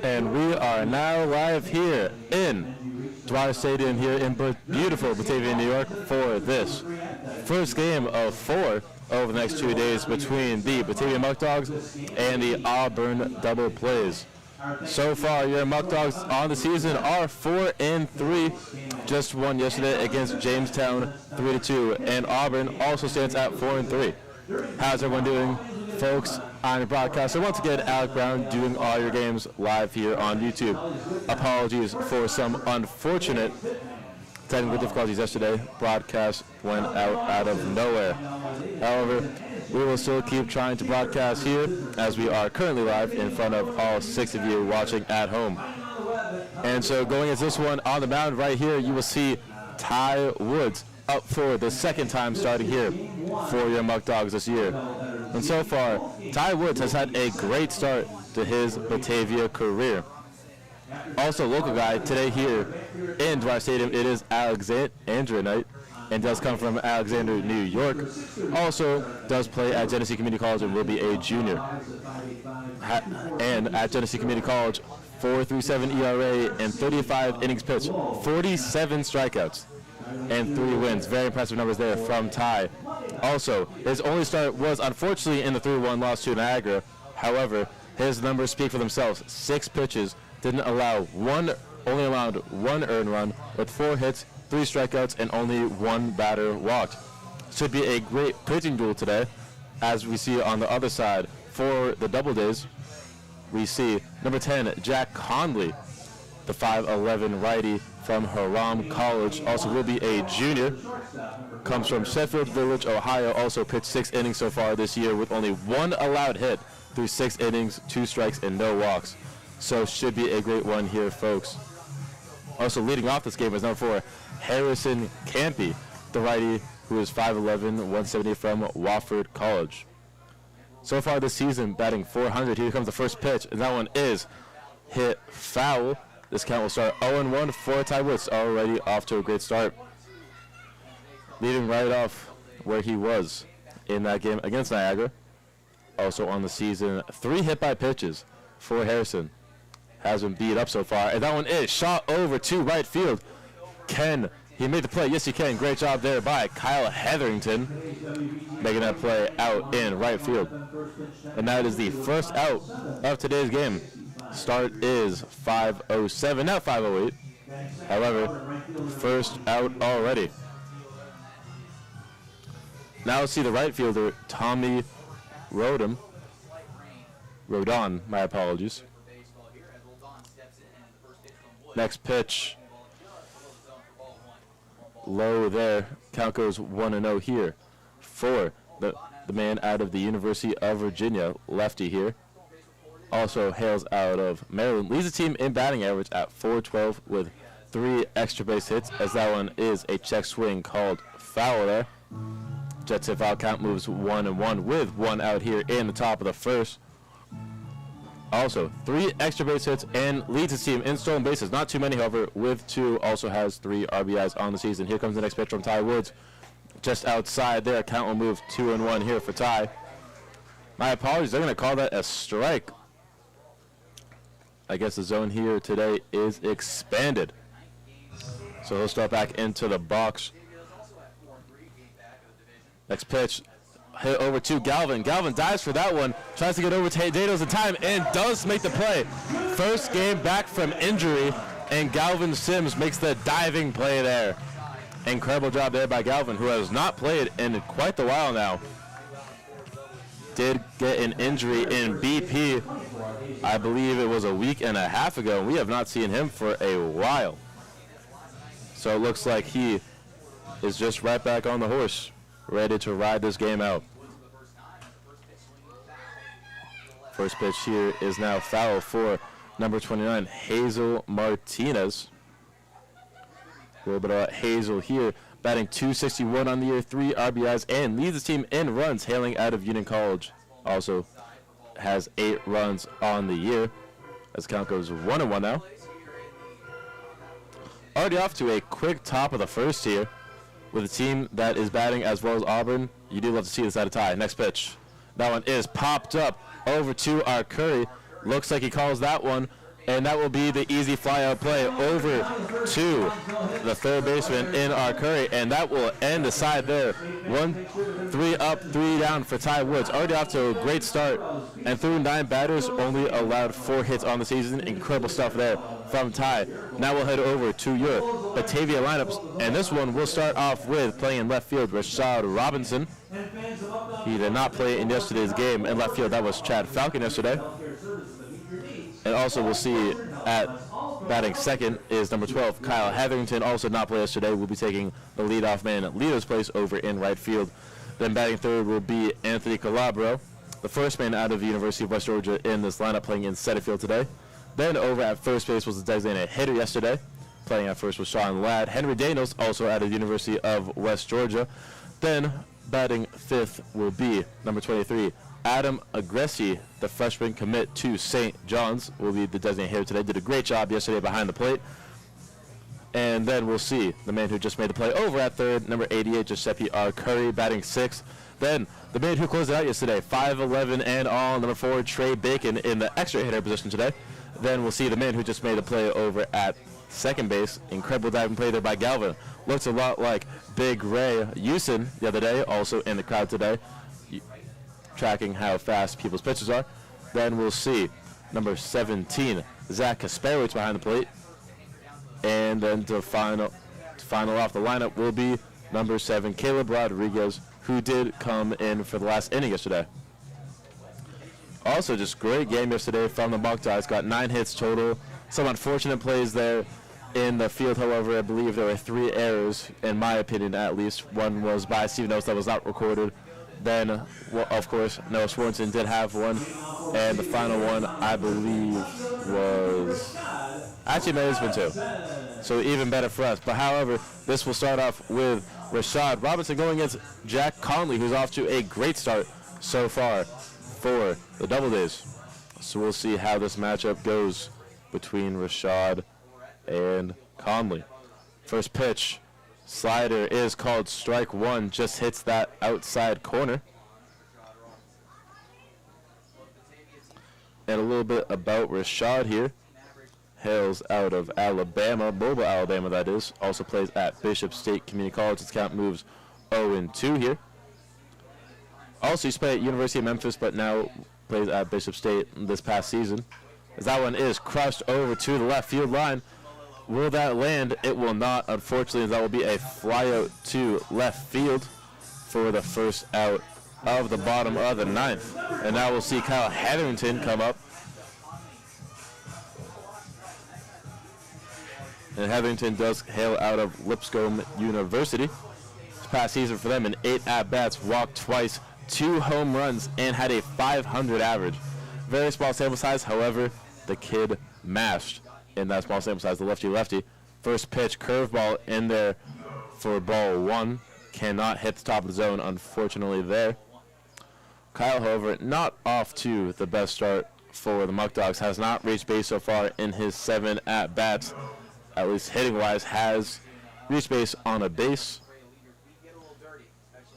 And we are now live here in Dwyer Stadium here in beautiful Batavia, New York for this first game of 4 over the next 2 days between the Batavia Muckdogs and the Auburn DoubleDays. So far, your Muckdogs on the season are 4-3, just won yesterday against Jamestown 3-2, and Auburn also stands at 4-3. How's everyone doing, folks? I'm your broadcaster. Once again, Alec Brown doing all your games live here on YouTube. Apologies for some unfortunate technical difficulties yesterday. Broadcast went out of nowhere. However, we will still keep trying to broadcast here as we are currently live in front of all 6 of you watching at home. And so going into this one on the mound right here, you will see Ty Woods up for the second time starting here for your Muckdogs this year. And so far, Ty Woods has had a great start to his Batavia career. Also, local guy today here in Dwyer Stadium, it is Alexandria night, and does come from Alexander, New York. Also does play at Genesee Community College and will be a junior. And at Genesee Community College, 4.37 ERA and 35 innings pitched, 47 strikeouts, and 3 wins. Very impressive numbers there from Ty. Also, his only start was unfortunately in the 3-1 loss to Niagara. However, his numbers speak for themselves. 6 pitches, only allowed 1 earned run with 4 hits, 3 strikeouts, and only 1 batter walked. Should be a great pitching duel today. As we see on the other side for the DoubleDays, we see number 10, Jack Conley, the 5'11" righty from Haram College, also will be a junior. Comes from Sheffield Village, Ohio. Also pitched 6 innings so far this year with only 1 allowed hit through 6 innings, 2 strikes, and no walks. So should be a great one here, folks. Also leading off this game is number 4, Harrison Campy, the righty who is 5'11", 170 from Wofford College. So far this season, batting .400. Here comes the first pitch, and that one is hit foul. This count will start 0-1 for Ty Woods, already off to a great start. Leading right off where he was in that game against Niagara. Also on the season, 3 hit by pitches for Harrison. Has been beat up so far, and that one is shot over to right field. Can he made the play? Yes, he can. Great job there by Kyle Hetherington, making that play out in right field. And that is the first out of today's game. Start is 5:07, not 5:08. However, first out already. Now let's see the right fielder, Tommy Rodon, my apologies. Next pitch, low there. Count goes 1-0 here for the man out of the University of Virginia, lefty here. Also hails out of Maryland. Leads the team in batting average at .412 with 3 extra base hits, as that one is a check swing called foul there. Jets hit foul, count moves 1-1 with 1 out here in the top of the first. Also, 3 extra base hits and leads his team in stolen bases. Not too many, however, with 2. Also has 3 RBIs on the season. Here comes the next pitch from Ty Woods. Just outside there, count will move 2-1 here for Ty. My apologies, they're going to call that a strike. I guess the zone here today is expanded. So he'll start back into the box. Next pitch, hit over to Galvin. Galvin dives for that one, tries to get over to Dados in time, and does make the play. First game back from injury, and Galvin Sims makes the diving play there. Incredible job there by Galvin, who has not played in quite a while now. Did get an injury in BP, I believe it was a week and a half ago. We have not seen him for a while. So it looks like he is just right back on the horse, ready to ride this game out. First pitch here is now foul for number 29, Hazel Martinez. A little bit about Hazel here, batting .261 on the year, 3 RBIs, and leads the team in runs, hailing out of Union College. Also has 8 runs on the year, as count goes 1-1 now. Already off to a quick top of the first here, with a team that is batting as well as Auburn. You do love to see this out of tie. Next pitch. That one is popped up over to our Curry. Looks like he calls that one And that will be the easy fly-out play over to the third baseman in our Curry, and that will end the side there. 1-3 up, 3 down for Ty Woods. Already off to a great start, and through 9 batters, only allowed 4 hits on the season. Incredible stuff there from Ty. Now we'll head over to your Batavia lineups, and this one will start off with playing in left field, Rashad Robinson. He did not play in yesterday's game in left field. That was Chad Falcon yesterday. And also we'll see at batting second is number 12, Kyle Hetherington, also not play yesterday. We'll be taking the leadoff man at Leo's place over in right field. Then batting third will be Anthony Calabro, the first man out of the University of West Georgia in this lineup, playing in center field today. Then over at first base was the designated hitter yesterday. Playing at first was Sean Ladd. Henry Daniels, also out of the University of West Georgia. Then batting fifth will be number 23, Adam Agressi, the freshman commit to St. John's, will be the designated hitter today. Did a great job yesterday behind the plate. And then we'll see the man who just made the play over at third, number 88, Giuseppe R. Curry, batting sixth. Then the man who closed it out yesterday, 5'11" and all, number 4, Trey Bacon, in the extra hitter position today. Then we'll see the man who just made the play over at second base. Incredible diving play there by Galvin. Looks a lot like Big Ray Houston the other day, also in the crowd today, tracking how fast people's pitches are. Then we'll see number 17, Zach Kasperowicz, behind the plate. And then to final off the lineup will be number 7, Caleb Rodriguez, who did come in for the last inning yesterday. Also, just great game yesterday from the Muckdogs. Got 9 hits total. Some unfortunate plays there in the field, however. I believe there were 3 errors, in my opinion at least. One was by Steven Oates that was not recorded. Then, well, of course, Noah Swanson did have one. And the final one, I believe, was... Actually, may have been 2. So even better for us. But, however, this will start off with Rashad Robinson going against Jack Conley, who's off to a great start so far for the DoubleDays. So we'll see how this matchup goes between Rashad and Conley. First pitch, slider is called strike 1, just hits that outside corner. And a little bit about Rashad here. Hails out of Alabama, Mobile, Alabama, that is. Also plays at Bishop State Community College. His count moves 0-2 here. Also, he's played at University of Memphis, but now plays at Bishop State this past season. As that one is crushed over to the left field line. Will that land? It will not, unfortunately. That will be a fly out to left field for the first out of the bottom of the 9th. And now we'll see Kyle Hetherington come up. And Hetherington does hail out of Lipscomb University. This past season for them in 8 at-bats, walked twice, 2 home runs, and had a 500 average. Very small sample size, however, the kid mashed in that small sample size, the lefty-lefty. First pitch, curveball in there for ball 1. Cannot hit the top of the zone, unfortunately, there. Kyle, however, not off to the best start for the Muckdogs. Has not reached base so far in his 7 at-bats. At least hitting-wise, has reached base on a base.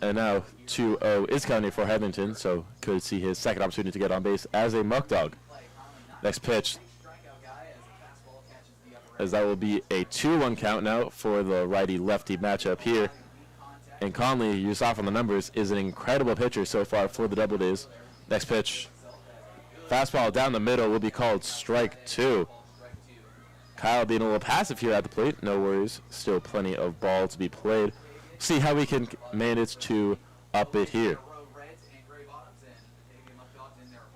And now 2-0 is counting for Hetherington, so could see his second opportunity to get on base as a Muckdog. Next pitch, as that will be a 2-1 count now for the righty-lefty matchup here. And Conley, you saw from the numbers, is an incredible pitcher so far for the DoubleDays. Next pitch, fastball down the middle will be called strike 2. Kyle being a little passive here at the plate, no worries. Still plenty of ball to be played. See how we can manage to up it here.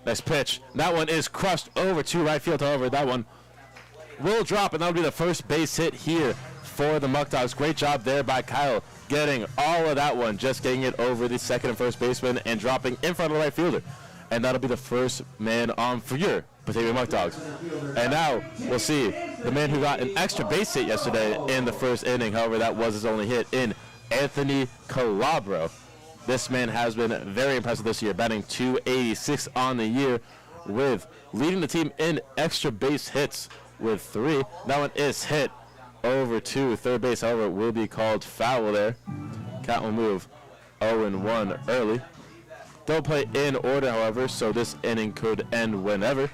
Next pitch, that one is crushed over to right field. However, that one will drop, and that'll be the first base hit here for the Muckdogs. Great job there by Kyle, getting all of that one, just getting it over the second and first baseman and dropping in front of the right fielder. And that'll be the first man on for your Batavia Muckdogs. And now we'll see the man who got an extra base hit yesterday in the first inning. However, that was his only hit, in Anthony Calabro. This man has been very impressive this year, batting .286 on the year, with leading the team in extra base hits with 3. That one is hit over to third base. However, it will be called foul there. Count will move 0-1 early. Don't play in order, however, so this inning could end whenever.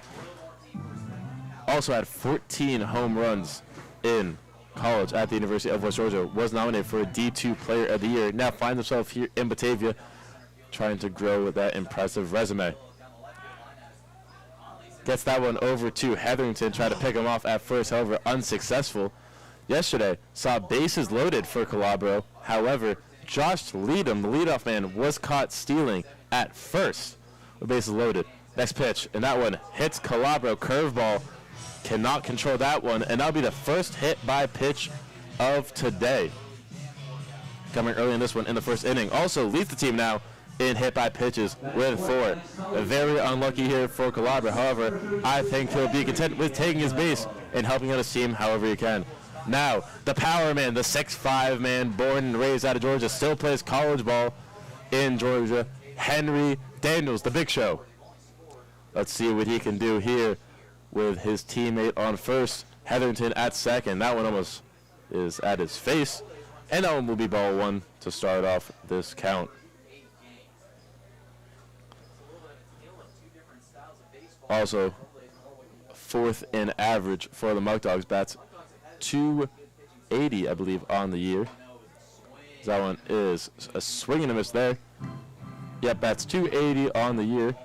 also had 14 home runs in college at the University of West Georgia, was nominated for a D2 Player of the Year. Now finds himself here in Batavia trying to grow with that impressive resume. Gets that one over to Hetherington, try to pick him off at first, however unsuccessful. Yesterday saw bases loaded for Calabro. However, Josh Leadham, the leadoff man, was caught stealing at first with bases loaded. Next pitch, and that one hits Calabro. Curveball, cannot control that one, and that'll be the first hit by pitch of today. Coming early in this one in the first inning. Also leads the team now in hit by pitches with 4. Very unlucky here for Calabro. However, I think he'll be content with taking his base and helping out his team however he can. Now, the power man, the 6'5" man, born and raised out of Georgia, still plays college ball in Georgia. Henry Daniels, the big show. Let's see what he can do here with his teammate on first. Hetherington at second. That one almost is at his face. And that one will be ball 1 to start off this count. Also, 4th in average for the Muckdogs. Bats .280, I believe, on the year. That one is a swing and a miss there. Yep, bats .280 on the year.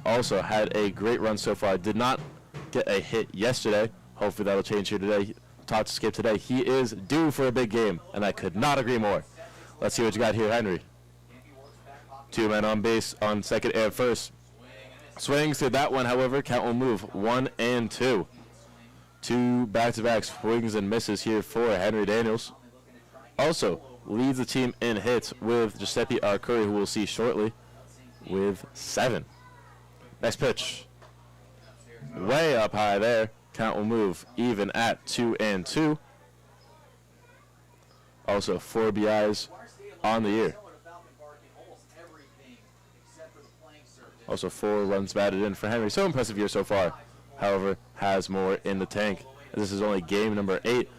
Also had a great run so far. Did not get a hit yesterday. Hopefully that'll change here today. Talked to Skip today. He is due for a big game, and I could not agree more. Let's see what you got here, Henry. 2 men on base on second and first. Swings to that one, however, count will move 1 and 2. 2 back-to-back swings and misses here for Henry Daniels. Also leads the team in hits with Giuseppe Arcuri, who we'll see shortly, with 7. Next pitch. Way up high there. Count will move even at 2 and 2. Also 4 BIs on the year. Also 4 runs batted in for Henry. So impressive year so far. However, has more in the tank. This is only game number 8.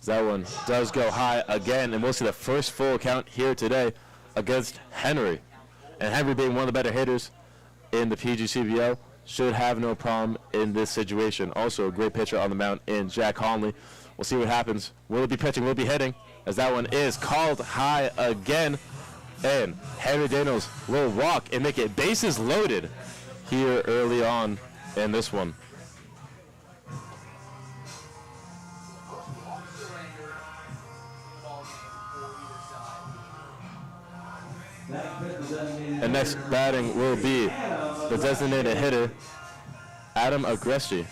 That one does go high again, and we'll see the first full count here today against Henry. And Henry, being one of the better hitters in the PGCBL, should have no problem in this situation. Also a great pitcher on the mound in Jack Conley. We'll see what happens. Will it be pitching? Will it be hitting? As that one is called high again. And Henry Daniels will walk and make it bases loaded here early on in this one. And next batting will be the designated hitter, Adam Agresti.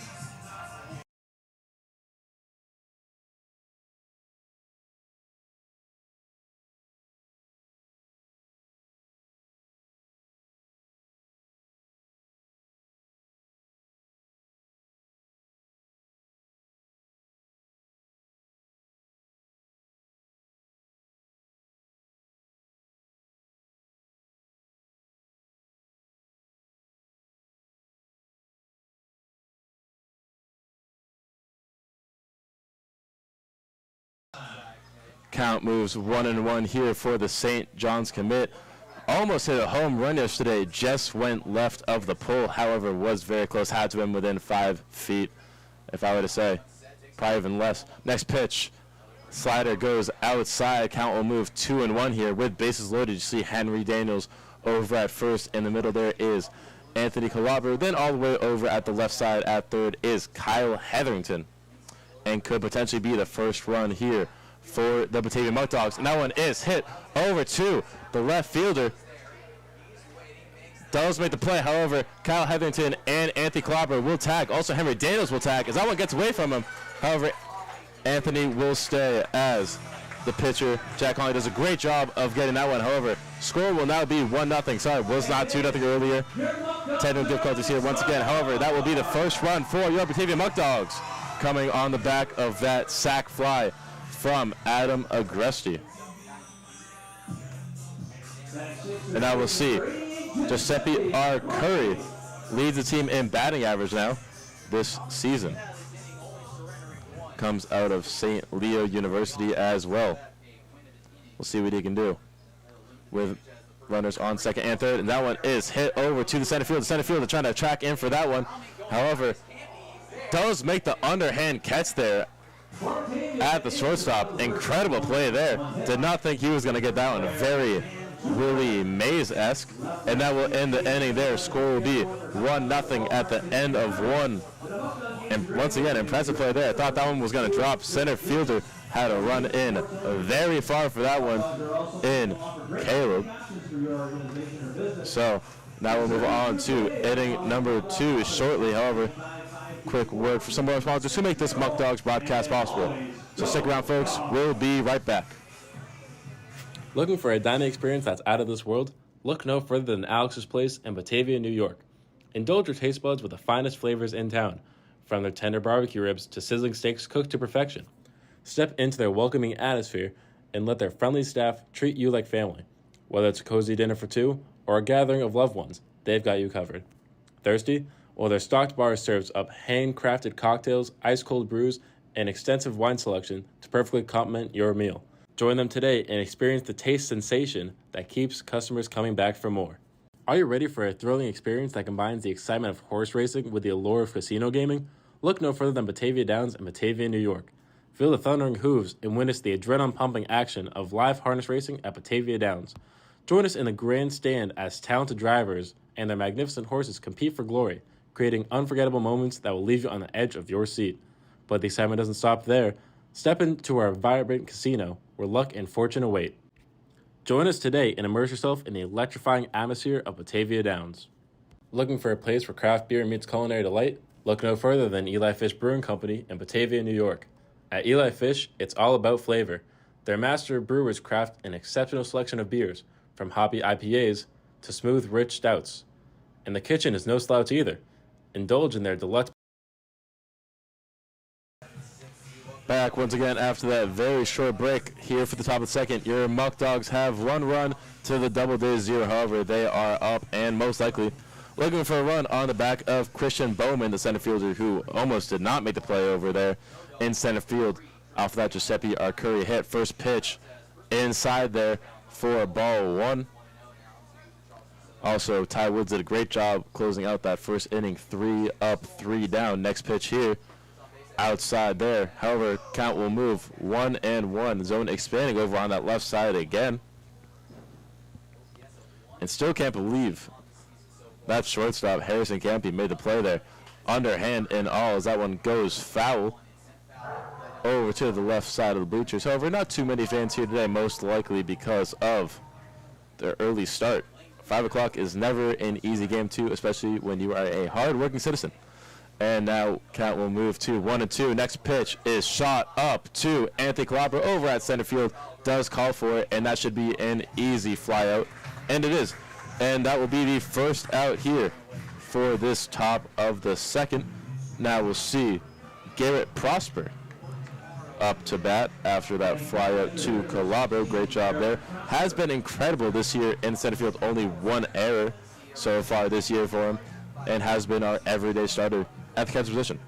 Count moves 1-1 here for the St. John's commit. Almost hit a home run yesterday, just went left of the pole. However, was very close, had to been within 5 feet, if I were to say. Probably even less. Next pitch, slider goes outside. Count will move 2-1 here with bases loaded. You see Henry Daniels over at first. In the middle there is Anthony Calabro. Then all the way over at the left side at third is Kyle Hetherington, and could potentially be the first run here for the Batavia Muckdogs. And that one is hit over to the left fielder. Does make the play. However, Kyle Hetherington and Anthony Calabro will tag. Also, Henry Daniels will tag as that one gets away from him. However, Anthony will stay as the pitcher. Jack Conley does a great job of getting that one. However, score will now be 1-0. Sorry, was not 2-0 earlier. Technical difficulties here once again. However, that will be the first run for your Batavia Muckdogs, coming on the back of that sac fly from Adam Agresti. And now we'll see Giuseppe R. Curry leads the team in batting average now this season. Comes out of St. Leo University as well. We'll see what he can do with runners on second and third. And that one is hit over to the center field. The center fielder trying to track in for that one. However, does make the underhand catch there at the shortstop. Incredible play there. Did not think he was going to get that one. Very Willie Mays-esque. And that will end the inning there. Score will be 1-0 at the end of one. And once again, impressive play there. I thought that one was going to drop. Center fielder had to run in very far for that one in Caleb. So now we'll move on to inning number 2 shortly. However, quick word for some of our sponsors who make this Muckdogs broadcast possible. So stick around, folks. We'll be right back. Looking for a dining experience that's out of this world? Look no further than Alex's Place in Batavia, New York. Indulge your taste buds with the finest flavors in town, from their tender barbecue ribs to sizzling steaks cooked to perfection. Step into their welcoming atmosphere and let their friendly staff treat you like family. Whether it's a cozy dinner for 2 or a gathering of loved ones, they've got you covered. Thirsty? Well, their stocked bar serves up handcrafted cocktails, ice-cold brews, and extensive wine selection to perfectly complement your meal. Join them today and experience the taste sensation that keeps customers coming back for more. Are you ready for a thrilling experience that combines the excitement of horse racing with the allure of casino gaming? Look no further than Batavia Downs in Batavia, New York. Feel the thundering hooves and witness the adrenaline-pumping action of live harness racing at Batavia Downs. Join us in the grandstand as talented drivers and their magnificent horses compete for glory, creating unforgettable moments that will leave you on the edge of your seat. But the excitement doesn't stop there. Step into our vibrant casino where luck and fortune await. Join us today and immerse yourself in the electrifying atmosphere of Batavia Downs. Looking for a place where craft beer meets culinary delight? Look no further than Eli Fish Brewing Company in Batavia, New York. At Eli Fish, it's all about flavor. Their master brewers craft an exceptional selection of beers, from hoppy IPAs to smooth, rich stouts. And the kitchen is no slouch either. Indulge in their deluxe. Back once again after that very short break here for the top of the second. Your Muckdogs have 1 run to the DoubleDays 0. However, they are up and most likely looking for a run on the back of Christian Bowman, the center fielder who almost did not make the play over there in center field. Off that, Giuseppe Arcuri hit first pitch inside there for ball 1. Also, Ty Woods did a great job closing out that first inning, 3 up, 3 down. Next pitch here, outside there. However, count will move 1-1. Zone expanding over on that left side again. And still can't believe that shortstop, Harrison Campy, made the play there. Underhand and all as that one goes foul over to the left side of the bleachers. However, not too many fans here today, most likely because of their early start. 5 o'clock is never an easy game, too, especially when you are a hard-working citizen. And now count will move to 1-2. Next pitch is shot up to Anthony Calabro over at center field. Does call for it, and that should be an easy fly out. And it is. And that will be the first out here for this top of the second. Now we'll see Garrett Prosper up to bat after that fly out to Calabro. Great job there. Has been incredible this year in center field. Only 1 error so far this year for him, and has been our everyday starter at the catcher position.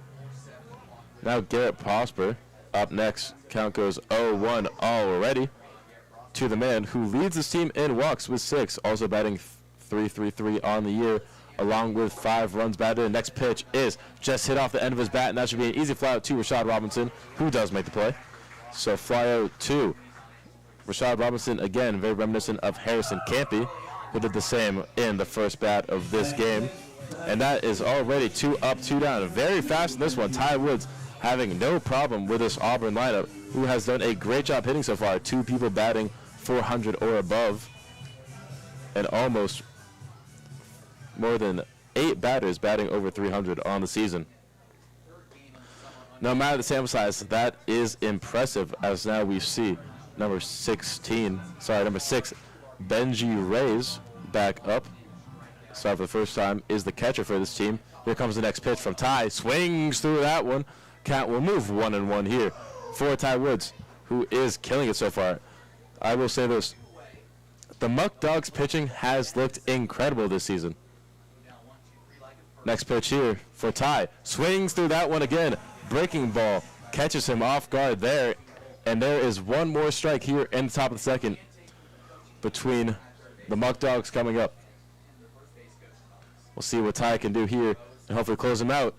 Now Garrett Prosper up next. Count goes 0-1 already to the man who leads his team in walks with 6, also batting .333 on the year, along with 5 runs batted. Next pitch is just hit off the end of his bat, and that should be an easy fly out to Rashad Robinson, who does make the play. So fly out to Rashad Robinson, again, very reminiscent of Harrison Campy, who did the same in the first bat of this game. And that is already 2 up, 2 down. Very fast in this one. Ty Woods having no problem with this Auburn lineup, who has done a great job hitting so far. 2 people batting .400 or above, and almost more than 8 batters batting over .300 on the season. No matter the sample size, that is impressive, as now we see number 6, Benji Reyes back up. So for the first time is the catcher for this team. Here comes the next pitch from Ty. Swings through that one. Count will move 1-1 here for Ty Woods, who is killing it so far. I will say this. The Muckdogs pitching has looked incredible this season. Next pitch here for Ty. Swings through that one again. Breaking ball catches him off guard there. And there is one more strike here in the top of the second between the Muckdogs coming up. We'll see what Ty can do here and hopefully close him out.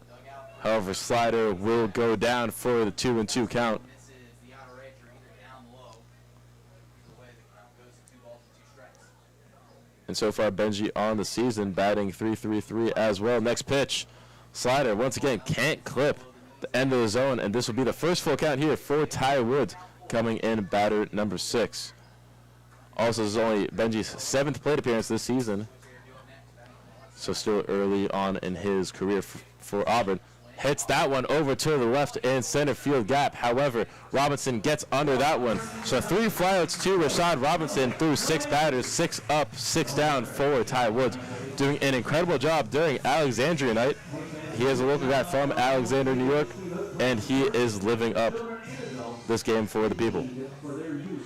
However, slider will go down for the 2-2 count. And so far, Benji on the season, batting .333 as well. Next pitch, slider once again can't clip the end of the zone, and this will be the first full count here for Ty Woods, coming in batter number 6. Also, this is only Benji's 7th plate appearance this season, so still early on in his career for Auburn. Hits that one over to the left and center field gap. However, Robinson gets under that one. So 3 flyouts to Rashad Robinson through 6 batters, 6 up, 6 down for Ty Woods, doing an incredible job during Alexandria night. He is a local guy from Alexandria, New York, and he is living up this game for the people.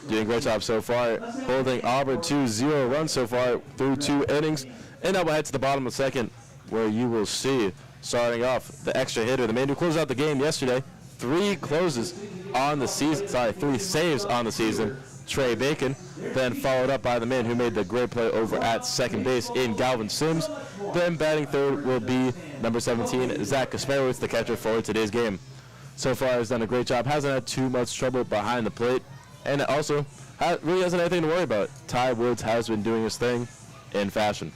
Doing a great job so far, holding Auburn to 0 runs so far through 2 innings. And now we'll head to the bottom of the second, where you will see, starting off, the extra hitter, the man who closed out the game yesterday, 3 closes on the season, 3 saves on the season, Trey Bacon, then followed up by the man who made the great play over at second base in Galvin Sims. Then batting third will be number 17, Zach Kasperowitz, the catcher for today's game. So far has done a great job, hasn't had too much trouble behind the plate, and also really hasn't anything to worry about. Ty Woods has been doing his thing in fashion.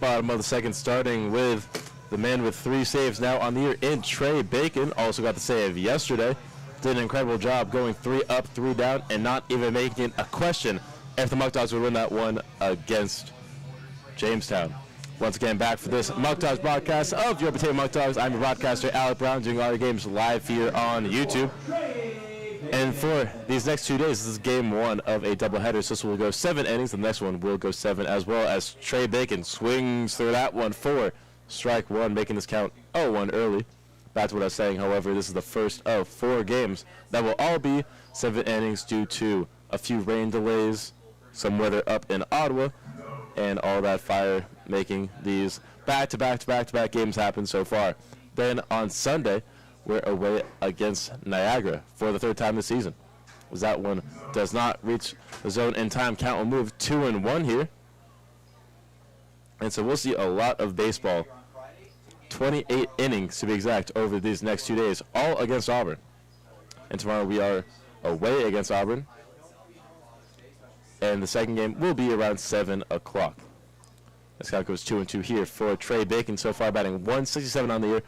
Bottom of the second, starting with the man with 3 saves now on the year in Trey Bacon. Also got the save yesterday. Did an incredible job going 3 up, 3 down, and not even making it a question if the Muckdogs would win that one against Jamestown. Once again, back for this Muckdogs broadcast of your Batavia Muckdogs. I'm your broadcaster, Alec Brown, doing all your games live here on YouTube. And for these next 2 days, this is game 1 of a doubleheader. So this will go 7 innings. The next one will go 7 as well, as Trey Bacon swings through that one for strike 1, making this count 0-1 early. Back to what I was saying, however, this is the first of 4 games that will all be 7 innings due to a few rain delays, some weather up in Ottawa, and all that fire, making these back-to-back games happen so far. Then on Sunday, we're away against Niagara for the 3rd time this season. As that one does not reach the zone in time, count will move 2-1 here. And so we'll see a lot of baseball, 28 innings to be exact, over these next 2 days, all against Auburn. And tomorrow we are away against Auburn. And the second game will be around 7 o'clock. This count goes 2-2 here for Trey Bacon, so far batting .167 on the year.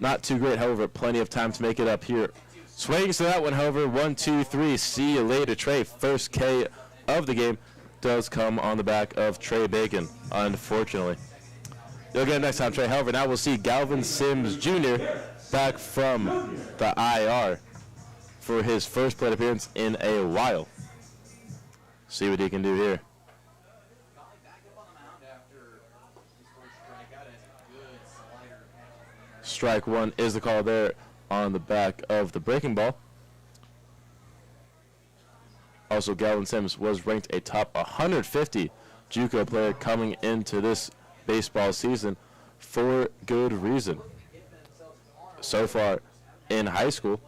Not too great, however, plenty of time to make it up here. Swings to that one, however, 1-2-3. See you later, Trey. First K of the game does come on the back of Trey Bacon, unfortunately. You'll get him next time, Trey. However, now we'll see Galvin Sims Jr. back from the IR for his first plate appearance in a while. See what he can do here. Strike 1 is the call there on the back of the breaking ball. Also, Galvin Sims was ranked a top 150 JUCO player coming into this baseball season for good reason. So far in high school,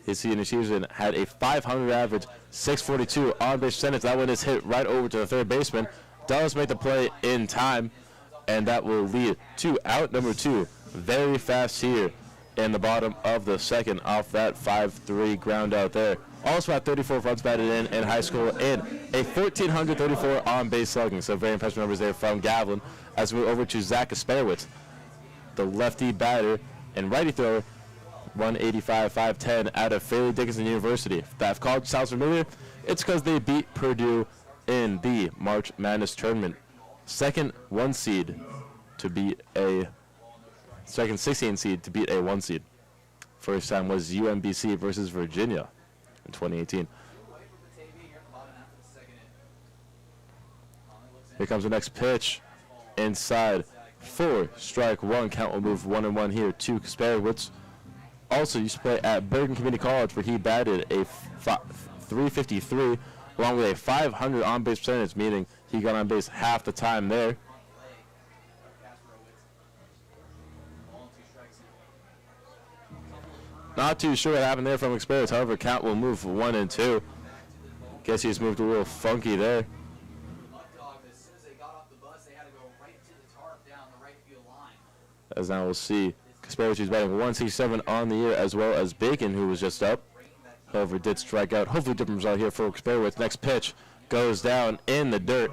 his senior season had a .500 average, .642 on-base percentage. That one is hit right over to the third baseman. Does make the play in time, and that will lead to out number 2. Very fast here in the bottom of the second off that 5-3 ground out there. Also had 34 runs batted in high school and a 1,434 on-base slugging. So very impressive numbers there from Gavlin. As we move over to Zach Asperwitz, the lefty batter and righty thrower, 185, 5'10", out of Fairleigh Dickinson University. If that college sounds familiar, it's because they beat Purdue in the March Madness tournament. Second 16 seed to beat a 1 seed. First time was UMBC versus Virginia in 2018. Here comes the next pitch. Inside, 4, strike 1. Count will move 1-1 here to Kasperowitz. Also used to play at Bergen Community College, where he batted a 353, along with a 500 on-base percentage, meaning he got on base half the time there. Not too sure what happened there from Kasperowitz. However, count will move 1-2. Guess he's moved a little funky there. As now we'll see, Kasperowicz is batting 167 on the year, as well as Bacon, who was just up. However, did strike out. Hopefully, different result here for Kasperowicz. Next pitch goes down in the dirt.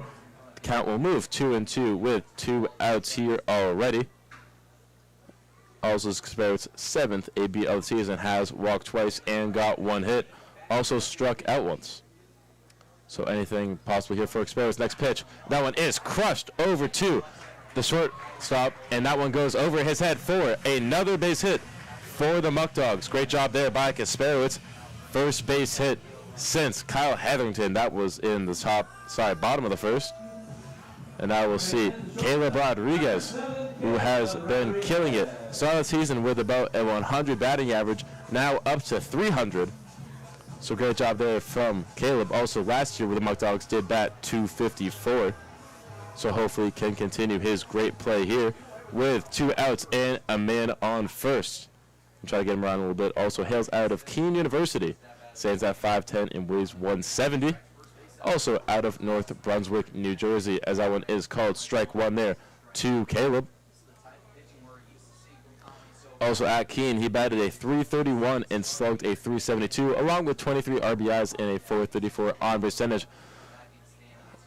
The count will move 2-2 with 2 outs here already. Also, Kasperowicz's 7th AB of the season, has walked twice and got 1 hit. Also struck out once. So anything possible here for Kasperowicz. Next pitch, that one is crushed over to the shortstop, and that one goes over his head for another base hit for the Muckdogs. Great job there by Kasperowicz. First base hit since Kyle Hetherington. That was in the bottom of the first. And now we'll see Caleb Rodriguez, who has been killing it. Started the season with about a 100 batting average, now up to 300. So great job there from Caleb. Also last year with the Muckdogs did bat 254. So hopefully can continue his great play here with 2 outs and a man on first. I'm trying to get him around a little bit. Also hails out of Keene University. Stands at 5'10" and weighs 170. Also out of North Brunswick, New Jersey, as that one is called strike 1 there to Caleb. Also at Keene, he batted a 331 and slugged a 372, along with 23 RBIs and a 434 on-base percentage,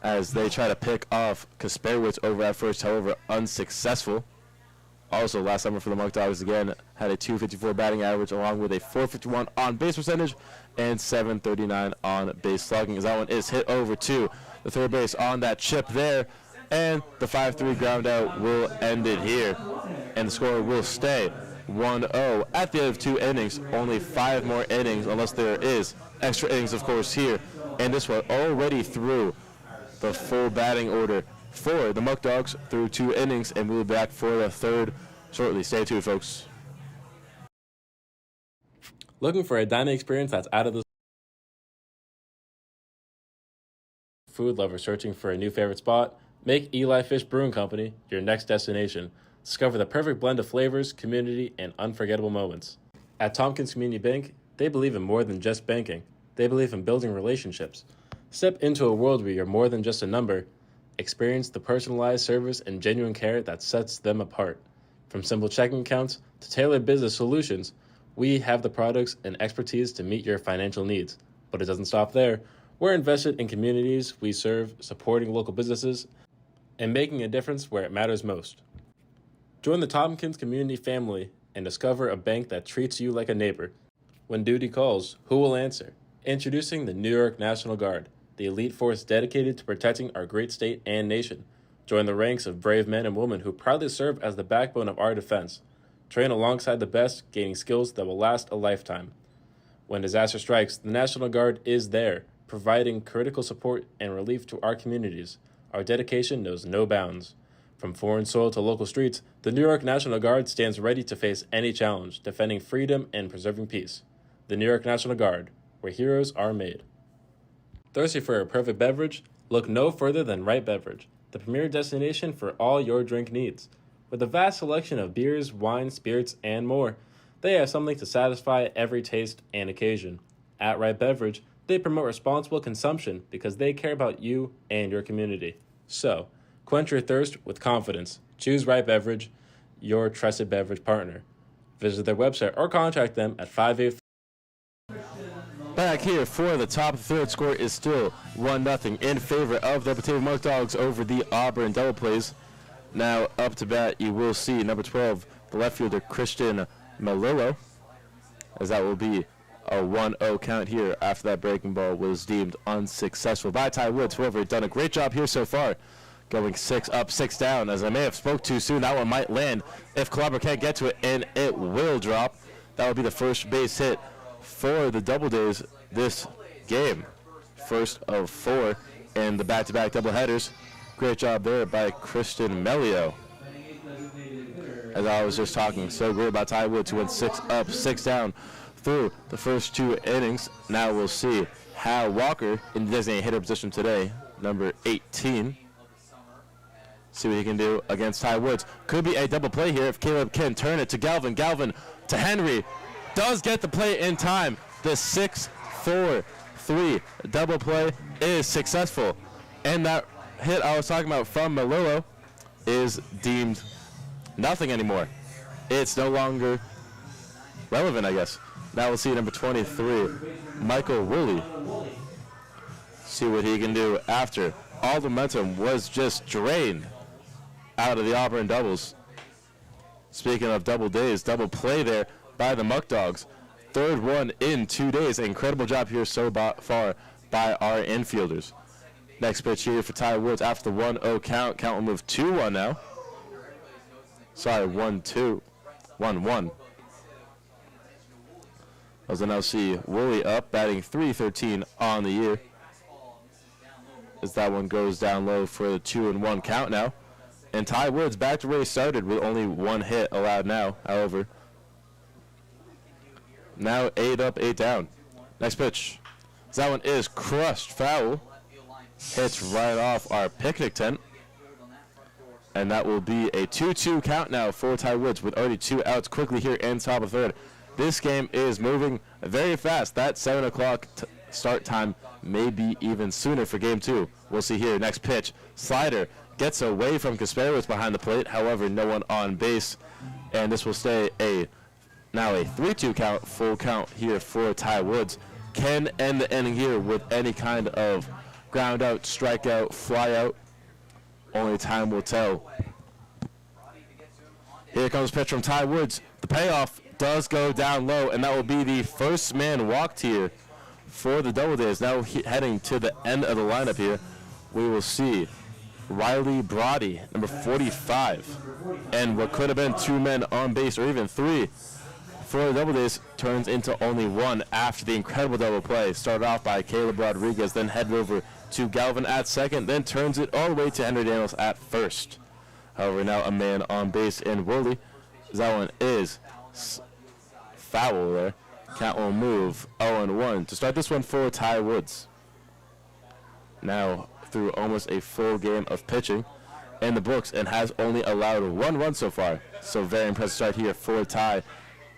as they try to pick off Kasperowicz over at first, however, unsuccessful. Also, last summer for the Muckdogs, again, had a 254 batting average, along with a 451 on-base percentage and 739 on-base slugging, as that one is hit over to the third base on that chip there, and the 5-3 ground out will end it here, and the score will stay 1-0 at the end of 2 innings. Only 5 more innings, unless there is extra innings, of course, here, and this one already through the full batting order for the Muckdogs through 2 innings, and we'll be back for the third shortly. Stay tuned, folks. Looking for a dining experience that's out of this food lover searching for a new favorite spot? Make Eli Fish Brewing Company your next destination. Discover the perfect blend of flavors, community, and unforgettable moments. At Tompkins Community Bank, they believe in more than just banking. They believe in building relationships. Step into a world where you're more than just a number. Experience the personalized service and genuine care that sets them apart. From simple checking accounts to tailored business solutions, we have the products and expertise to meet your financial needs. But it doesn't stop there. We're invested in communities we serve, supporting local businesses, and making a difference where it matters most. Join the Tompkins community family and discover a bank that treats you like a neighbor. When duty calls, who will answer? Introducing the New York National Guard, the elite force dedicated to protecting our great state and nation. Join the ranks of brave men and women who proudly serve as the backbone of our defense. Train alongside the best, gaining skills that will last a lifetime. When disaster strikes, the National Guard is there, providing critical support and relief to our communities. Our dedication knows no bounds. From foreign soil to local streets, the New York National Guard stands ready to face any challenge, defending freedom and preserving peace. The New York National Guard, where heroes are made. Thirsty for a perfect beverage? Look no further than Right Beverage, the premier destination for all your drink needs. With a vast selection of beers, wines, spirits, and more, they have something to satisfy every taste and occasion. At Right Beverage, they promote responsible consumption because they care about you and your community. So, quench your thirst with confidence. Choose Right Beverage, your trusted beverage partner. Visit their website or contact them at 585. Back back here for the top. The third score is still 1-0 in favor of the Batavia Muckdogs over the Auburn DoubleDays. Now up to bat, you will see number 12, the left fielder Christian Melillo, as that will be a 1-0 count here after that breaking ball was deemed unsuccessful by Ty Woods. However, done a great job here so far, going 6 up, 6 down. As I may have spoke too soon, that one might land if Calabria can't get to it, and it will drop. That will be the first base hit for the DoubleDays this game. First of 4 in the back-to-back doubleheaders. Great job there by Christian Melio. As I was just talking so great about Ty Woods, who went 6 up, 6 down through the first 2 innings. Now we'll see Hal Walker in the designated hitter position today, number 18. See what he can do against Ty Woods. Could be a double play here if Caleb can turn it to Galvin. Galvin to Henry. Does get the play in time. The 6-4-3 double play is successful. And that hit I was talking about from Melillo is deemed nothing anymore. It's no longer relevant, I guess. Now we'll see number 23, Michael Woolley. See what he can do after all the momentum was just drained out of the Auburn doubles. Speaking of double days, double play there by the Muckdogs. Third one in 2 days. Incredible job here so far by our infielders. Next pitch here for Ty Woods after the 1-0 count. Count will move 2-1 now. Sorry, 1-2. 1-1. As I now see Woolley up, batting .313 on the year. As that one goes down low for the 2-1 count now. And Ty Woods back to where he started with only 1 hit allowed now, however. Now 8 up, 8 down. Next pitch. That one is crushed foul. Hits right off our picnic tent. And that will be a 2-2 count now for Ty Woods with already 2 outs quickly here in top of third. This game is moving very fast. That 7 o'clock start time may be even sooner for game 2. We'll see here. Next pitch. Slider gets away from Kasparovitz behind the plate. However, no one on base. And this will stay now a 3-2 count, full count here for Ty Woods. Can end the inning here with any kind of ground out, strikeout, fly out. Only time will tell. Here comes pitch from Ty Woods. The payoff does go down low, and that will be the first man walked here for the DoubleDays. Now heading to the end of the lineup here, we will see Riley Brody, number 45. And what could have been 2 men on base, or even 3, for the DoubleDays turns into only 1 after the incredible double play. Started off by Caleb Rodriguez, then headed over to Galvin at second, then turns it all the way to Henry Daniels at first. However, now a man on base in Woolley. That one is foul there. Count will move 0-1 to start this one for Ty Woods. Now through almost a full game of pitching in the books and has only allowed 1 run so far. So very impressive start here for Ty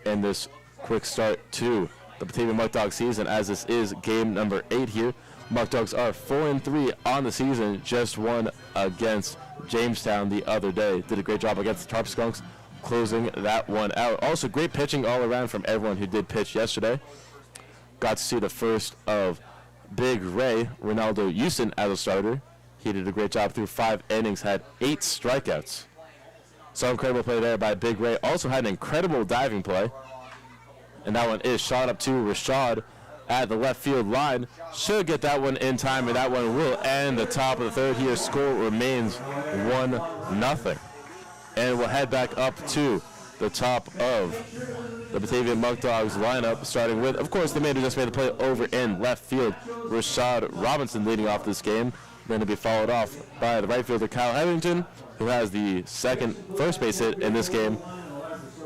in this quick start to the Batavia Muckdog season, as this is game number 8 here. Muckdogs are 4-3 on the season, just won against Jamestown the other day. Did a great job against the Tarp Skunks, closing that one out. Also, great pitching all around from everyone who did pitch yesterday. Got to see the first of Big Ray, Ronaldo Houston, as a starter. He did a great job through 5 innings, had 8 strikeouts. So incredible play there by Big Ray. Also had an incredible diving play. And that one is shot up to Rashad at the left field line. Should get that one in time, and that one will end the top of the third here. Score remains 1-0. And we'll head back up to the top of the Batavia Muckdogs lineup, starting with, of course, the man who just made the play over in left field, Rashad Robinson, leading off this game. Then to be followed off by the right fielder, Kyle Hevington, who has the second first base hit in this game.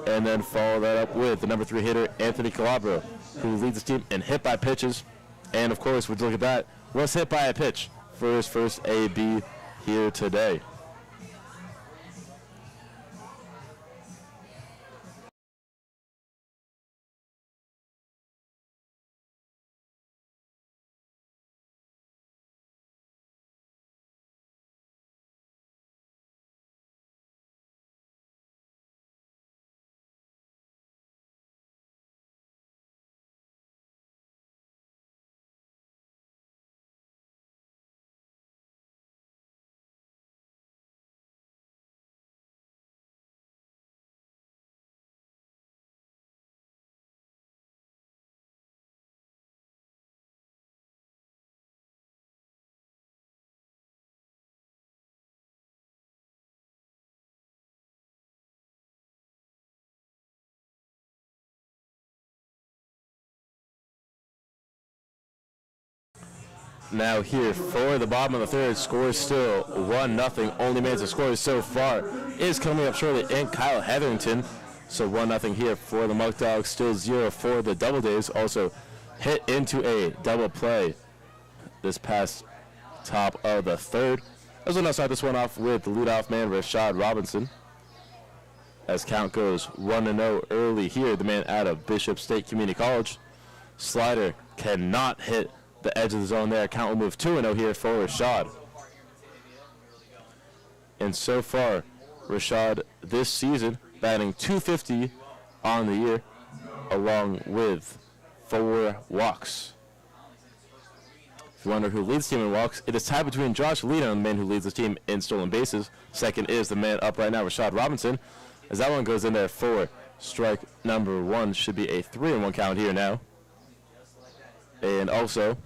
And then follow that up with the number 3 hitter, Anthony Calabria, who leads the team in hit by pitches. And, of course, would you look at that, was hit by a pitch for his first AB here today. Now here for the bottom of the third, score is still 1-0. Only man to score so far is coming up shortly, and Kyle Hetherington. So 1-0 here for the Muckdogs, still 0 for the DoubleDays. Also hit into a double play this past top of the third. As we'll now start this one off with the leadoff man, Rashad Robinson. As count goes 1-0 early here, the man out of Bishop State Community College. Slider cannot hit the edge of the zone there. Count will move 2-0 here for Rashad. And so far, Rashad this season batting .250 on the year, along with 4 walks. If you wonder who leads the team in walks, it is tied between Josh Lena, the man who leads the team in stolen bases. Second is the man up right now, Rashad Robinson. As that one goes in there for strike number 1, should be a 3-1 count here now. And also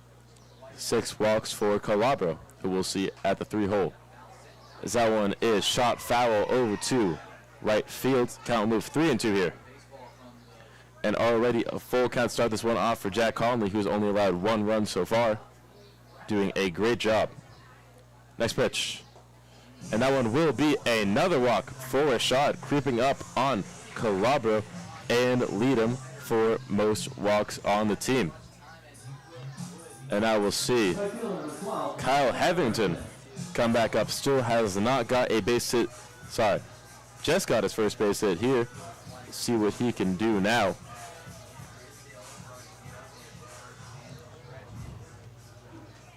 6 walks for Calabro, who we'll see at the 3-hole. As that one is shot foul over to right field. Count will move 3-2 here. And already a full count start this one off for Jack Conley, who's only allowed 1 run so far. Doing a great job. Next pitch. And that one will be another walk for Rashad, creeping up on Calabro and lead him for most walks on the team. And now we'll see Kyle Hetherington come back up. Still has not got a base hit. Sorry, just got his first base hit here. See what he can do now.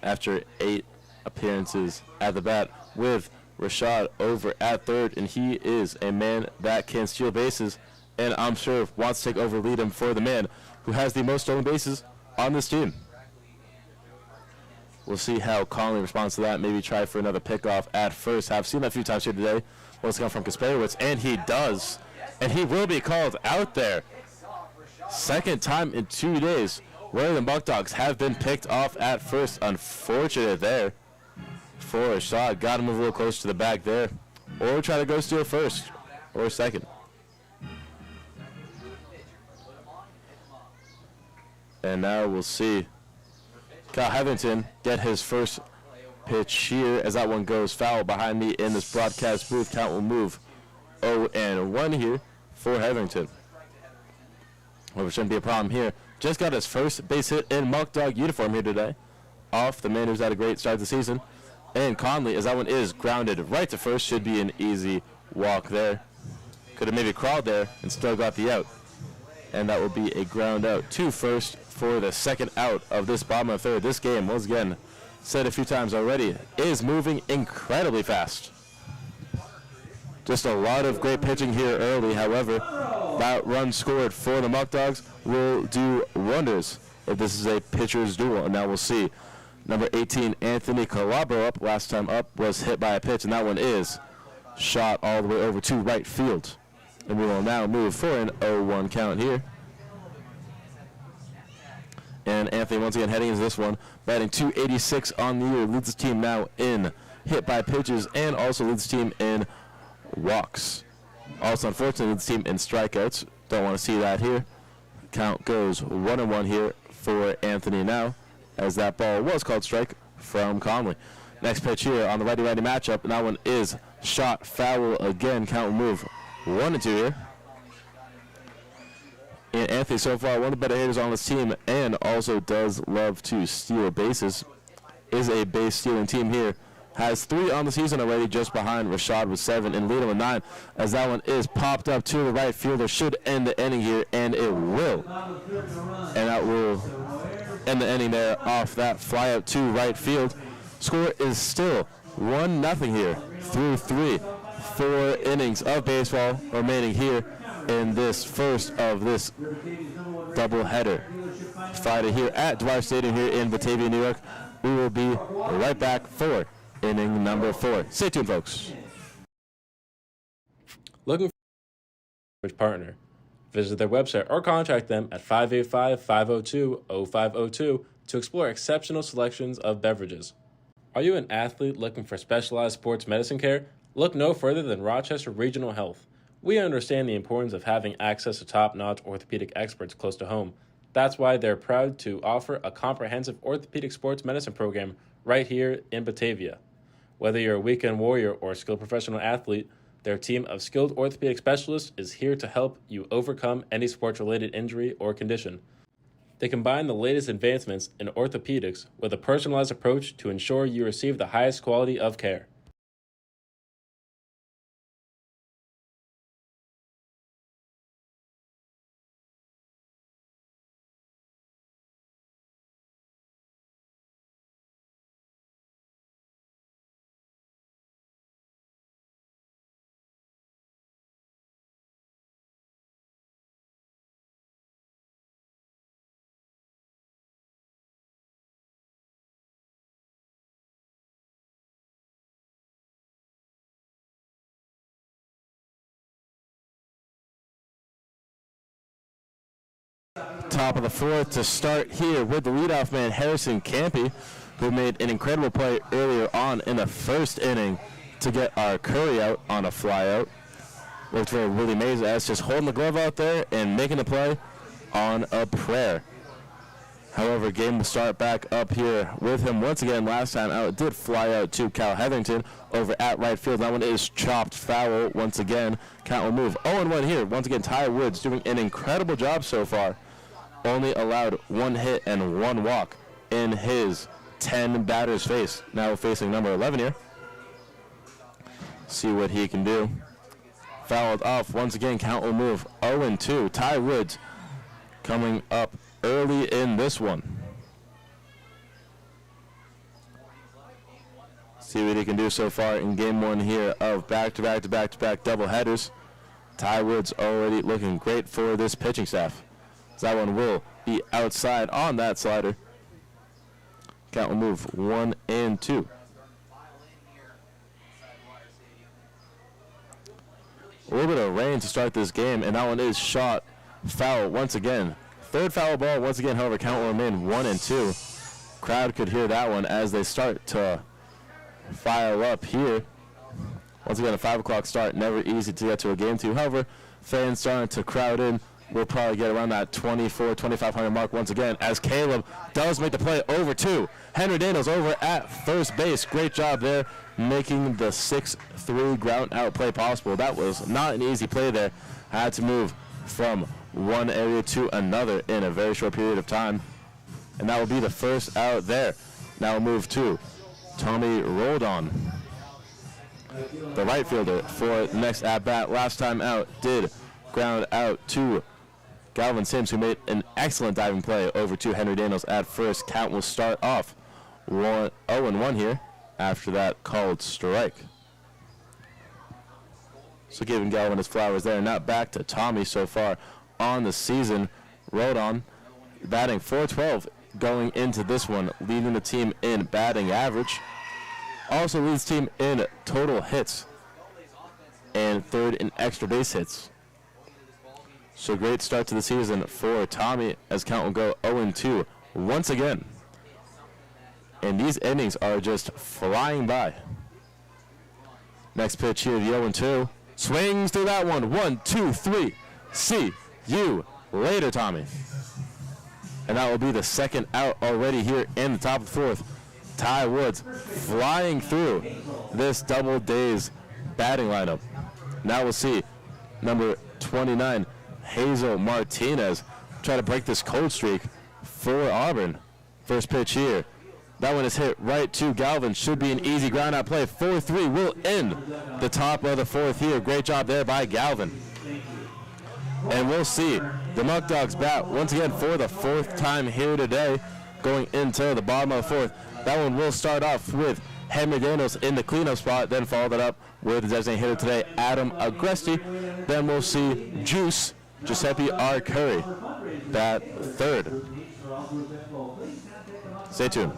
After 8 appearances at the bat with Rashad over at third, and he is a man that can steal bases, and I'm sure wants to take over lead him for the man who has the most stolen bases on this team. We'll see how Conley responds to that. Maybe try for another pickoff at first. I've seen that a few times here today. Well, it's come from Kasperowitz, and he does. And he will be called out there. Second time in 2 days where the Muckdogs have been picked off at first. Unfortunate there for a shot. Got to move a little closer to the back there. Or try to go steal first or second. And now we'll see Kyle Hetherington get his first pitch here as that one goes foul behind me in this broadcast booth. Count will move 0-1 here for Hetherington. Well, it shouldn't be a problem here. Just got his first base hit in Muckdog uniform here today. Off the man who's had a great start to the season. And Conley, as that one is grounded right to first, should be an easy walk there. Could have maybe crawled there and still got the out. And that will be a ground out to first for the second out of this bottom of third. This game, once again, said a few times already, is moving incredibly fast. Just a lot of great pitching here early. However, that run scored for the Muckdogs will do wonders if this is a pitcher's duel. And now we'll see. Number 18, Anthony Calabro up. Last time up was hit by a pitch, and that one is shot all the way over to right field. And we will now move for an 0-1 count here. And Anthony once again heading into this one, batting .286 on the year, leads his team now in hit by pitches and also leads the team in walks. Also, unfortunately, leads the team in strikeouts. Don't want to see that here. Count goes 1-1 here for Anthony now, as that ball was called strike from Conley. Next pitch here on the righty-righty matchup, and that one is shot foul again. Count will move 1-2 here. And Anthony, so far, one of the better hitters on this team, and also does love to steal bases. Is a base stealing team here. Has 3 on the season already, just behind Rashad with 7 and lead him with 9. As that one is popped up to the right fielder, should end the inning here, and it will. And that will end the inning there off that fly out to right field. Score is still 1-0 here through 3. 4 innings of baseball remaining here in this first of this doubleheader Friday here at Dwyer Stadium here in Batavia, New York. We will be right back for inning number 4. Stay tuned, folks. Looking for a partner? Visit their website or contact them at 585-502-0502 to explore exceptional selections of beverages. Are you an athlete looking for specialized sports medicine care? Look no further than Rochester Regional Health. We understand the importance of having access to top-notch orthopedic experts close to home. That's why they're proud to offer a comprehensive orthopedic sports medicine program right here in Batavia. Whether you're a weekend warrior or a skilled professional athlete, their team of skilled orthopedic specialists is here to help you overcome any sports-related injury or condition. They combine the latest advancements in orthopedics with a personalized approach to ensure you receive the highest quality of care. Top of the fourth to start here with the leadoff man, Harrison Campy, who made an incredible play earlier on in the first inning to get our Curry out on a flyout. Looked very Willie Mays-esque, just holding the glove out there and making the play on a prayer. However, game will start back up here with him once again. Last time out, it did fly out to Cal Hetherington over at right field. That one is chopped foul once again. Count will move 0-1 here. Once again, Ty Woods doing an incredible job so far. Only allowed 1 hit and 1 walk in his 10 batters face. Now facing number 11 here. See what he can do. Fouled off once again. Count will move 0-2. Ty Woods coming up early in this one. See what he can do so far in game one here of back-to-back double headers. Ty Woods already looking great for this pitching staff. So that one will be outside on that slider. Count will move 1-2. A little bit of rain to start this game, and that one is shot foul once again. Third foul ball once again, however, count will remain 1-2. Crowd could hear that one as they start to file up here. Once again, a 5 o'clock start, never easy to get to a game two. However, fans starting to crowd in. We'll probably get around that 2,500 mark once again as Caleb does make the play over to Henry Daniels over at first base. Great job there, making the 6-3 ground out play possible. That was not an easy play there. Had to move from one area to another in a very short period of time. And that will be the first out there. Now we'll move to Tommy Roldan, the right fielder, for the next at-bat. Last time out did ground out to Galvin Sims, who made an excellent diving play over to Henry Daniels at first. Count will start off 0-1 here after that called strike. So giving Galvin his flowers there. Now back to Tommy so far on the season. Roldan batting .412 going into this one, leading the team in batting average. Also leads the team in total hits and third in extra base hits. So great start to the season for Tommy as count will go 0-2 once again. And these innings are just flying by. Next pitch here, the 0-2. Swings through that one. 1, 2, 3. See you later, Tommy. And that will be the second out already here in the top of the fourth. Ty Woods flying through this double days batting lineup. Now we'll see number 29, Hazel Martinez, try to break this cold streak for Auburn. First pitch here. That one is hit right to Galvin. Should be an easy ground out play. 4-3 will end the top of the fourth here. Great job there by Galvin. And we'll see the Muckdogs bat once again for the fourth time here today, going into the bottom of the fourth. That one will start off with Henry Daniels in the cleanup spot, then follow that up with the designated hitter today, Adam Agresti. Then we'll see Giuseppe R. Curry bat third. Stay tuned.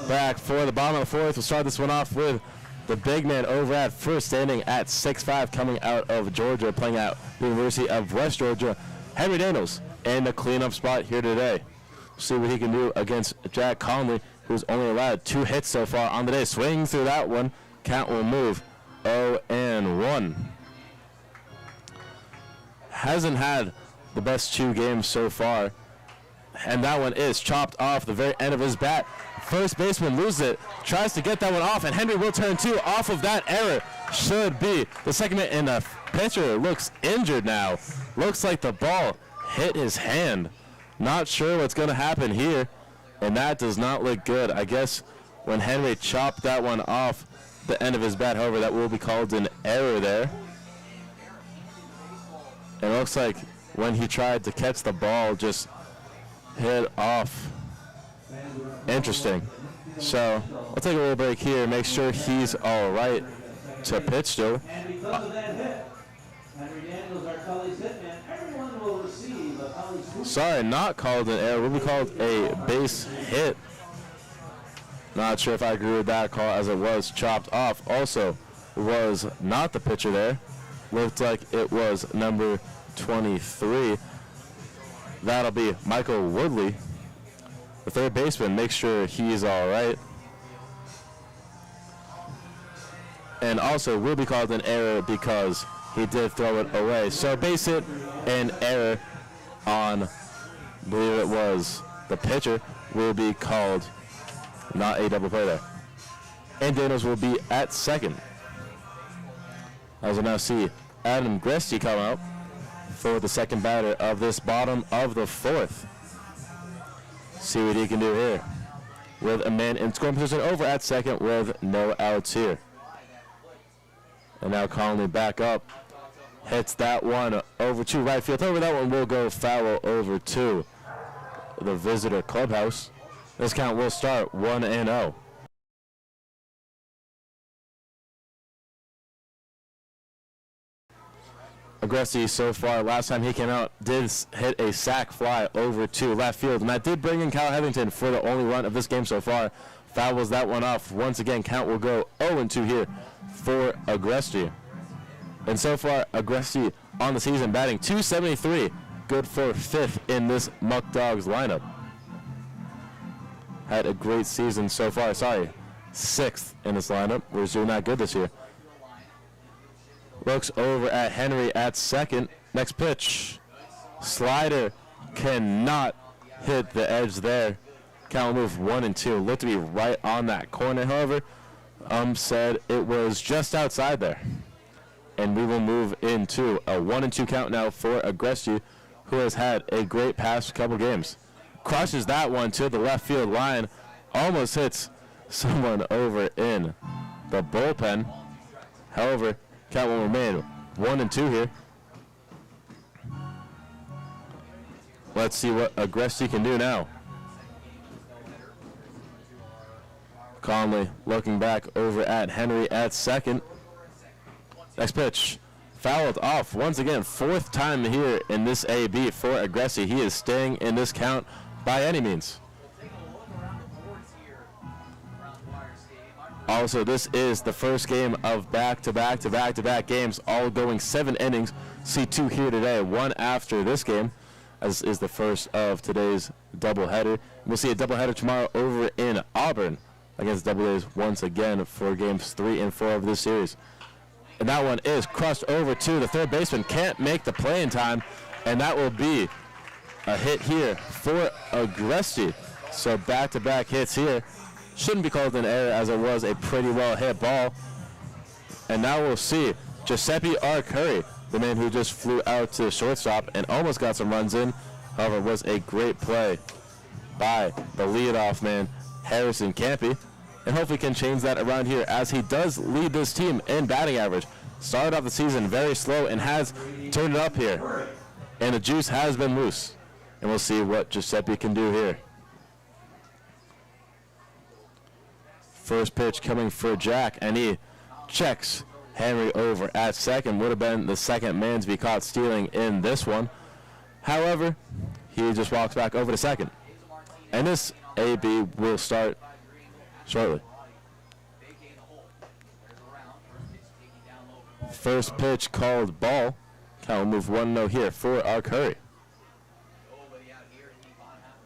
back for the bottom of the fourth. We'll start this one off with the big man over at first, standing at 6'5", coming out of Georgia, playing at the University of West Georgia. Henry Daniels in the cleanup spot here today. See what he can do against Jack Conley, who's only allowed 2 hits so far on the day. Swing through that one. Count will move 0-1. Hasn't had the best 2 games so far. And that one is chopped off the very end of his bat. First baseman loses it, tries to get that one off, and Henry will turn 2 off of that error. Should be the second man, and the pitcher looks injured now. Looks like the ball hit his hand. Not sure what's going to happen here, and that does not look good. I guess when Henry chopped that one off the end of his bat, however, that will be called an error there. It looks like when he tried to catch the ball, just hit off. Interesting. So we'll take a little break here, make sure he's all right to pitch still. Sorry, not called an error. Will be called a base hit. Not sure if I agree with that call, as it was chopped off. Also, was not the pitcher there. Looked like it was number 23. That'll be Michael Woodley, the third baseman. Make sure he's all right. And also will be called an error because he did throw it away. So base hit and error on, I believe it was the pitcher, will be called not a double play there. And Daniels will be at second. As we'll now see Adam Gresty come out for the second batter of this bottom of the fourth. See what he can do here. With a man in scoring position over at second with no outs here. And now Conley back up. Hits that one over to right field. Over that one will go foul over to the visitor clubhouse. This count will start 1-0. Aggressive so far. Last time he came out, did hit a sac fly over to left field. And that did bring in Kyle Heathington for the only run of this game so far. Fouls that one off. Once again, count will go 0-2 here for Aggressive. And so far, Aggressive on the season batting .273. Good for 5th in this Muckdogs lineup. Had a great season so far. Sorry, 6th in this lineup. We're doing that good this year. Looks over at Henry at second. Next pitch. Slider cannot hit the edge there. Count will move 1-2. Looked to be right on that corner, however. Said it was just outside there. And we will move into a 1-2 count now for Aggressive, who has had a great past couple games. Crushes that one to the left field line. Almost hits someone over in the bullpen. However, count will remain 1-2 here. Let's see what Aggressive can do now. Conley looking back over at Henry at second. Next pitch. Fouled off once again. 4th time here in this AB for Aggressive. He is staying in this count by any means. Also, this is the first game of back-to-back games, all going 7 innings. See 2 here today, 1 after this game, as is the first of today's doubleheader. We'll see a doubleheader tomorrow over in Auburn against DoubleDays once again for games 3 and 4 of this series. And that one is crushed over to the third baseman. Can't make the play in time, and that will be a hit here for Aggressive. So back-to-back hits here. Shouldn't be called an error, as it was a pretty well hit ball. And now we'll see Giuseppe R. Curry, the man who just flew out to the shortstop and almost got some runs in. However, it was a great play by the leadoff man, Harrison Campy. And hopefully can change that around here, as he does lead this team in batting average. Started off the season very slow and has turned it up here. And the juice has been loose. And we'll see what Giuseppe can do here. First pitch coming for Jack, and he checks Henry over at second. Would have been the second man to be caught stealing in this one. However, he just walks back over to second. And this AB will start shortly. First pitch called ball. Count will move 1-0 here for our Curry.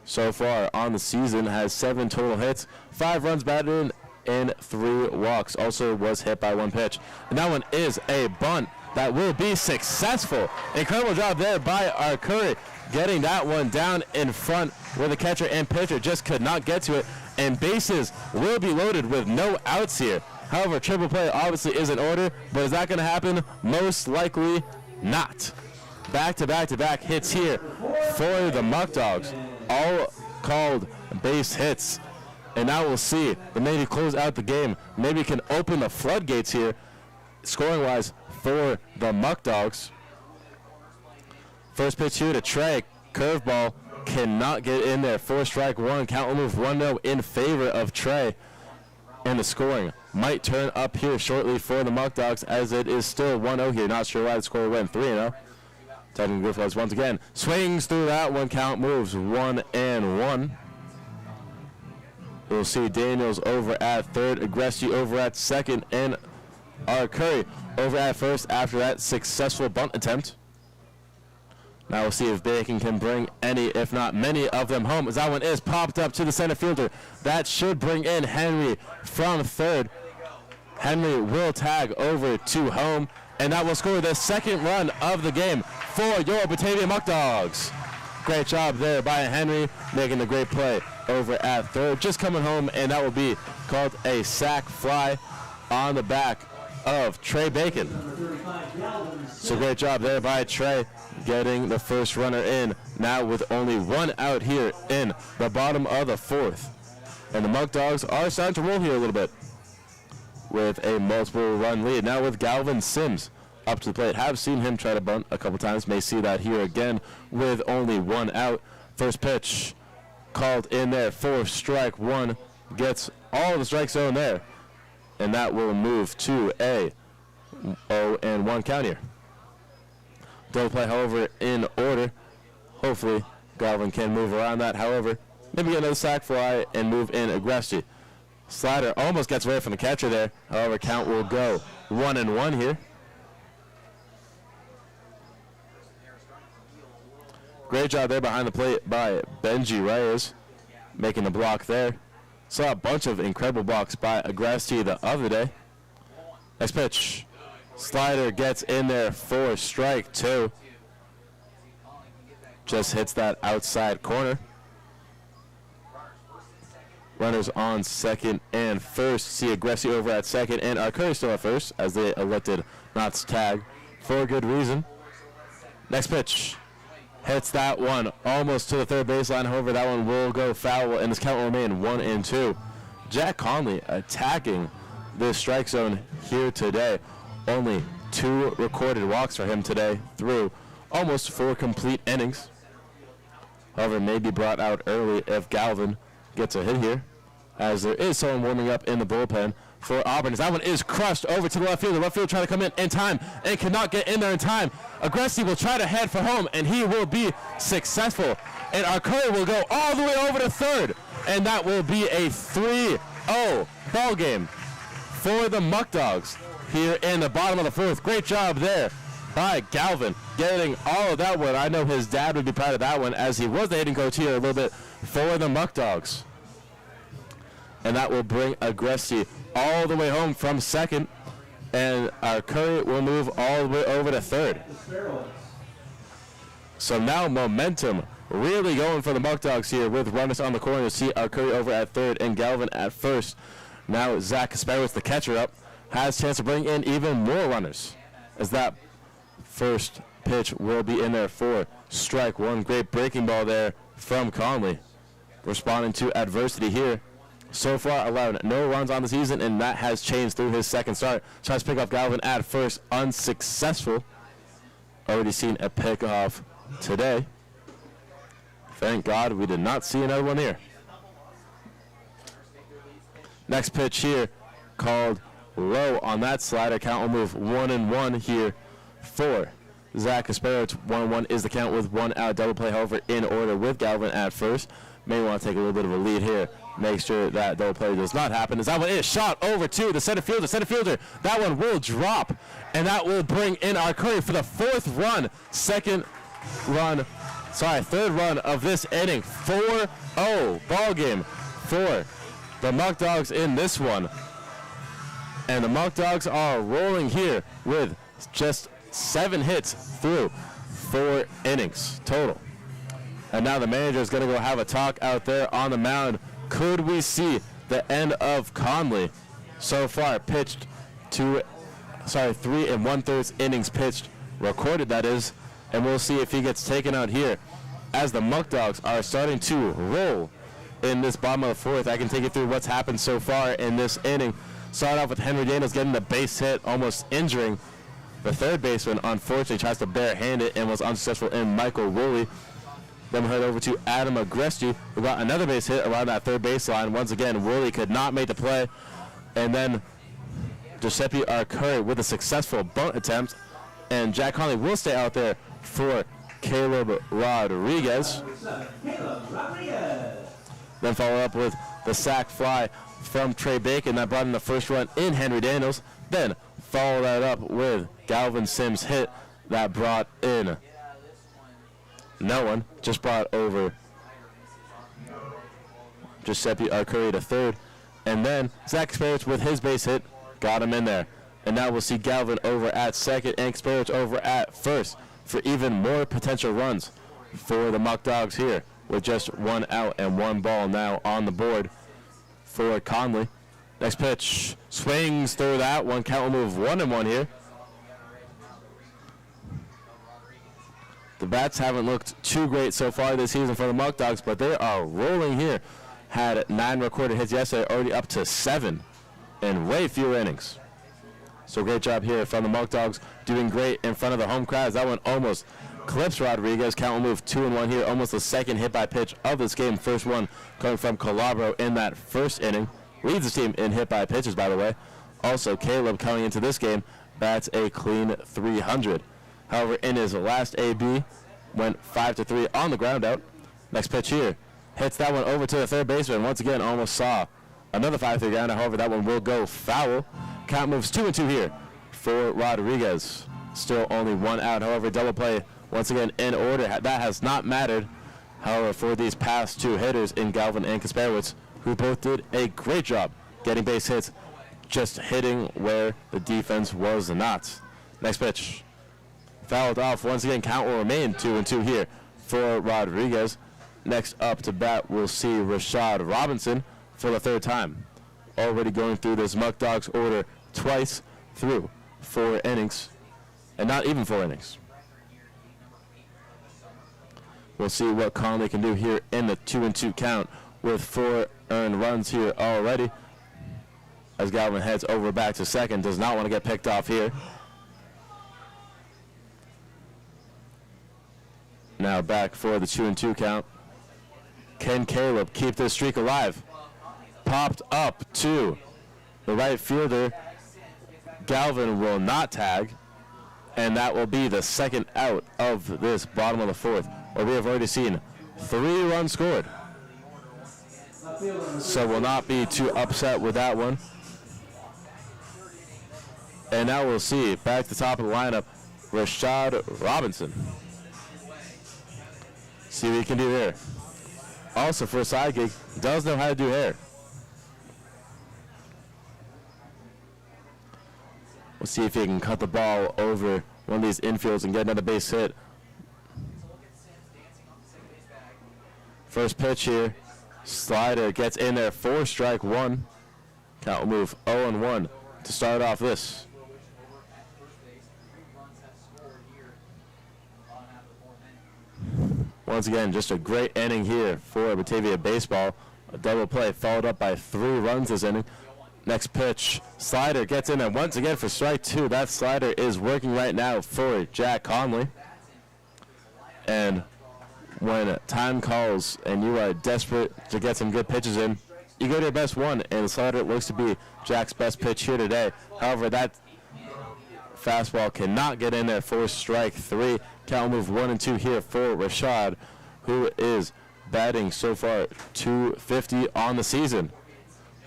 So far on the season, has 7 total hits, 5 runs batted in, and 3 walks. Also was hit by 1 pitch. And that one is a bunt that will be successful. Incredible job there by our Curry, getting that one down in front where the catcher and pitcher just could not get to it. And bases will be loaded with no outs here. However, triple play obviously is in order, but is that going to happen? Most likely not. Back-to-back-to-back hits here for the Muckdogs, all called base hits. And now we'll see. They maybe close out the game. Maybe can open the floodgates here, scoring-wise, for the Muckdogs. First pitch here to Trey. Curveball cannot get in there. 4 strike 1. Count will move 1-0 in favor of Trey. And the scoring might turn up here shortly for the Muckdogs, as it is still 1-0 here. Not sure why the score went 3-0. Titan Griffiths once again swings through that one. Count moves 1-1. We'll see Daniels over at third, Agresti over at second, and our Curry over at first after that successful bunt attempt. Now we'll see if Bacon can bring any, if not many, of them home, as that one is popped up to the center fielder. That should bring in Henry from third. Henry will tag over to home, and that will score the second run of the game for your Batavia Muckdogs. Great job there by Henry, making the great play over at third. Just coming home, and that will be called a sac fly on the back of Trey Bacon. So great job there by Trey, getting the first runner in, now with only 1 out here in the bottom of the 4th. And the Muckdogs are starting to roll here a little bit with a multiple run lead. Now with Galvin Sims up to the plate. Have seen him try to bunt a couple times. May see that here again with only 1 out. First pitch called in there for strike 1. Gets all of the strike zone there. And that will move to a 0-1 count here. Double play, however, in order. Hopefully, Galvin can move around that. However, maybe get another sac fly and move in Agresti. Slider almost gets away from the catcher there. However, count will go 1-1 here. Great job there behind the plate by Benji Reyes, making the block there. Saw a bunch of incredible blocks by Agresti the other day. Next pitch. Slider gets in there for strike 2. Just hits that outside corner. Runners on second and first. See Agresti over at second, and our Curry still at first, as they elected not to tag for a good reason. Next pitch. Hits that one almost to the third baseline. However, that one will go foul, and this count will remain 1-2. Jack Conley attacking the strike zone here today. Only 2 recorded walks for him today through almost 4 complete innings. However, may be brought out early if Galvin gets a hit here, as there is someone warming up in the bullpen for Auburn. As that one is crushed over to the left field. The left field trying to come in time and cannot get in there in time. Agresti will try to head for home, and he will be successful. And our Curry will go all the way over to third, and that will be a 3-0 ball game for the Muckdogs here in the bottom of the 4th. Great job there by Galvin, getting all of that one. I know his dad would be proud of that one, as he was the hitting coach here a little bit for the Muckdogs. And that will bring Agresti all the way home from second, and our Curry will move all the way over to third. So now momentum really going for the Muckdogs here, with runners on the corner. See our Curry over at third and Galvin at first. Now Zach Kasparowicz, the catcher, up, has a chance to bring in even more runners, as that first pitch will be in there for strike 1. Great breaking ball there from Conley, responding to adversity here. So far allowed no runs on the season, and that has changed through his second start. Tries to pick off Galvin at first, unsuccessful. Already seen a pickoff today. Thank God we did not see another one here. Next pitch here called low on that slider. Count will move 1-1 here for Zach Kasparowicz. 1-1 is the count with 1 out. Double play, however, in order with Galvin at first. May want to take a little bit of a lead here make sure that double play does not happen. As that one is shot over to the center fielder. Center fielder, that one will drop, and that will bring in our Curry for the third run of this inning. 4-0 ball game for the Muckdogs in this one. And the Muckdogs are rolling here with just 7 hits through 4 innings total. And now the manager is going to go have a talk out there on the mound. Could we see the end of Conley? So far pitched 3 1/3 innings pitched, recorded that is, and we'll see if he gets taken out here as the Muckdogs are starting to roll in this bottom of the 4th. I can take you through what's happened so far in this inning. Start off with Henry Daniels getting the base hit, almost injuring the third baseman. Unfortunately, tries to barehand it and was unsuccessful in Michael Woolley. Then we head over to Adam Agresti, who got another base hit around that third baseline. Once again, Woolley could not make the play. And then Giuseppe Arcuri with a successful bunt attempt. And Jack Conley will stay out there for Caleb Rodriguez. Then follow up with the sac fly from Trey Bacon that brought in the first run in Henry Daniels. Then follow that up with Galvin Sims' hit that brought in no one, just brought over Giuseppe Arcuri to third. And then Zach Sparrows with his base hit got him in there. And now we'll see Galvin over at second and Sparrows over at first for even more potential runs for the Muckdogs here, with just 1 out and 1 ball now on the board for Conley. Next pitch, swings through that one. Count will move 1-1 here. The bats haven't looked too great so far this season for the Muckdogs, but they are rolling here. Had 9 recorded hits yesterday, already up to 7 in way fewer innings. So great job here from the Muckdogs, doing great in front of the home crowds. That one almost clips Rodriguez. Count will move 2-1 here, almost the second hit by pitch of this game. First one coming from Calabro in that first inning. Leads the team in hit by pitches, by the way. Also, Caleb coming into this game bats a clean 300. However, in his last AB, went 5-3 on the ground out. Next pitch here, hits that one over to the third baseman. Once again, almost saw another 5-3 ground out. However, that one will go foul. Count moves 2-2 here for Rodriguez. Still only 1 out. However, double play once again in order. That has not mattered. However, for these past 2 hitters in Galvin and Kasperowicz, who both did a great job getting base hits, just hitting where the defense was not. Next pitch, fouled off. Once again, count will remain 2-2 here for Rodriguez. Next up to bat, we'll see Rashad Robinson for the 3rd time. Already going through this Muckdogs order twice through 4 innings, and not even 4 innings. We'll see what Conley can do here in the 2-2 count with 4 earned runs here already. As Galvin heads over back to second, does not want to get picked off here. Now back for the 2-2 count. Can Caleb keep this streak alive? Popped up to the right fielder. Galvin will not tag, and that will be the second out of this bottom of the 4th, where we have already seen 3 runs scored. So we'll not be too upset with that one. And now we'll see, back to the top of the lineup, Rashad Robinson. See what he can do there. Also, for a side gig, does know how to do hair. We'll see if he can cut the ball over one of these infields and get another base hit. First pitch here. Slider gets in there for strike 1. Count will move 0-1 to start off this. Once again, just a great inning here for Batavia baseball. A double play followed up by 3 runs this inning. Next pitch, slider gets in there once again for strike 2. That slider is working right now for Jack Conley. And when time calls and you are desperate to get some good pitches in, you go to your best one, and the slider looks to be Jack's best pitch here today. However, that fastball cannot get in there for strike 3. Count move 1-2 here for Rashad, who is batting so far .250 on the season,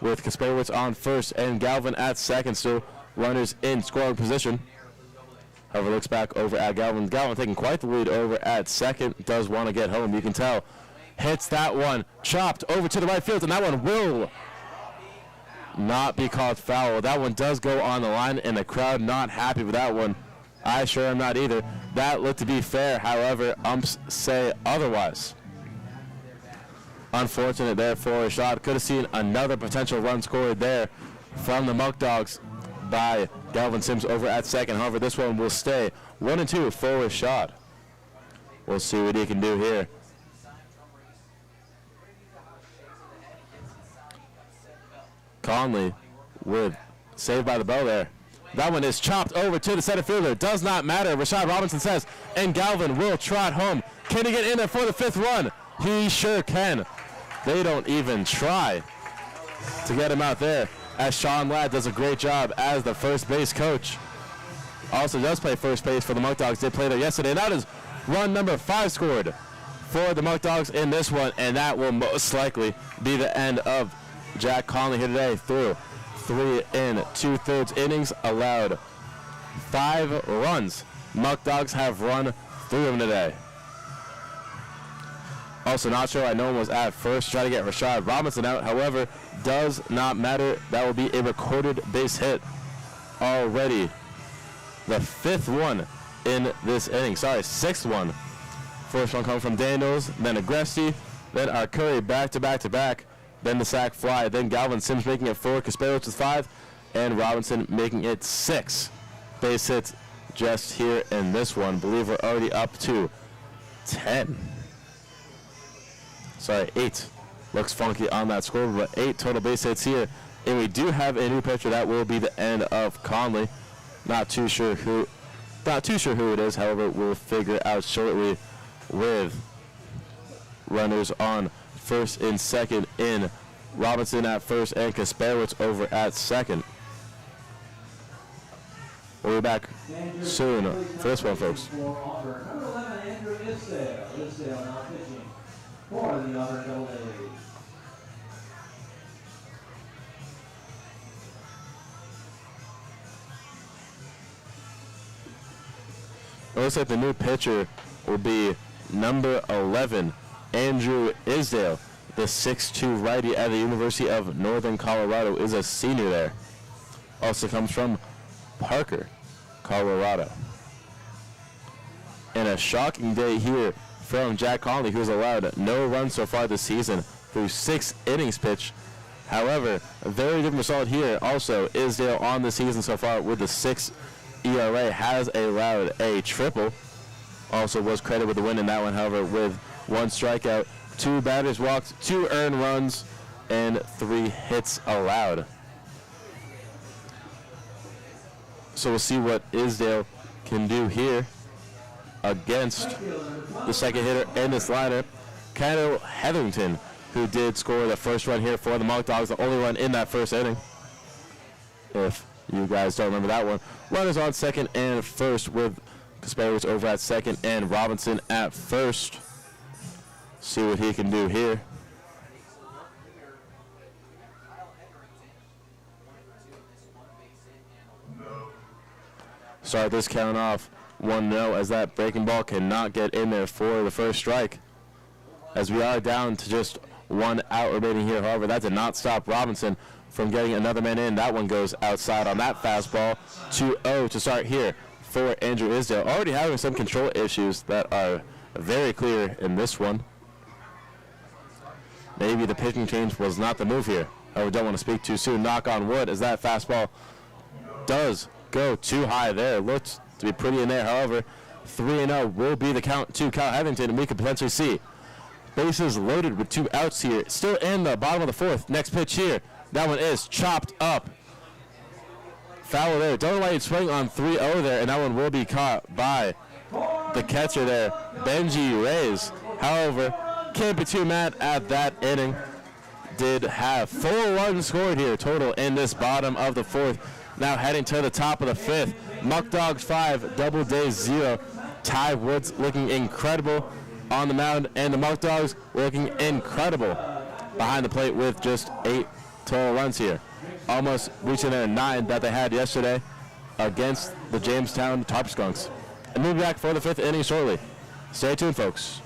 with Kasperowicz on first and Galvin at second, still runners in scoring position. However, looks back over at Galvin. Galvin taking quite the lead over at second. Does want to get home, you can tell. Hits that one, chopped over to the right field, and that one will not be called foul. That one does go on the line, and the crowd not happy with that one. I sure am not either. That looked to be fair, however, umps say otherwise. Unfortunate there for a shot. Could have seen another potential run scored there from the Muckdogs by Galvin Sims over at second. However, this one will stay 1-2 for a shot. We'll see what he can do here. Conley with saved by the bell there. That one is chopped over to the center fielder. Does not matter. Rashad Robinson says, and Galvin will trot home. Can he get in there for the fifth run? He sure can. They don't even try to get him out there, as Sean Ladd does a great job as the first base coach. Also does play first base for the Muckdogs. Did play there yesterday. And that is run number 5 scored for the Muckdogs in this one, and that will most likely be the end of Jack Conley here today through 3 2/3 innings, allowed 5 runs. Muckdogs have run 3 of them today. Also not sure why no one was at first, trying to get Rashad Robinson out. However, does not matter. That will be a recorded base hit already. The 5th one in this inning. Sorry, 6th one. First one coming from Daniels, then Agresti, then Arcuri back to back to back. Then the sac fly, then Galvin Sims making it 4, Kasperowicz with 5, and Robinson making it 6. Base hits just here in this one. Believe we're already up to 10. Sorry, 8. Looks funky on that score, but 8 total base hits here. And we do have a new pitcher. That will be the end of Conley. Not too sure who it is. However, we'll figure out shortly with runners on first and second in Robinson at first and Kasperowicz over at second. We'll be back soon for this one, folks. Number 11, Andrew Isdale. Isdale now pitching for the Auburn DoubleDays. It looks like the new pitcher will be number 11, Andrew Isdale, the 6'2" righty at the University of Northern Colorado, is a senior there. Also comes from Parker, Colorado. And a shocking day here from Jack Conley, who has allowed no runs so far this season through 6 innings pitched. However, a very different result here. Also, Isdale on the season so far with the 6 ERA has allowed a triple. Also was credited with the win in that one, however, with 1 strikeout, 2 batters walked, 2 earned runs, and 3 hits allowed. So we'll see what Isdale can do here against the second hitter in this lineup, Kyle Hetherington, who did score the first run here for the Muckdogs, the only run in that first inning. If you guys don't remember that one. Runners on second and first with Kasperowicz over at second and Robinson at first. See what he can do here. Start this count off 1-0 as that breaking ball cannot get in there for the first strike. As we are down to just 1 out remaining here. However, that did not stop Robinson from getting another man in. That one goes outside on that fastball. 2-0 to start here for Andrew Isdale. Already having some control issues that are very clear in this one. Maybe the pitching change was not the move here. However, don't want to speak too soon. Knock on wood as that fastball does go too high there. Looks to be pretty in there. However, 3-0 will be the count to Kyle Hetherington, and we could potentially see bases loaded with 2 outs here. Still in the bottom of the 4th. Next pitch here. That one is chopped up. Foul there. Don't know why he'd swing on 3-0 there, and that one will be caught by the catcher there, Benji Reyes. However, can't be too mad at that inning. Did have 4 runs scored here total in this bottom of the 4th. Now heading to the top of the 5th. Muckdogs 5, DoubleDays 0. Ty Woods looking incredible on the mound, and the Muckdogs looking incredible behind the plate with just 8 total runs here, almost reaching their 9 that they had yesterday against the Jamestown Tarp Skunks. And we'll be back for the 5th inning shortly. Stay tuned, folks.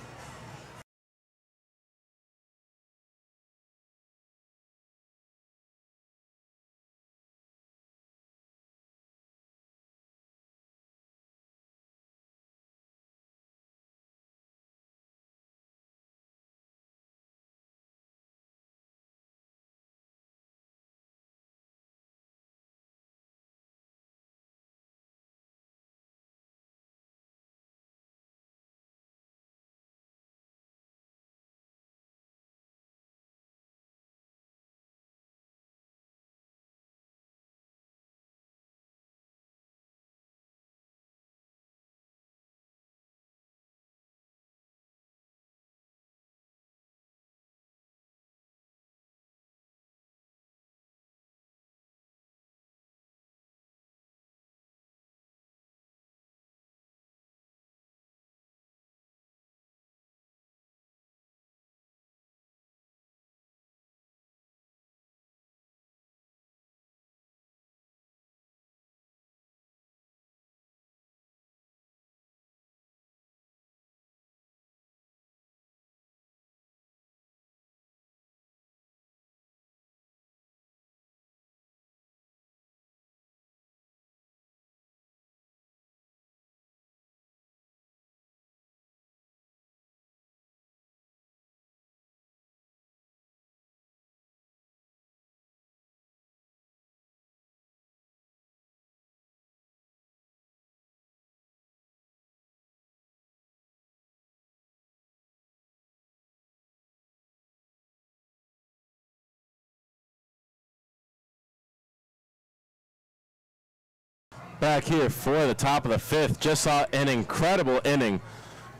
Back here for the top of the 5th. Just saw an incredible inning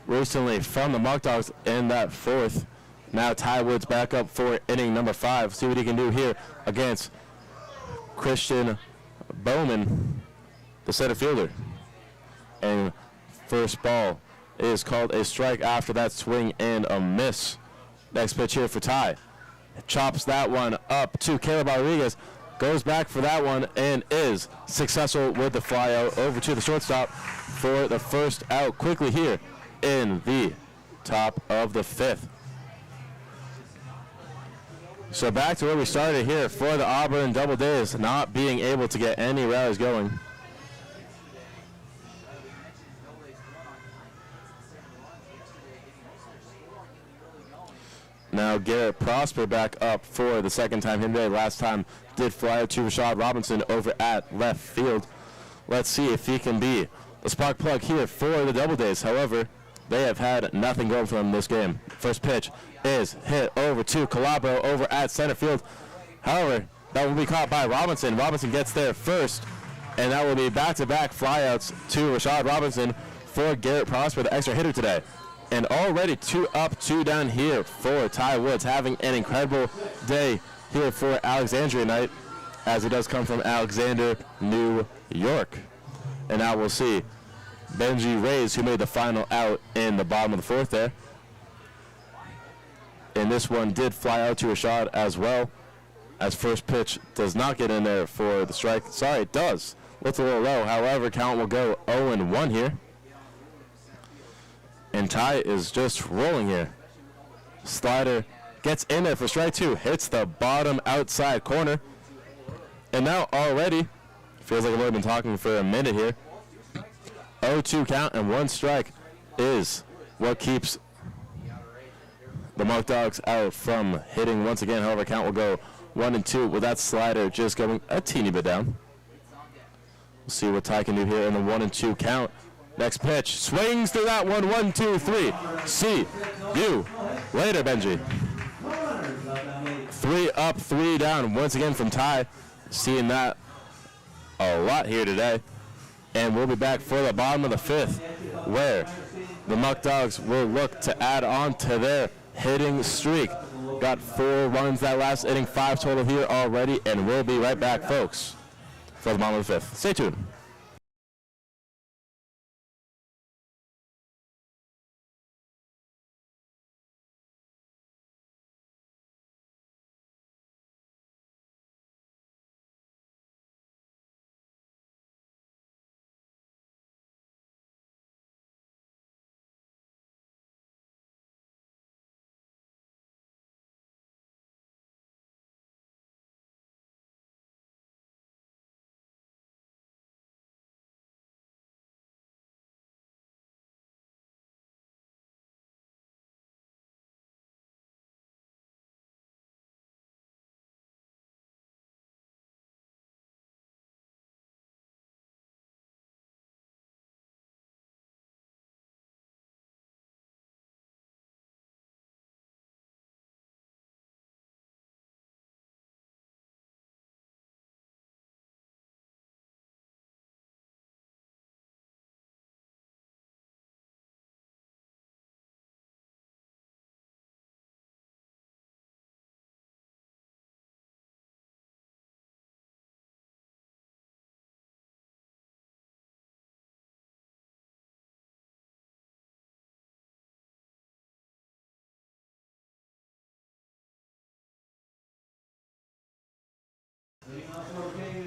recently from the Muckdogs in that 4th. Now Ty Woods back up for inning number 5. See what he can do here against Christian Bowman, the center fielder. And first ball is called a strike after that swing and a miss. Next pitch here for Ty. Chops that one up to Caleb Rodriguez. Goes back for that one and is successful with the fly out over to the shortstop for the first out quickly here in the top of the 5th. So back to where we started here for the Auburn DoubleDays, not being able to get any rallies going. Now Garrett Prosper back up for the second time today. Last time did fly out to Rashad Robinson over at left field. Let's see if he can be the spark plug here for the DoubleDays. However, they have had nothing going for them this game. First pitch is hit over to Calabro over at center field. However, that will be caught by Robinson. Robinson gets there first, and that will be back-to-back flyouts to Rashad Robinson for Garrett Prosper, the extra hitter today. And already 2 up, 2 down here for Ty Woods, having an incredible day here for Alexandria night, as it does come from Alexander, New York. And now we'll see Benji Reyes, who made the final out in the bottom of the 4th there. And this one did fly out to Rashad as well, as first pitch does not get in there for the strike. Sorry, it does. Looks a little low. However, count will go 0-1 here. And Ty is just rolling here. Slider gets in there for strike 2. Hits the bottom outside corner. And now already, feels like I've only been talking for a minute here. 0-2 count and 1 strike is what keeps the Muckdogs out from hitting once again. However, count will go 1-2 with that slider just going a teeny bit down. We'll see what Ty can do here in the 1-2 count. Next pitch, swings through that one, 1-2-3. See you later, Benji. 3 up, 3 down, once again from Ty. Seeing that a lot here today. And we'll be back for the bottom of the 5th, where the Muckdogs will look to add on to their hitting streak. Got 4 runs that last inning, 5 total here already, and we'll be right back, folks, for the bottom of the 5th. Stay tuned.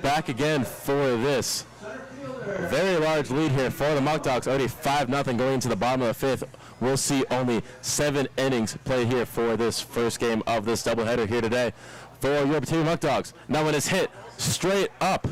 back again for this very large lead here for the Muckdogs. Already 5-0 going into the bottom of the fifth. We'll see only 7 innings played here for this first game of this doubleheader here today for your Batavia Muckdogs. Now when it's hit straight up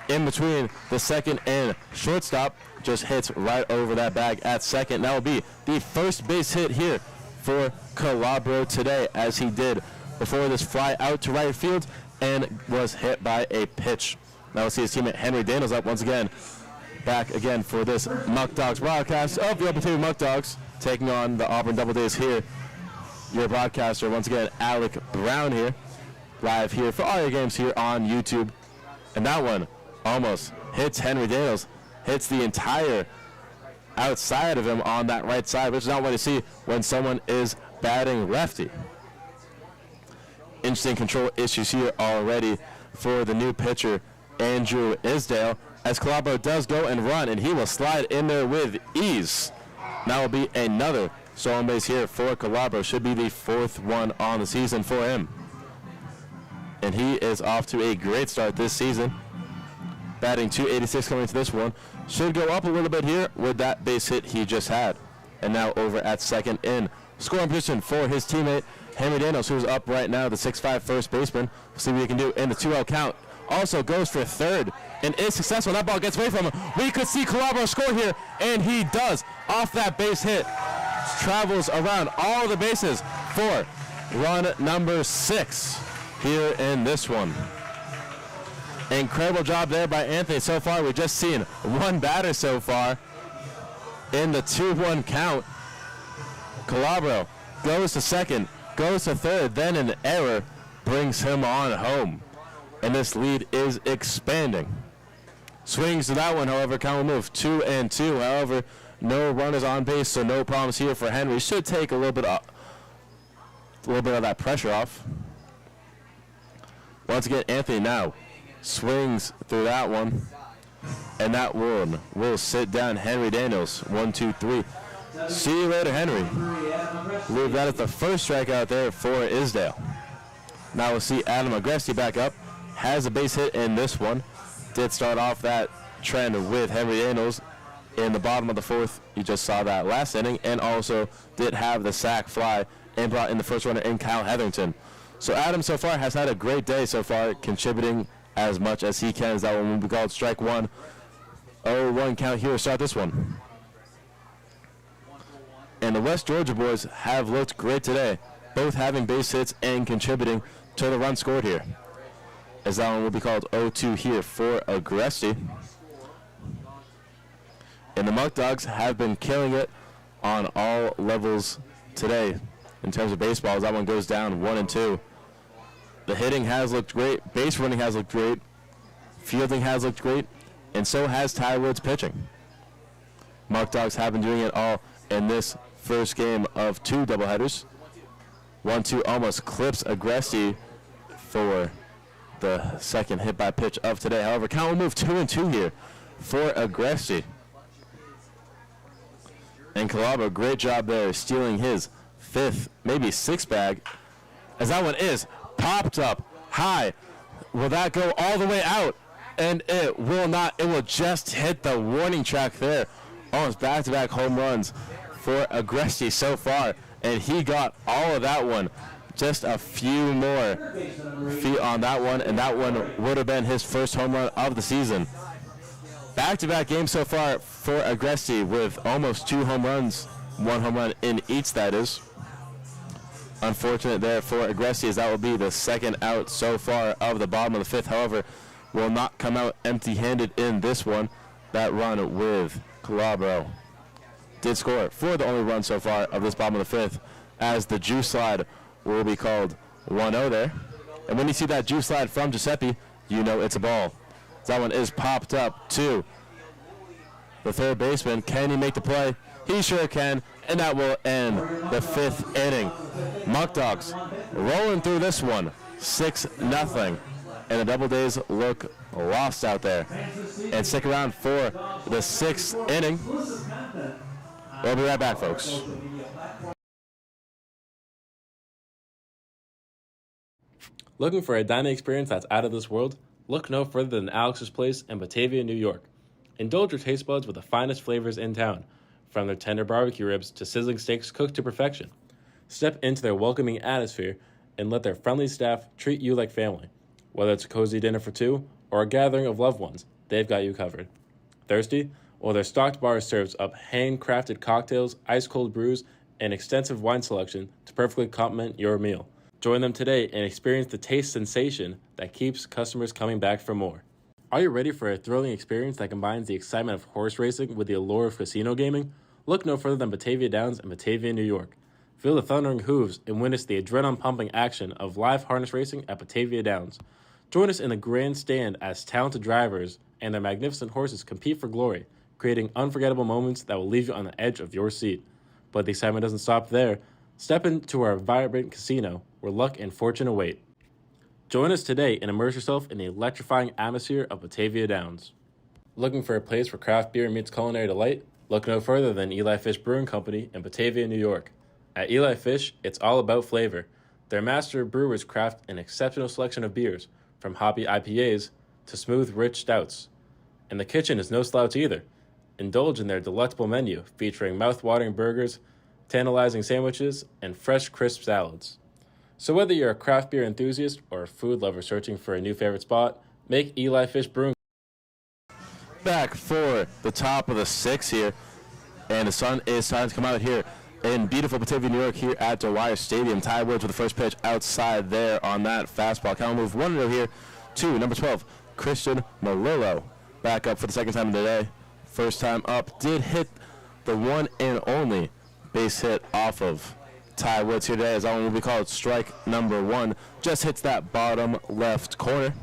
in between the second and shortstop, just hits right over that bag at second. That will be the first base hit here for Calabro today, as he did before this fly out to right field and was hit by a pitch. Now we'll see his teammate Henry Daniels up once again. Back again for this Muckdogs broadcast of the Batavia Muckdogs, taking on the Auburn DoubleDays here. Your broadcaster, once again, Alec Brown here, live here for all your games here on YouTube. And that one almost hits Henry Daniels, hits the entire outside of him on that right side, which is not what you see when someone is batting lefty. Interesting control issues here already for the new pitcher, Andrew Isdale, as Calabro does go and run, and he will slide in there with ease. Now will be another stolen base here for Calabro. Should be the 4th one on the season for him. And he is off to a great start this season. Batting .286 coming into this one. Should go up a little bit here with that base hit he just had. And now over at second in scoring position for his teammate, Henry Daniels, who's up right now, the 6'5" first baseman. We'll see what he can do in the 2-0 count. Also goes for third and is successful. That ball gets away from him. We could see Calabro score here, and he does off that base hit. Travels around all the bases for run number 6 here in this one. Incredible job there by Anthony. So far, we've just seen one batter so far in the 2-1 count. Calabro goes to second, goes to third, then an error brings him on home. And this lead is expanding. Swings to that one, however, count will move 2-2. However, no runners on base, so no problems here for Henry. Should take a little bit of that pressure off. Once again, Anthony now swings through that one, and that one will sit down Henry Daniels. 1, 2, 3. See you later, Henry. I believe that is the first strikeout there for Isdale. Now we'll see Adam Agresti back up. Has a base hit in this one. Did start off that trend with Henry Daniels in the bottom of the 4th. You just saw that last inning, and also did have the sac fly and brought in the first runner in Kyle Hetherington. So Adam so far has had a great day so far, contributing as much as he can. As that one will be called strike 1. 0-1 count here to start this one. And the West Georgia boys have looked great today, both having base hits and contributing to the run scored here. As that one will be called 0-2 here for Agresti. And the Muckdogs have been killing it on all levels today in terms of baseball. As that one goes down 1-2. The hitting has looked great. Base running has looked great. Fielding has looked great. And so has Ty Wood's pitching. Muckdogs have been doing it all in this first game of 2 doubleheaders. 1-2 almost clips Agresti for the second hit by pitch of today. However, count will move 2-2 here for Agresti. And Calabro, great job there, stealing his 5th, maybe 6th bag, as that one is popped up high. Will that go all the way out? And it will not. It will just hit the warning track there. Almost back-to-back home runs for Agresti so far. And he got all of that one. Just a few more feet on that one, and that one would have been his first home run of the season. Back-to-back games so far for Agresti with almost 2 home runs, 1 home run in each, that is. Unfortunate there for Agresti, as that will be the 2nd out so far of the bottom of the 5th. However, will not come out empty-handed in this one. That run with Calabro did score for the only run so far of this bottom of the 5th, as the juice slide will be called 1-0 there. And when you see that juice slide from Giuseppe, you know it's a ball. That one is popped up to the 3rd baseman. Can he make the play? He sure can, and that will end the 5th inning. Muckdogs rolling through this one, 6-0, and the DoubleDays look lost out there. And stick around for the 6th inning. We'll be right back, folks. Looking for a dining experience that's out of this world? look no further than Alex's Place in Batavia, New York. Indulge your taste buds with the finest flavors in town, from their tender barbecue ribs to sizzling steaks cooked to perfection. Step into their welcoming atmosphere and let their friendly staff treat you like family. Whether it's a cozy dinner for two or a gathering of loved ones, they've got you covered. Thirsty? Well, their stocked bar serves up handcrafted cocktails, ice-cold brews, and extensive wine selection to perfectly complement your meal. Join them today and experience the taste sensation that keeps customers coming back for more. Are you ready for a thrilling experience that combines the excitement of horse racing with the allure of casino gaming? Look no further than Batavia Downs in Batavia, New York. Feel the thundering hooves and witness the adrenaline-pumping action of live harness racing at Batavia Downs. Join us in the grandstand as talented drivers and their magnificent horses compete for glory, creating unforgettable moments that will leave you on the edge of your seat. But the excitement doesn't stop there. Step into our vibrant casino where luck and fortune await. Join us today and immerse yourself in the electrifying atmosphere of Batavia Downs. Looking for a place where craft beer meets culinary delight? Look no further than Eli Fish Brewing Company in Batavia, New York. At Eli Fish, it's all about flavor. Their master brewers craft an exceptional selection of beers, from hoppy IPAs to smooth, rich stouts. And the kitchen is no slouch either. Indulge in their delectable menu featuring mouth-watering burgers, tantalizing sandwiches, and fresh, crisp salads. So whether you're a craft beer enthusiast or a food lover searching for a new favorite spot, make Eli Fish Brewing. Back for the top of the 6 here, and the sun is starting to come out here in beautiful Batavia, New York, here at Dwyer Stadium. Ty Woods with the first pitch outside there on that fastball. Count move 1-0 here to number 12, Christian Malillo. Back up for the second time of the day. First time up, did hit the one and only base hit off of Ty Woods here today, as that one will be called strike number 1. Just hits that bottom left corner.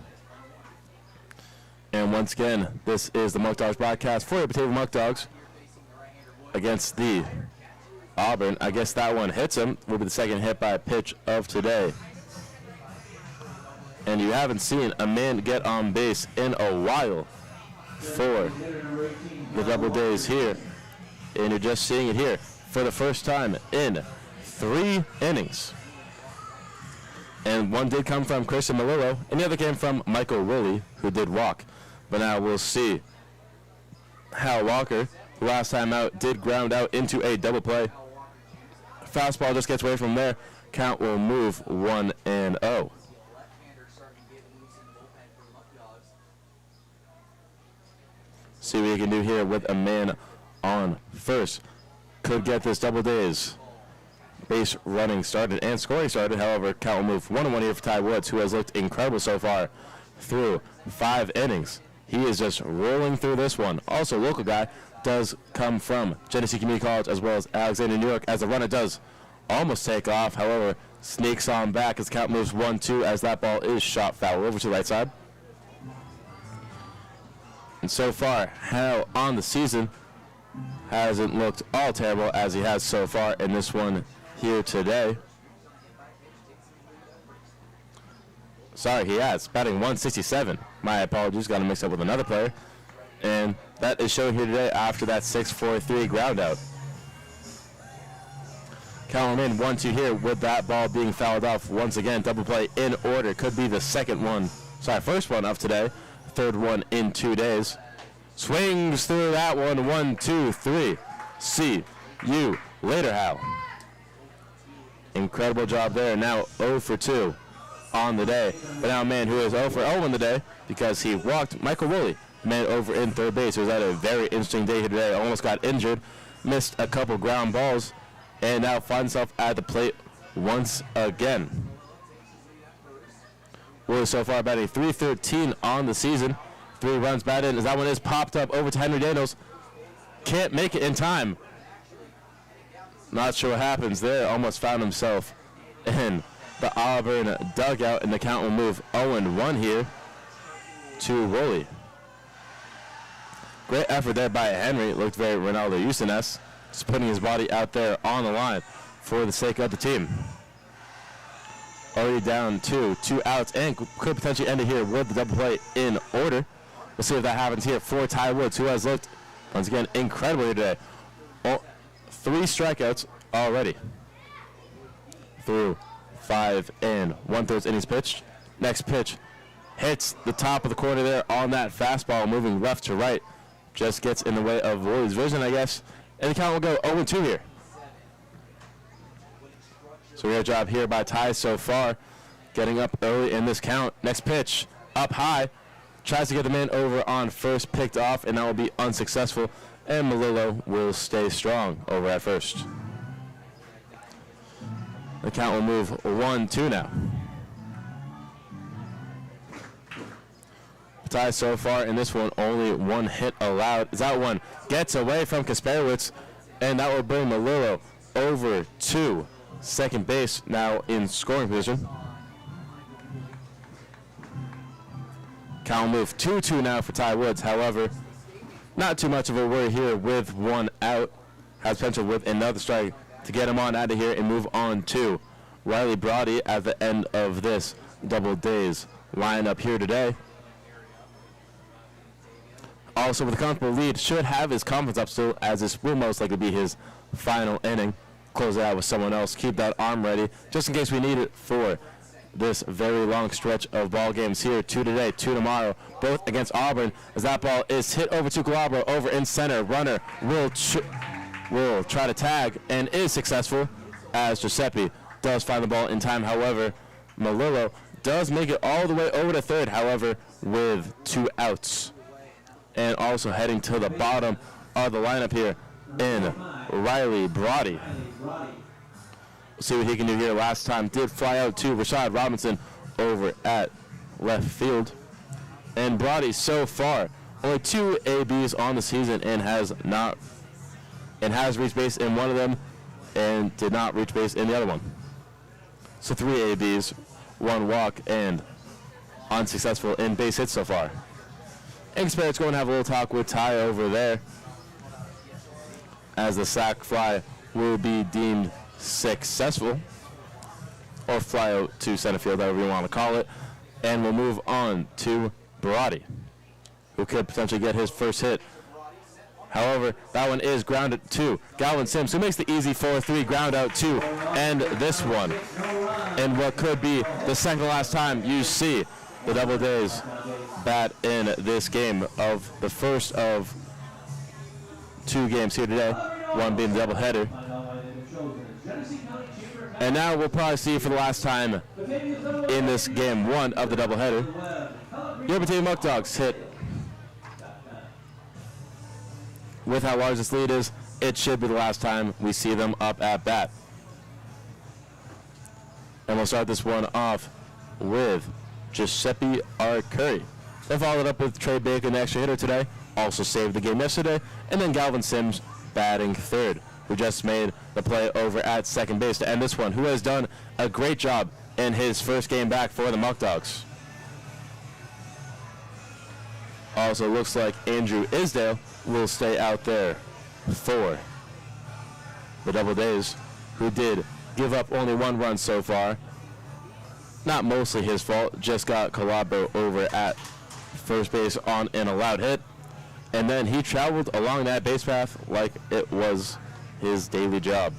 And once again, this is the Muckdogs broadcast for the Batavia Muckdogs against the Auburn. I guess that one hits him. Will be the second hit by pitch of today. And you haven't seen a man get on base in a while for the DoubleDays here. And you're just seeing it here for the first time in 3 innings. And one did come from Christian Malillo, and the other came from Michael Willie, who did walk. But now we'll see Hal Walker, who last time out did ground out into a double play. Fastball just gets away from there. Count will move 1-0. See what he can do here with a man on first. Could get this DoubleDays base running started and scoring started. However, count will move 1-1 here for Ty Woods, who has looked incredible so far through 5 innings. He is just rolling through this one. Also, local guy does come from Genesee Community College as well as Alexandria, New York, as the runner does almost take off. However, sneaks on back as count moves 1-2 as that ball is shot foul over to the right side. And so far, Hal on the season hasn't looked all terrible as he has so far in this one here today. Sorry, he has. Batting 167. My apologies, got him mixed up with another player. And that is showing here today after that 6-4-3 ground out. Count him in 1-2 here with that ball being fouled off. Once again, double play in order. Could be the first one of today. Third one in 2 days. Swings through that one. 1-2-3. See you later, Hal. Incredible job there. Now 0 for 2 on the day. But now a man who is 0 for 0 on the day because he walked Michael Woolley, man over in third base. He was at a very interesting day here today. Almost got injured, missed a couple ground balls, and now finds himself at the plate once again. Woolley so far batting .313 on the season. 3 runs batted as that one is popped up over to Henry Daniels. Can't make it in time. Not sure what happens there. Almost found himself in the Auburn dugout, and the count will move 0-1 here to Woolley. Great effort there by Henry. It looked very Ronaldo Houston-esque, just putting his body out there on the line for the sake of the team. Already down to 2 outs and could potentially end it here with the double play in order. We'll see if that happens here for Ty Woods, who has looked, once again, incredible here today. 3 strikeouts already through 5 1/3 innings pitched. Next pitch hits the top of the corner there on that fastball, moving left to right. Just gets in the way of Willie's vision, I guess. And the count will go 0-2 here. So great job here by Ty so far, getting up early in this count. Next pitch, up high. Tries to get the man over on first, picked off, and that will be unsuccessful. And Melillo will stay strong over at first. The count will move 1-2 now. Ty so far in this one, only one hit allowed. That one gets away from Kasperowicz, and that will bring Melillo over to second base, now in scoring position. Count will move 2-2 now for Ty Woods. However, not too much of a worry here with one out. Has potential with another strike to get him on out of here and move on to Riley Brody at the end of this Double Days lineup here today. Also with a comfortable lead, should have his confidence up still, as this will most likely be his final inning. Close it out with someone else. Keep that arm ready just in case we need it for this very long stretch of ball games here. 2 today, 2 tomorrow, both against Auburn, as that ball is hit over to Calabro over in center. Runner will try to tag and is successful, as Giuseppe does find the ball in time. However, Melillo does make it all the way over to third, however, with 2 outs. And also heading to the bottom of the lineup here in Riley Brody. We'll see what he can do here. Last time did fly out to Rashad Robinson over at left field. And Brody so far only 2 ABs on the season and has reached base in one of them and did not reach base in the other one. So 3 ABs, 1 walk, and unsuccessful in base hits so far. Expert's going to have a little talk with Ty over there, as the sac fly will be deemed successful, or fly out to center field, however you want to call it. And we'll move on to Brody, who could potentially get his first hit. However, that one is grounded to Galvin Sims, who makes the easy 4-3 ground out to end this one. And what could be the second to last time you see the Double Days bat in this game of the first of 2 games here today, one being the doubleheader. And now we'll probably see for the last time in this game 1 of the doubleheader, your Batavia Muckdogs hit. With how large this lead is, it should be the last time we see them up at bat. And we'll start this one off with Giuseppe R. Curry. They followed up with Trey Bacon, the extra hitter today, also saved the game yesterday, and then Galvin Sims batting third, who just made the play over at second base to end this one, who has done a great job in his first game back for the Muckdogs. Also looks like Andrew Isdale will stay out there for the Double Days, who did give up only 1 run so far. Not mostly his fault, just got Calabro over at first base on an allowed hit. And then he traveled along that base path like it was his daily job.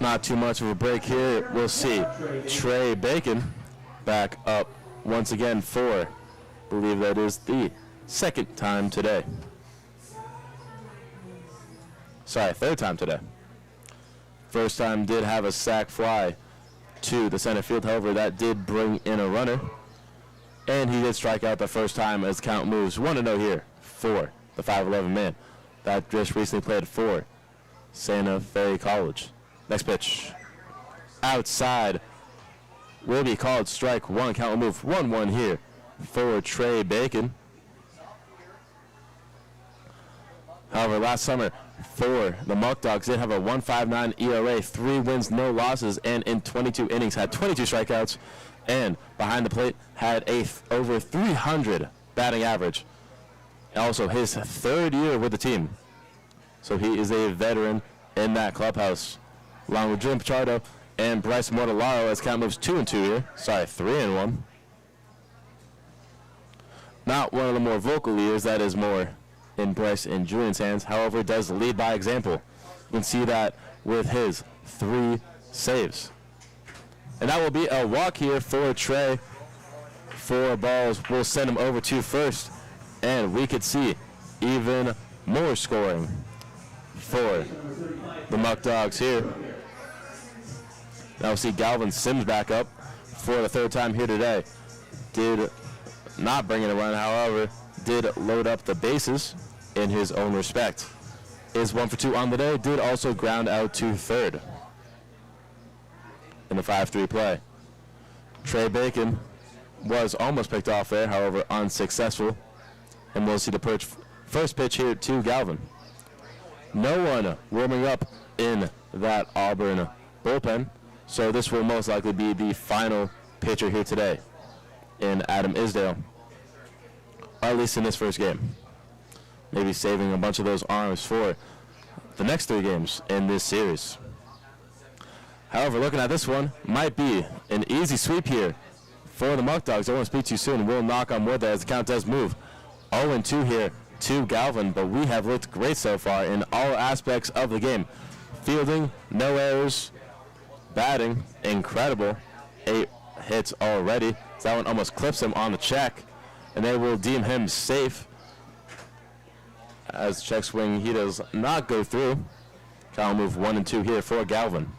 Not too much of a break here. We'll see Trey Bacon back up once again for, I believe that is the second time today. Sorry, third time today. First time did have a sac fly to the center field. However, that did bring in a runner. And he did strike out the first time as count moves 1-0 here for the 5'11" man that just recently played for Santa Fe College. Next pitch. Outside. Will be called strike 1. Count will move 1-1 here for Trey Bacon. However, last summer for the Muckdogs did have a 1.59 ERA, 3 wins, no losses, and in 22 innings had 22 strikeouts, and behind the plate had over 300 batting average. Also his 3rd year with the team. So he is a veteran in that clubhouse. Along with Jim Pichardo and Bryce Mortellaro as count moves 2-2 here. Sorry, 3-1. Not one of the more vocal leaders. That is more in Bryce and Julian's hands. However, does lead by example. You can see that with his 3 saves. And that will be a walk here for Trey. 4 balls will send him over to first. And we could see even more scoring for the Muckdogs here. Now we'll see Galvin Sims back up for the 3rd time here today. Did not bring in a run, however, did load up the bases in his own respect. Is 1 for 2 on the day, did also ground out to 3rd in the 5-3 play. Trey Bacon was almost picked off there, however, unsuccessful. And we'll see the first pitch here to Galvin. No one warming up in that Auburn bullpen, so this will most likely be the final pitcher here today in Adam Isdale, or at least in this first game. Maybe saving a bunch of those arms for the next 3 games in this series. However, looking at this one, might be an easy sweep here for the Muckdogs. Don't want to speak too soon. We'll knock on wood as the count does move. 0-2 here to Galvin, but we have looked great so far in all aspects of the game. Fielding, no errors. Batting, incredible. 8 hits already. So that one almost clips him on the check, and they will deem him safe. As check swing, he does not go through. Count move 1-2 here for Galvin.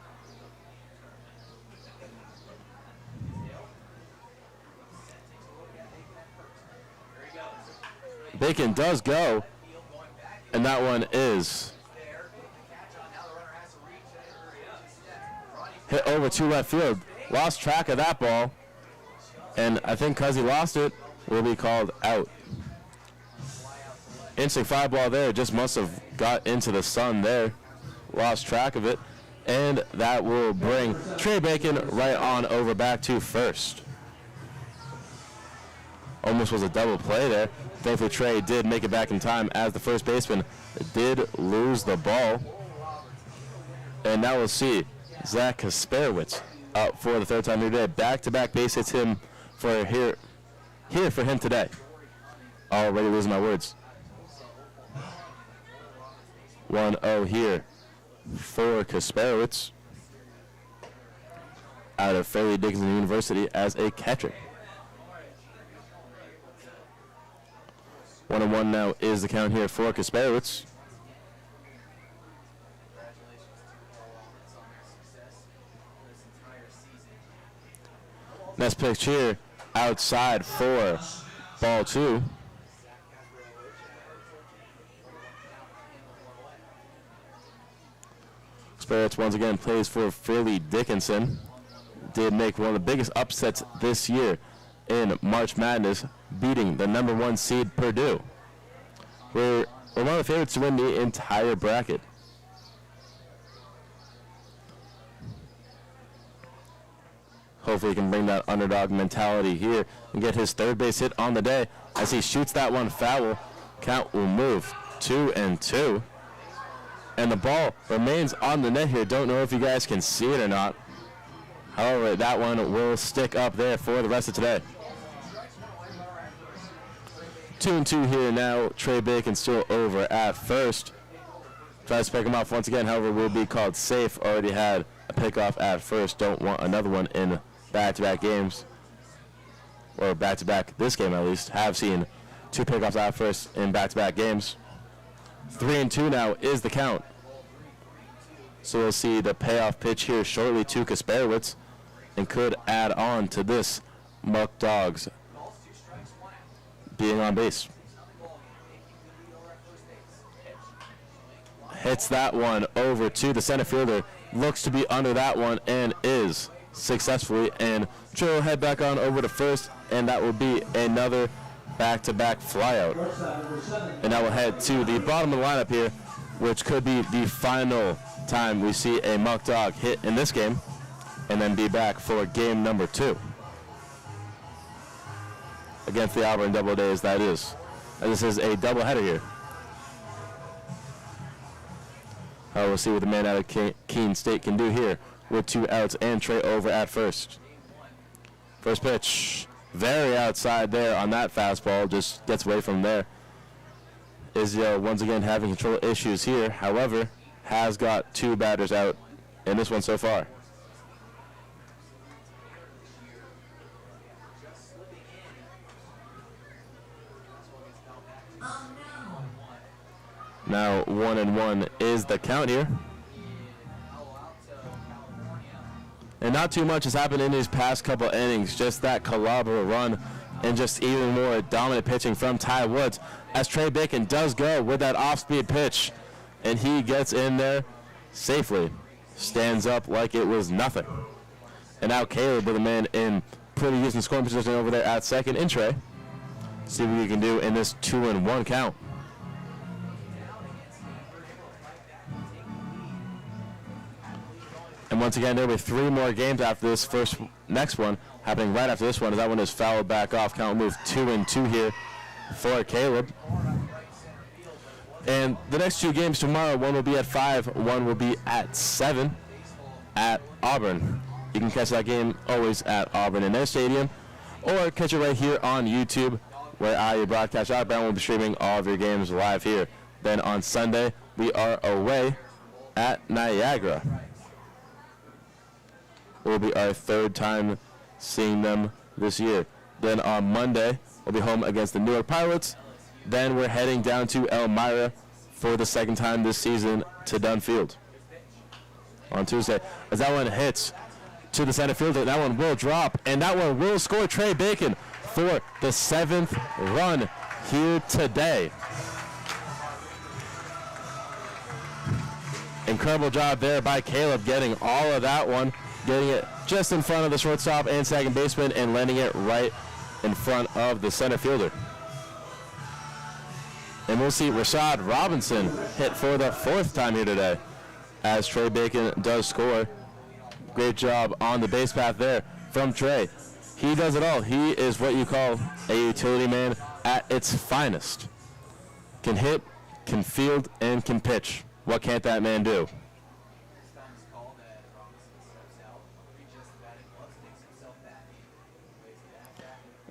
Bacon does go, and that one is hit over to left field. Lost track of that ball, and I think because he lost it, will be called out. Instinct fly ball there, just must have got into the sun there. Lost track of it, and that will bring Trey Bacon right on over back to first. Almost was a double play there. Thankfully, Trey did make it back in time as the first baseman did lose the ball. And now we'll see Zach Kasperowitz up for the 3rd time here today. Back-to-back base hits him for here for him today. Already losing my words. 1-0 here for Kasperowitz out of Fairleigh Dickinson University as a catcher. 1-1 now is the count here for Kasperowitz. Next pitch here outside for ball 2. Kasperowitz once again plays for Fairleigh Dickinson. Did make one of the biggest upsets this year in March Madness, beating the #1 seed Purdue. We're one of the favorites to win the entire bracket. Hopefully he can bring that underdog mentality here and get his 3rd base hit on the day. As he shoots that one foul, count will move 2-2. And the ball remains on the net here. Don't know if you guys can see it or not. However, that one will stick up there for the rest of today. 2-2 here now. Trey Bacon still over at first. Tries to pick him off once again, however, will be called safe. Already had a pickoff at first. Don't want another one in back-to-back games. Or back-to-back, this game at least. Have seen 2 pickoffs at first in back-to-back games. 3-2 now is the count. So we'll see the payoff pitch here shortly to Kasperowitz, and could add on to this Muckdogs being on base. Hits that one over to the center fielder. Looks to be under that one and is successfully. And Trey will head back on over to first, and that will be another back-to-back flyout. And now we'll head to the bottom of the lineup here, which could be the final time we see a Muckdog hit in this game, and then be back for game number 2 against the Auburn DoubleDays, that is. And this is a doubleheader here. We'll see what the man out of Keene State can do here with 2 outs, and Trey over at first. First pitch, very outside there on that fastball, just gets away from there. Israel once again having control issues here, however, has got 2 batters out in this one so far. Now 1-1 is the count here. And not too much has happened in these past couple innings, just that Calabria run and just even more dominant pitching from Ty Woods as Trey Bacon does go with that off-speed pitch, and he gets in there safely, stands up like it was nothing. And now Caleb with a man in pretty decent scoring position over there at second in Trey. See what he can do in this 2-1 count. And once again, there will be 3 more games after this next one, happening right after this one, as that one is fouled back off. Count will move 2-2 here for Caleb. And the next 2 games tomorrow, one will be at 5, one will be at 7 at Auburn. You can catch that game always at Auburn in their stadium, or catch it right here on YouTube, where I broadcast out. Brown will be streaming all of your games live here. Then on Sunday, we are away at Niagara. It will be our 3rd time seeing them this year. Then on Monday, we'll be home against the Newark Pilots. Then we're heading down to Elmira for the 2nd time this season to Dunfield on Tuesday. As that one hits to the center fielder, that one will drop, and that one will score. Trey Bacon for the 7th run here today. Incredible job there by Caleb, getting all of that one, getting it just in front of the shortstop and second baseman, and landing it right in front of the center fielder. And we'll see Rashad Robinson hit for the 4th time here today, as Trey Bacon does score. Great job on the base path there from Trey. He does it all. He is what you call a utility man at its finest. Can hit, can field, and can pitch. What can't that man do?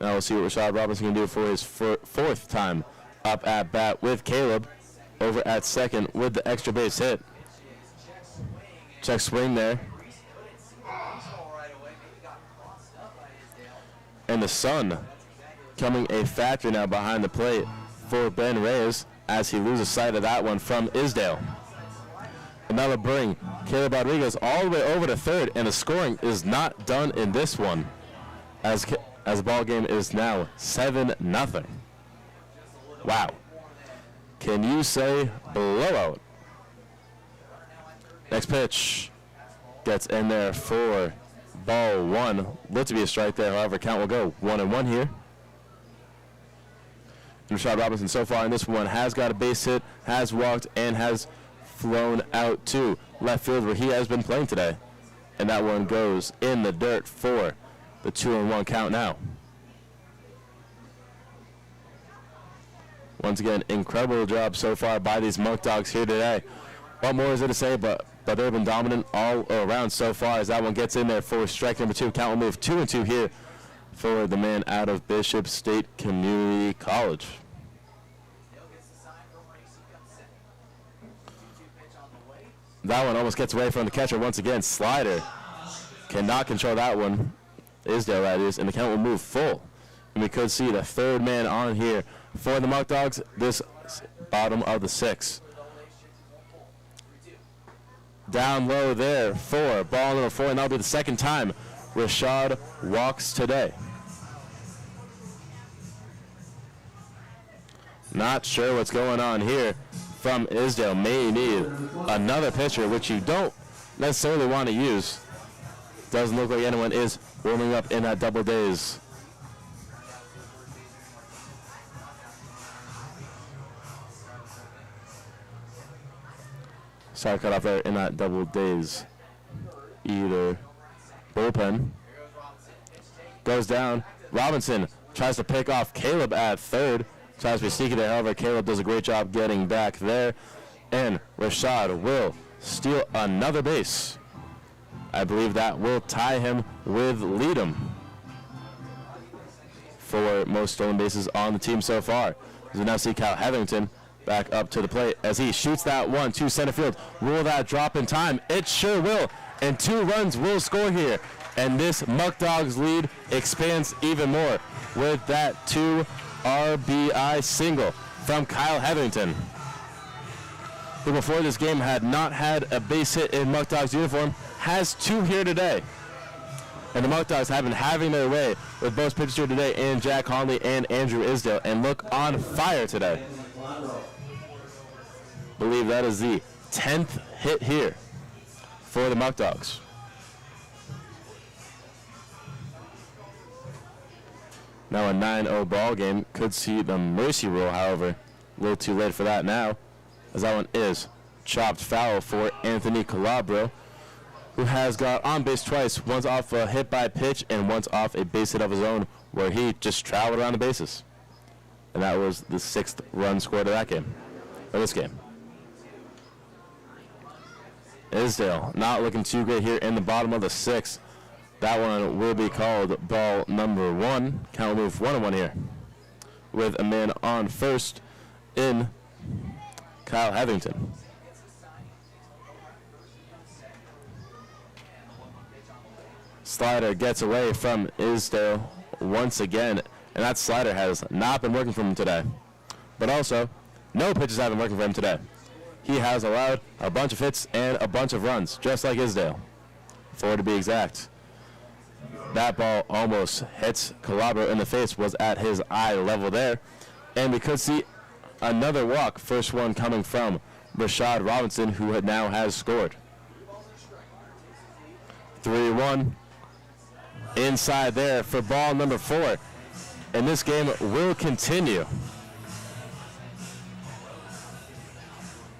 Now we'll see what Rashad Robinson can do for his 4th time up at bat with Caleb over at second with the extra base hit. Check swing there. And the sun coming a factor now behind the plate for Ben Reyes as he loses sight of that one from Isdale. And that'll bring Caleb Rodriguez all the way over to 3rd, and the scoring is not done in this one, as the ball game is now 7-0. Wow. Can you say blowout? Next pitch gets in there for ball 1. Looked to be a strike there, however, count will go 1-1 here. Rashad Robinson so far in this one has got a base hit, has walked, and has flown out to left field where he has been playing today. And that one goes in the dirt for the 2-1 count now. Once again, incredible job so far by these Muckdogs here today. What more is there to say, but they've been dominant all around so far, as that one gets in there for strike number 2. Count will move 2-2 here for the man out of Bishop State Community College. That one almost gets away from the catcher once again. Slider cannot control that one. Isdale, that is, and the count will move full. And we could see the 3rd man on here for the Muckdogs, this bottom of the 6th. Down low there for ball number 4, and that'll be the 2nd time Rashad walks today. Not sure what's going on here from Isdale. May need another pitcher, which you don't necessarily want to use. Doesn't look like anyone is warming up in that DoubleDays. Sorry, cut off there in that DoubleDays either bullpen. Goes down. Robinson tries to pick off Caleb at 3rd. Tries to be sneaky there. However, Caleb does a great job getting back there. And Rashad will steal another base. I believe that will tie him with Leadham for most stolen bases on the team so far. As we now see Kyle Hetherington back up to the plate as he shoots that one to center field. Will that drop in time? It sure will. And 2 runs will score here. And this Muckdogs lead expands even more with that 2 RBI single from Kyle Hetherington, who before this game had not had a base hit in Muckdogs uniform, has 2 here today. And the Muckdogs have been having their way with both pitchers here today in Jack Conley and Andrew Isdale, and look on fire today. Believe that is the 10th hit here for the Muckdogs. Now a 9-0 ball game. Could see the mercy rule, however, a little too late for that now, as that one is chopped foul for Anthony Calabro, who has got on base twice, once off a hit by pitch and once off a base hit of his own, where he just traveled around the bases. And that was the 6th run scored of that game, or this game. Isdale not looking too great here in the bottom of the 6th. That one will be called ball number 1. Count will move 1-1 here, with a man on first in Kyle Hetherington. Slider gets away from Isdale once again, and that slider has not been working for him today. But also, no pitches have been working for him today. He has allowed a bunch of hits and a bunch of runs, just like Isdale, 4 to be exact. That ball almost hits Calabro in the face, was at his eye level there. And we could see another walk, first one coming from Rashad Robinson, who now has scored. 3-1 inside there for ball number 4. And this game will continue.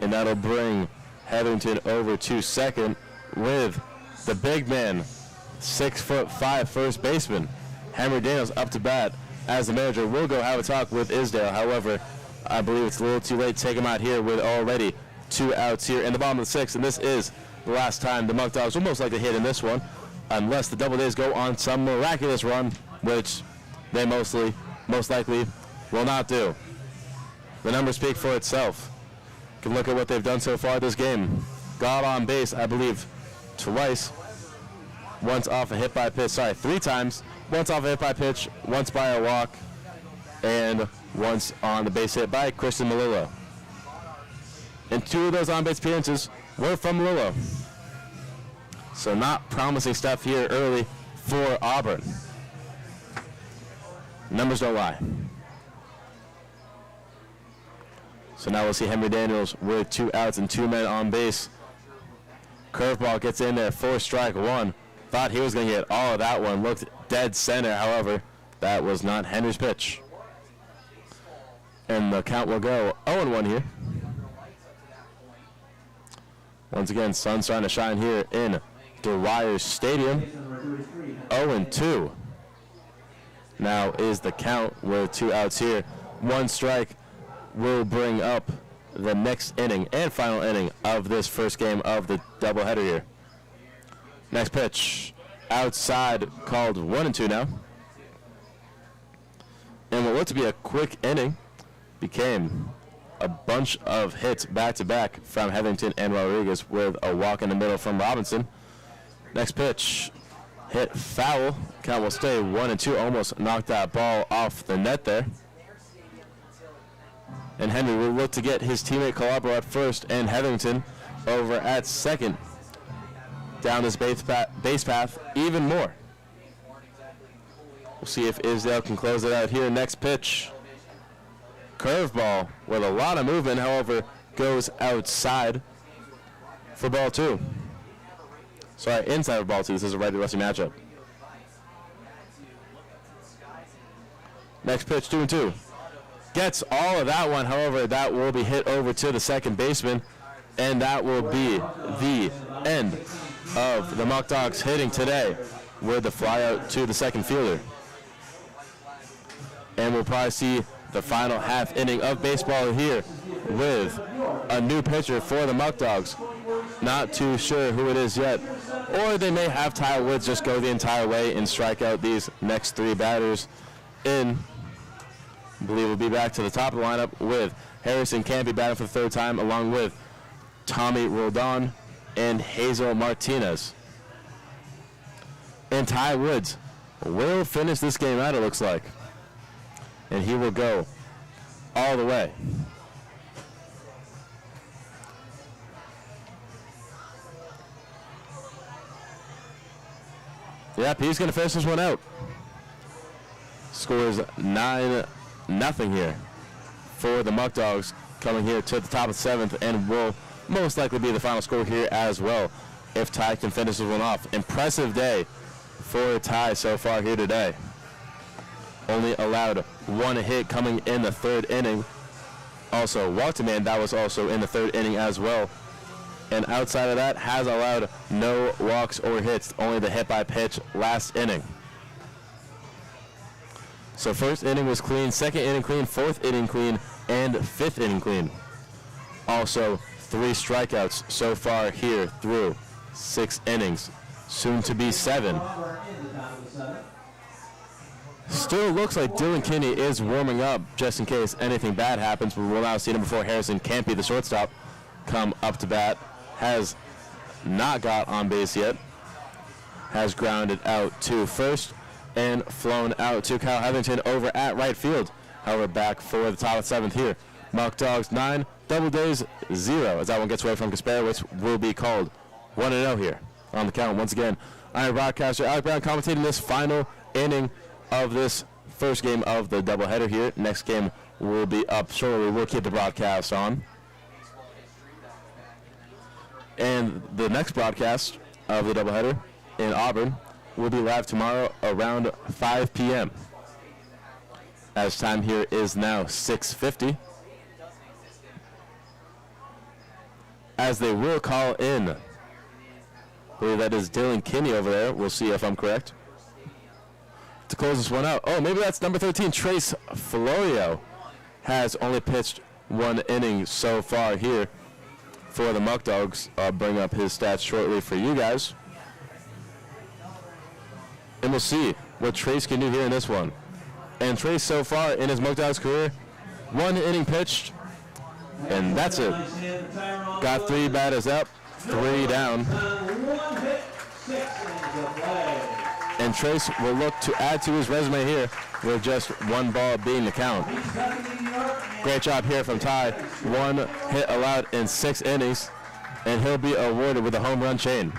And that'll bring Hetherington over to second with the big man, 6'5" first baseman, Henry Daniels, up to bat, as the manager will go have a talk with Isdale. However, I believe it's a little too late to take him out here with already 2 outs here in the bottom of the 6th, and this is the last time the Muckdogs will most likely hit in this one, unless the DoubleDays go on some miraculous run, which they most likely will not do. The numbers speak for itself. You can look at what they've done so far this game. Got on base, I believe, twice. Once off a hit by pitch, 3 times. Once off a hit by pitch, once by a walk, and once on the base hit by Christian Melillo. And 2 of those on-base appearances were from Melillo. So not promising stuff here early for Auburn. Numbers don't lie. So now we'll see Henry Daniels with 2 outs and 2 men on base. Curveball gets in there for strike 1. Thought he was going to get all of that one. Looked dead center, however, that was not Henry's pitch. And the count will go 0-1 here. Once again, sun's trying to shine here in Dwyer Stadium. 0-2. Now is the count with 2 outs here. 1 strike will bring up the next inning and final inning of this first game of the doubleheader here. Next pitch, outside, called 1-2 now. And what looked to be a quick inning became a bunch of hits back-to-back from Hetherington and Rodriguez, with a walk in the middle from Robinson. Next pitch, hit foul. Count will stay 1-2. Almost knocked that ball off the net there. And Henry will look to get his teammate Calabro at first and Hetherington over at second. Down this base path even more. We'll see if Isdale can close it out here. Next pitch, curveball with a lot of movement, however, goes outside for ball 2. Sorry, inside for ball 2. This is a righty-lefty matchup. Next pitch, 2-2. Gets all of that one, however, that will be hit over to the second baseman, and that will be the end of the Muckdogs hitting today with the fly out to the second fielder. And we'll probably see the final half inning of baseball here with a new pitcher for the Muckdogs. Not too sure who it is yet, or they may have Ty Woods just go the entire way and strike out these next 3 batters. I believe we'll be back to the top of the lineup with Harrison Campy batting for the 3rd time, along with Tommy Roldan and Hazel Martinez. And Ty Woods will finish this game out, it looks like. And he will go all the way. Yep, he's going to finish this one out. Scores 9-0 here for the Muckdogs, coming here to the top of the 7th, and will most likely be the final score here as well if Ty can finish this one off. Impressive day for Ty so far here today. Only allowed 1 hit coming in the 3rd inning. Also, walked a man, that was also in the 3rd inning as well. And outside of that, has allowed no walks or hits, only the hit by pitch last inning. So 1st inning was clean, 2nd inning clean, 4th inning clean, and 5th inning clean. Also 3 strikeouts so far here through 6 innings, soon to be 7. Still looks like Dylan Kinney is warming up just in case anything bad happens, but we'll now see number 4 Harrison Campy, the shortstop, come up to bat. Has not got on base yet. Has grounded out to first and flown out to Kyle Heatherington over at right field. However, back for the top of 7th here. Muckdogs 9, DoubleDays 0. As that one gets away from Kasparowicz, will be called 1-0 here on the count. Once again, I'm broadcaster Alec Brown commentating this final inning of this first game of the doubleheader here. Next game will be up shortly. We'll keep the broadcast on. And the next broadcast of the doubleheader in Auburn will be live tomorrow around 5 p.m. As time here is now 6:50. As they will call in, I believe that is Dylan Kinney over there. We'll see if I'm correct. To close this one out. Oh, maybe that's number 13, Trace Florio. Has only pitched 1 inning so far here for the Muckdogs. I'll bring up his stats shortly for you guys. And we'll see what Trace can do here in this one. And Trace so far in his Muckdogs career, 1 inning pitched, and that's it. Got 3 batters up, 3 down. And Trace will look to add to his resume here with just 1 ball being the count. Great job here from Ty. 1 hit allowed in 6 innings, and he'll be awarded with a home run chain.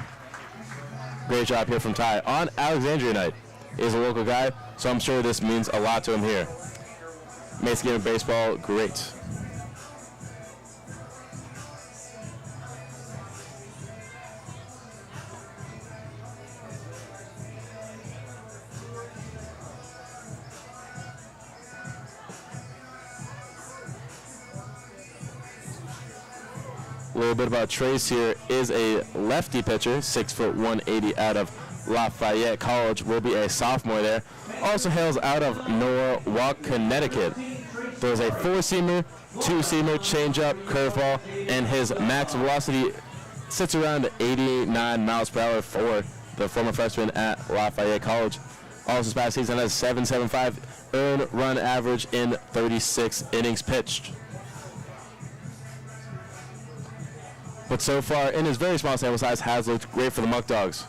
Great job here from Ty. On Alexandria night, is a local guy, so I'm sure this means a lot to him here. Makes the game of baseball great. A little bit about Trace here. Is a lefty pitcher, 6', 180 out of Lafayette College. Will be a sophomore there. Also hails out of Norwalk, Connecticut. Throws a 4-seamer, 2-seamer, changeup, curveball, and his max velocity sits around 89 miles per hour for the former freshman at Lafayette College. Also this past season has 7.75 earned run average in 36 innings pitched. But so far, in his very small sample size, has looked great for the Muckdogs.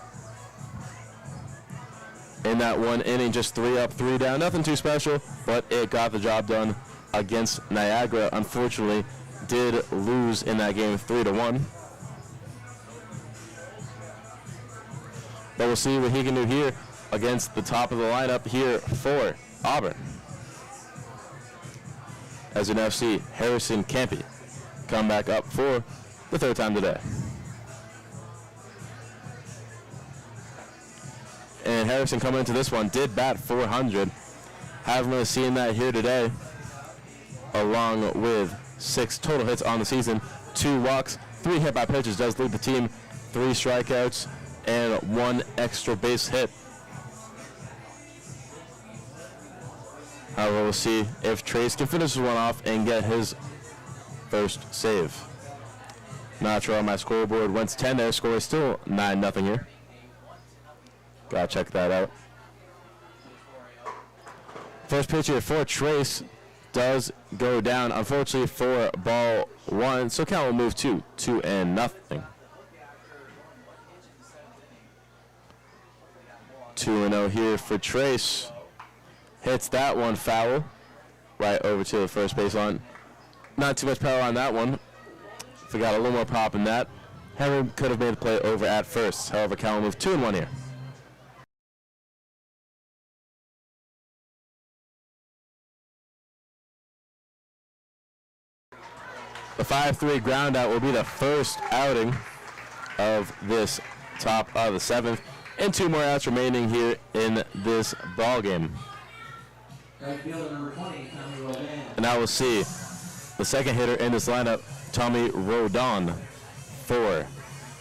In that 1 inning, just 3 up, 3 down. Nothing too special, but it got the job done against Niagara. Unfortunately, did lose in that game 3-1. But we'll see what he can do here against the top of the lineup here for Auburn. As we now see Harrison Campy come back up for the 3rd time today. And Harrison coming into this one did bat 400. Haven't really seen that here today. Along with 6 total hits on the season, 2 walks, 3 hit by pitches, does lead the team, 3 strikeouts, and 1 extra base hit. However, we'll see if Trace can finish this one off and get his first save. Not sure on my scoreboard. Wentz 10 there. Score is still 9-0 here. Gotta check that out. First pitch here for Trace does go down, unfortunately, for ball one. So count will move to 2-0. 2-0 here for Trace. Hits that one foul right over to the first base line. Not too much power on that one. If we got a little more pop in that, Henry could have made the play over at first. However, count will move 2-1 here. The 5-3 ground out will be the first outing of this top of the 7th, and 2 more outs remaining here in this ball game. And now we'll see the second hitter in this lineup, Tommy Rodon, for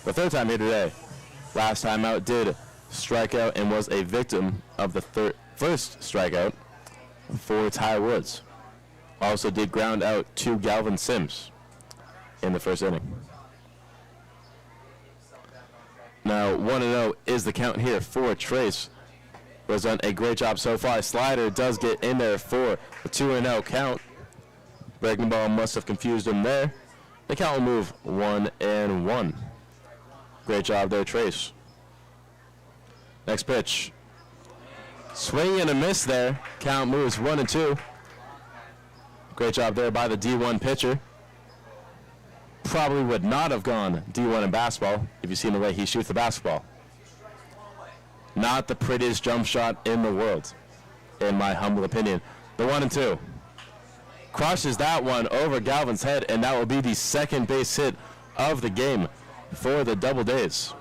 the 3rd time here today. Last time out did strike out and was a victim of the first strikeout for Ty Woods. Also did ground out to Galvin Sims in the first inning. Now 1-0 is the count here for Trace. Was done a great job so far. Slider does get in there for a 2-0 count. Breaking ball must have confused him there. The count will move 1-1. Great job there, Trace. Next pitch. Swing and a miss there. Count moves 1-2. Great job there by the D1 pitcher. Probably would not have gone D1 in basketball if you've seen the way he shoots the basketball. Not the prettiest jump shot in the world, in my humble opinion. The 1-2. Crushes that one over Galvin's head, and that will be the second base hit of the game for the DoubleDays.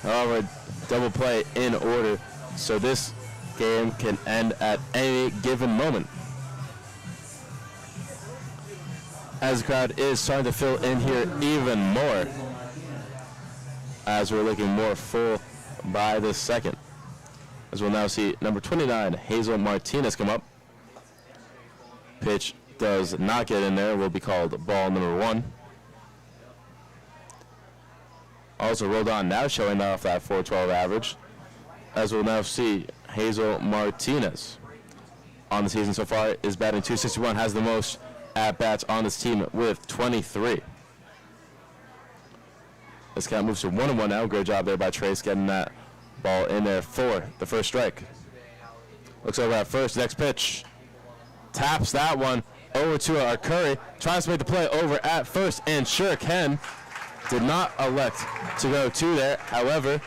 However, double play in order, so this game can end at any given moment. As the crowd is starting to fill in here even more, as we're looking more full by the second. As we'll now see number 29, Hazel Martinez, come up. Pitch does not get in there, will be called ball number 1. Also rolled on now, showing off that 412 average. As we'll now see Hazel Martinez on the season so far is batting .261, has the most at-bats on this team with 23. This count moves to 1-1 now. Great job there by Trace getting that ball in there for the first strike. Looks over at first. Next pitch. Taps that one over to our Curry. Tries to make the play over at first and sure can. Did not elect to go to there. However,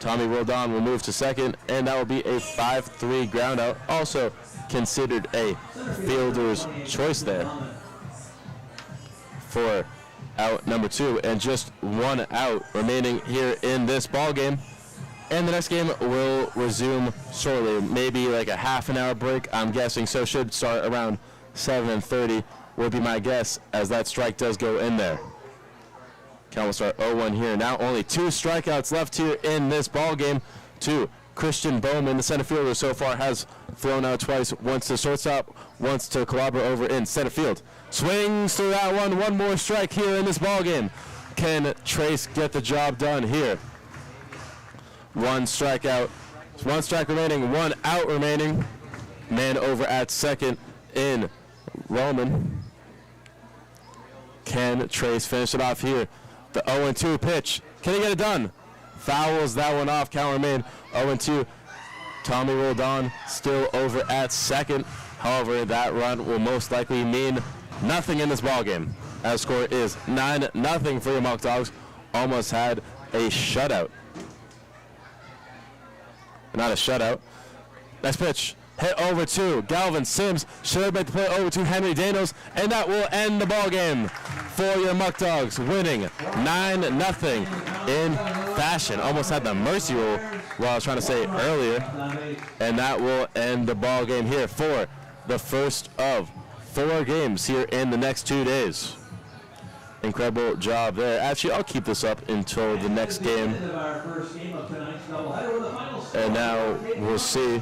Tommy Rodon will move to second, and that will be a 5-3 ground out. Also considered a fielder's choice there for out number 2, and just 1 out remaining here in this ball game. And the next game will resume shortly, maybe like a half an hour break, I'm guessing. So should start around 7:30 would be my guess, as that strike does go in there. Count will start 0-1 here. Now only 2 strikeouts left here in this ball game to Christian Bowman, the center fielder, so far has thrown out twice, once to shortstop, once to Calabra over in center field. Swings through that one. One more strike here in this ball game. Can Trace get the job done here? 1 strikeout, 1 strike remaining, 1 out remaining. Man over at second in Roman. Can Trace finish it off here? The 0-2 pitch. Can he get it done? Fouls that one off. Count remain 0-2. Tommy Rodon still over at second. However, that run will most likely mean nothing in this ballgame. As score is 9-0 for your Muckdogs. Almost had a shutout. Not a shutout. Next pitch. Hit over to Galvin Sims. Should make the play over to Henry Danos, and that will end the ball game for your Muckdogs, winning 9-0 in fashion. Almost had the mercy rule, what I was trying to say earlier, and that will end the ball game here for the first of 4 games here in the next 2 days. Incredible job there. Actually, I'll keep this up until the next game. And now we'll see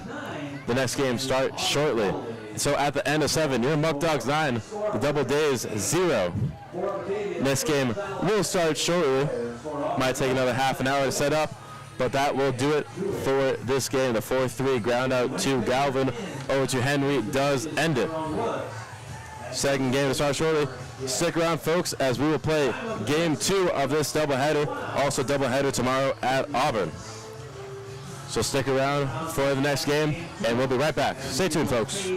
the next game start shortly. So at the end of 7, your Muckdogs 9, the DoubleDays 0. Next game will start shortly. Might take another half an hour to set up, But that will do it for this game. The 4-3 ground out to Galvin over to Henry does end it. Second game to start shortly. Stick around, folks, as we will play game 2 of this doubleheader. Also doubleheader tomorrow at Auburn. So stick around for the next game, and we'll be right back. Stay tuned, folks.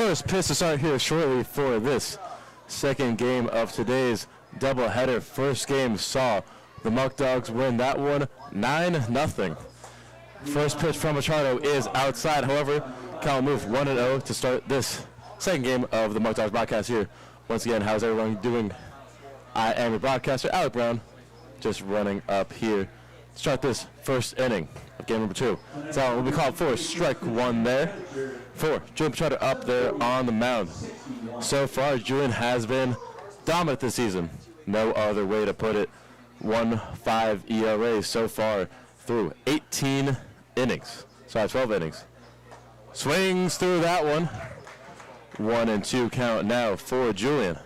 First pitch to start here shortly for this second game of today's doubleheader. First game saw the Muckdogs win that one 9-0. First pitch from Machado is outside. However, count will move 1-0 to start this second game of the Muckdogs broadcast here. Once again, how's everyone doing? I am your broadcaster, Alec Brown, just running up here to start this first inning of game number 2. So will be called for strike 1 there for Julian Machado up there on the mound. So far, Julian has been dominant this season. No other way to put it. 1.5 ERA so far through 18 innings. Sorry, 12 innings. Swings through that one. 1-2 count now for Julian.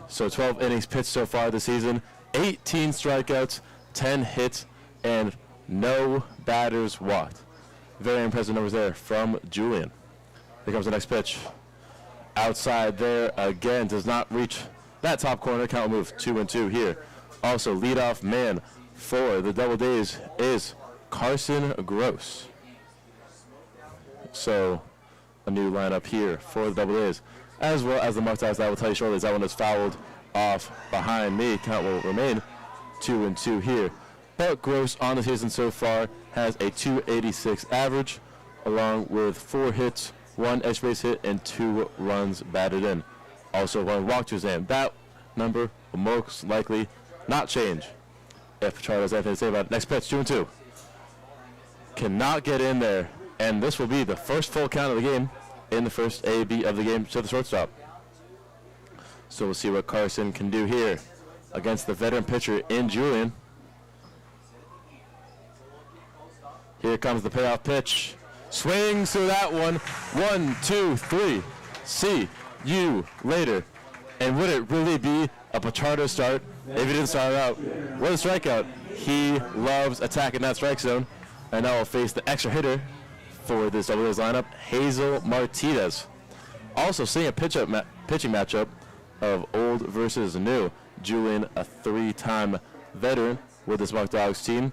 So 12 innings pitched so far this season. 18 strikeouts, 10 hits, and no batters walked. Very impressive numbers there from Julian. Here comes the next pitch. Outside there again, does not reach that top corner. Count will move 2-2 here. Also, leadoff man for the DoubleDays is Carson Gross. So, a new lineup here for the DoubleDays, as well as the Muckdogs. I will tell you shortly, as that one is fouled off behind me. Count will remain 2-2 here. But Gross on the season so far has a .286 average, along with 4 hits, 1 extra base hit, and 2 runs batted in. Also 1 walk to his name. That number will most likely not change if Charlie has anything to say about it. Next pitch, 2-2. Cannot get in there, and this will be the first full count of the game in the first AB of the game to the shortstop. So we'll see what Carson can do here against the veteran pitcher in Julian. Here comes the payoff pitch. Swings through that one. 1, 2, 3. See you later. And would it really be a Pichardo start if he didn't start out? What a strikeout. He loves attacking that strike zone. And now will face the extra hitter for this DoubleDays lineup, Hazel Martinez. Also seeing a pitching matchup of old versus new. Julian, a 3-time veteran with this Muckdogs team.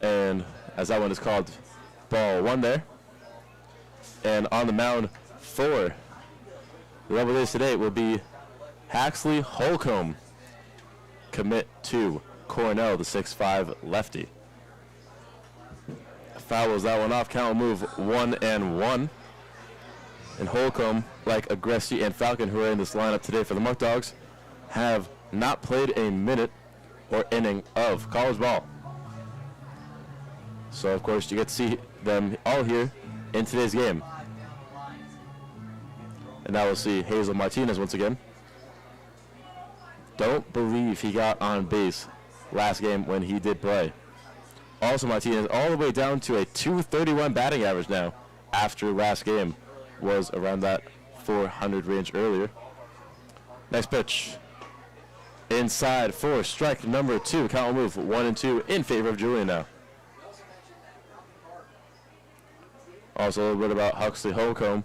And as that one is called, ball 1 there. And on the mound for the DoubleDays today will be Haxley Holcomb, commit to Cornell, the 6'5 lefty. Fouls that one off. Count will move 1-1. And Holcomb, like Agressi and Falcon, who are in this lineup today for the Muckdogs, have not played a minute or inning of college ball. So, of course, you get to see them all here in today's game. And now we'll see Hazel Martinez once again. Don't believe he got on base last game when he did play. Also, Martinez all the way down to a .231 batting average now after last game was around that 400 range earlier. Next pitch. Inside for strike number 2. Count will move 1-2 in favor of Julian now. Also a little bit about Huxley Holcomb.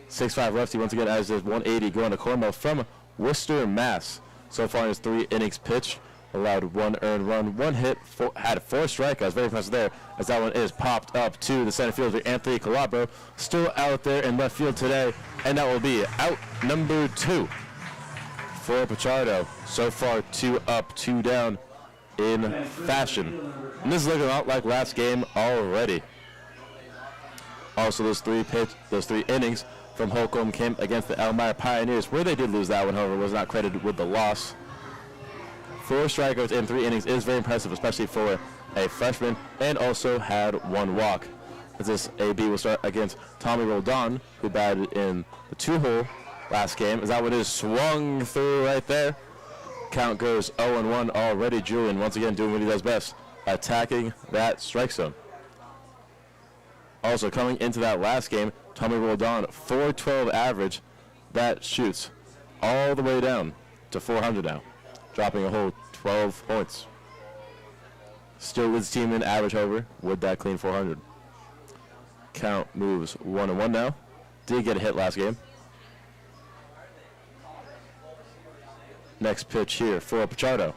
6'5 lefty once again, as is 180 going to Cornell from Worcester, Mass. So far in his 3 innings pitched, allowed 1 earned run, 1 hit, had 4 strikeouts. Very impressive there, as that one is popped up to the center fielder, Anthony Calabro. Still out there in left field today, and that will be out number 2 for Pichardo. So far, 2 up, 2 down in fashion. And this is looking a lot like last game already. Also, those 3 innings from Holcomb came against the Elmira Pioneers, where they did lose that one, however, was not credited with the loss. 4 strikeouts in 3 innings is very impressive, especially for a freshman, and also had 1 walk. As this AB will start against Tommy Roldan, who batted in the 2-hole last game, as that one is swung through right there. Count goes 0-1 already. Julian once again doing what he does best, attacking that strike zone. Also coming into that last game, Tommy Roldan, .412 average. That shoots all the way down to 400 now, dropping a whole 12 points. Still leads team in average, however, with that clean 400. Count moves 1-1 now. Did get a hit last game. Next pitch here for Pichardo.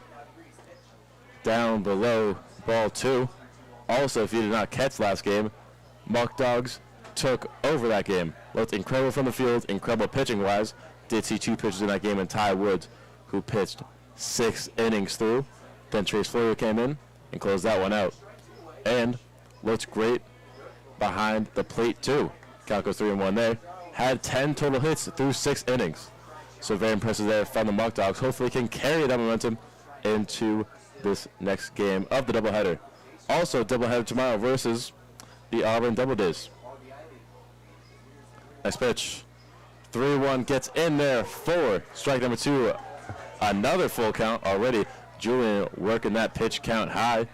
Down below, ball 2. Also, if you did not catch last game, Muckdogs took over that game looked incredible from the field, incredible pitching-wise. Did see 2 pitchers in that game, and Ty Woods, who pitched 6 innings through. Then Trace Florio came in and closed that one out. And looked great behind the plate, too. Count goes 3-1 there. Had 10 total hits through 6 innings. So very impressive there from the Muckdogs. Hopefully can carry that momentum into this next game of the doubleheader. Also, doubleheader tomorrow versus the Auburn DoubleDays. Nice pitch. 3-1 gets in there for strike number 2. Another full count already. Julian working that pitch count high.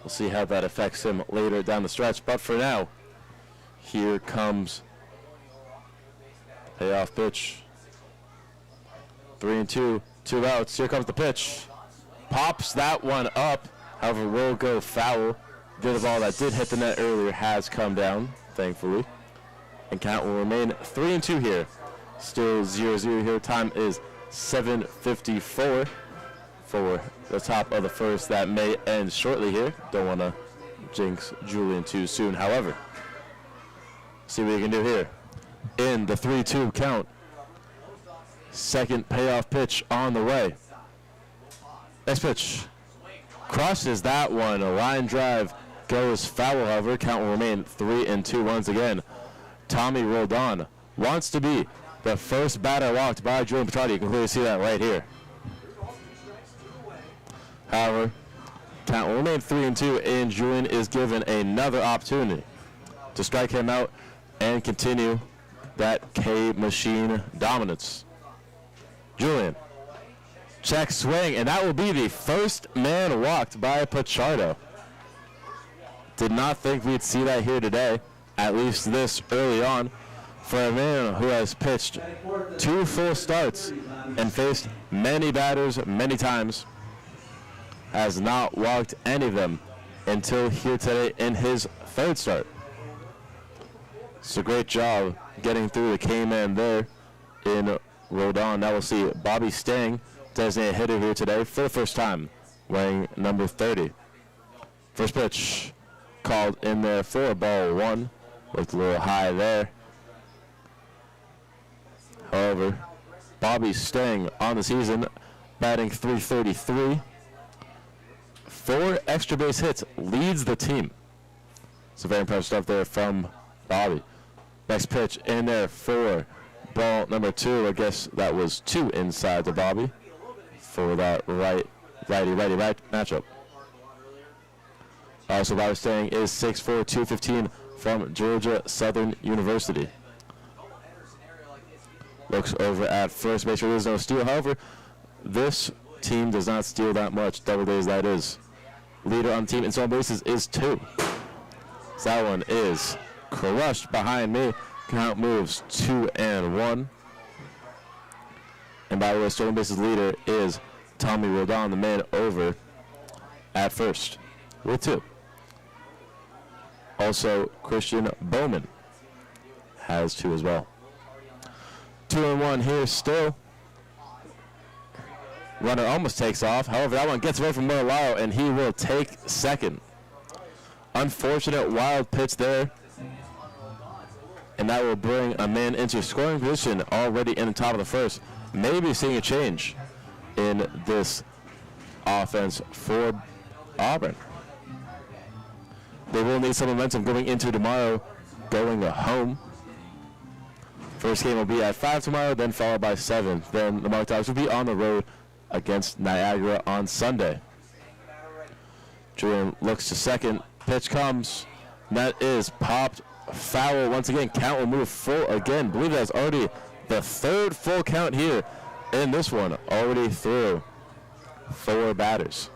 We'll see how that affects him later down the stretch. But for now, here comes payoff pitch. 3-2, 2 outs. Here comes the pitch. Pops that one up. However, will go foul. The other ball that did hit the net earlier has come down, thankfully. And count will remain 3-2 here. Still 0-0 here. Time is 7:54 for the top of the first. That may end shortly here. Don't want to jinx Julian too soon. However, see what you can do here. In the 3-2 count. Second payoff pitch on the way. Next pitch. Crosses that one. A line drive goes foul. However, count will remain 3-2 once again. Tommy Roldan wants to be the first batter walked by Julian Petrardi. You can clearly see that right here. However, count will remain 3-2, and Julian is given another opportunity to strike him out and continue that K-Machine dominance. Julian, check swing, and that will be the first man walked by Pichardo. Did not think we'd see that here today, at least this early on, for a man who has pitched 2 full starts and faced many batters many times. Has not walked any of them until here today in his 3rd start. So great job getting through the K-man there in Rodon. Now we'll see Bobby Stang, designated hitter here today for the first time, wearing number 30. First pitch called in there for ball 1. Looked a little high there. However, Bobby Stang on the season, batting .333. 4 extra base hits, leads the team. So very impressive stuff there from Bobby. Next pitch in there for ball number 2. I guess that was 2 inside to Bobby for that righty matchup. Also, Bobby Stang is 6'4", 215 from Georgia Southern University. Looks over at first, make sure there's no steal. However, this team does not steal that much. Doubledays, that is. Leader on the team in stolen bases is 2. So that one is crushed behind me. Count moves 2-1. And by the way, stolen bases leader is Tommy Rodon, the man over at first with 2. Also, Christian Bowman has 2 as well. 2-1 here still. Runner almost takes off. However, that one gets away from Morello, and he will take second. Unfortunate wild pitch there. And that will bring a man into scoring position already in the top of the first. Maybe seeing a change in this offense for Auburn. They will need some momentum going into tomorrow, going home. First game will be at 5 tomorrow, then followed by 7. Then the Muckdogs will be on the road against Niagara on Sunday. Julian looks to second. Pitch comes. That is popped foul once again. Count will move full again. I believe that's already the 3rd full count here in this one. Already through 4 batters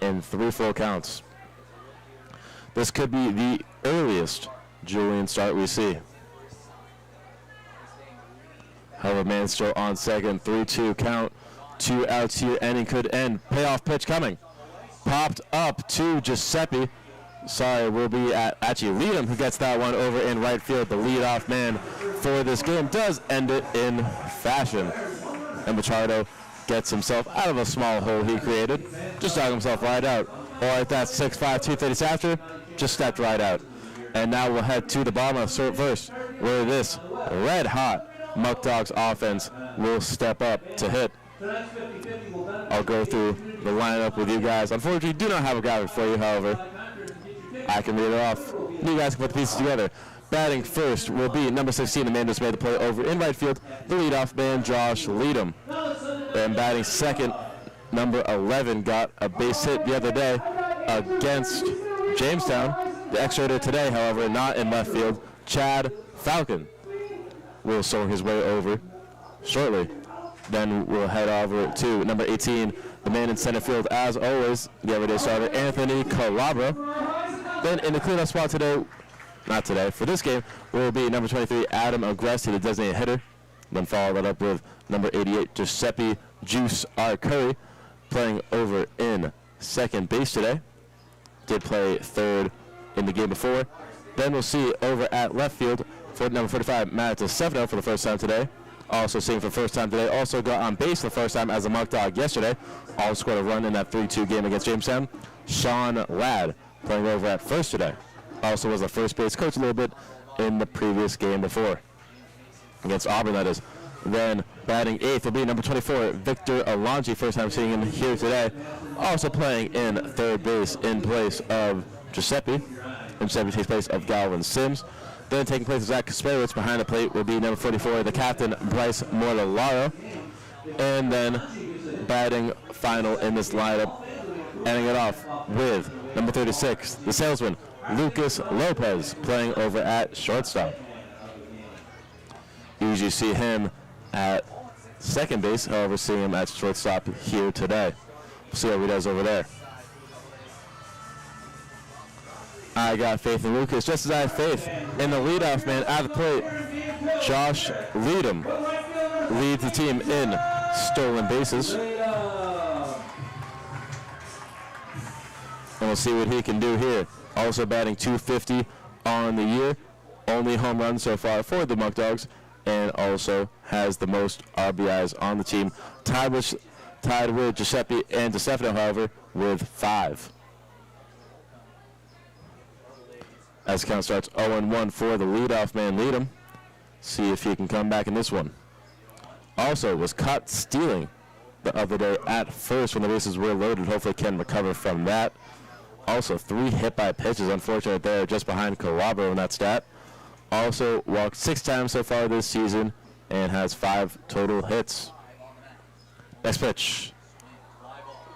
in 3 full counts. This could be the earliest Julian start we see. However, man still on second. 3-2 count. 2 outs here. Ending could end. Payoff pitch coming. Popped up to Giuseppe. Sorry, will be at actually Leadham, who gets that one over in right field. The leadoff man for this game does end it in fashion. And Machado gets himself out of a small hole he created. Just dug himself right out. All right, that's 6'5", 230 after. Just stepped right out. And now we'll head to the bottom of the first. where this red-hot Muckdogs offense will step up to hit. I'll go through the lineup with you guys. Unfortunately, do not have a graphic for you, however. I can read it off. You guys can put the pieces together. Batting first will be number 16, the man just made the play over in right field, the leadoff man, Josh Leadham. And batting second, number 11 got a base hit the other day against Jamestown. The extra today, however, not in left field. Chad Falcon will soar his way over shortly. Then we'll head over to number 18, the man in center field, as always, the everyday starter, Anthony Calabra. Then in the cleanup spot today, not today, for this game, will be number 23, Adam Agresti, the designated hitter. Then follow that up with number 88, Giuseppe Juice R. Curry, playing over in second base today. Did play third in the game before. Then we'll see over at left field for number 45, Matt DeStefano for the first time today. Also seeing for the first time today. Also got on base for the first time as a Muckdog yesterday. Also scored a run in that 3-2 game against Jamestown. Sean Ladd playing over at first today. Also was a first base coach a little bit in the previous game before. Against Auburn, that is. Then batting eighth will be number 24, Victor Alonji. First time seeing him here today. Also playing in third base in place of Giuseppe. And Giuseppe takes place of Galvin Sims. Then taking place of Zach Kasperowicz behind the plate will be number 44, the captain, Bryce Mortellaro. And then batting final in this lineup, ending it off with number 36, the salesman, Lucas Lopez, playing over at shortstop. You usually see him at second base, however, see him at shortstop here today. We'll see how he does over there. I got faith in Lucas, just as I have faith in the leadoff man at the plate. Josh Leadham leads the team in stolen bases. And we'll see what he can do here. Also batting .250 on the year. Only home run so far for the Muckdogs. And also has the most RBIs on the team. Tied with Giuseppe and DeStefano, however, with 5. As the count starts 0-1 for the leadoff man, Leadham. See if he can come back in this one. Also was caught stealing the other day at first when the bases were loaded. Hopefully can recover from that. Also 3 hit by pitches, unfortunately there, just behind Calabro in that stat. Also walked 6 times so far this season and has 5 total hits. Next pitch.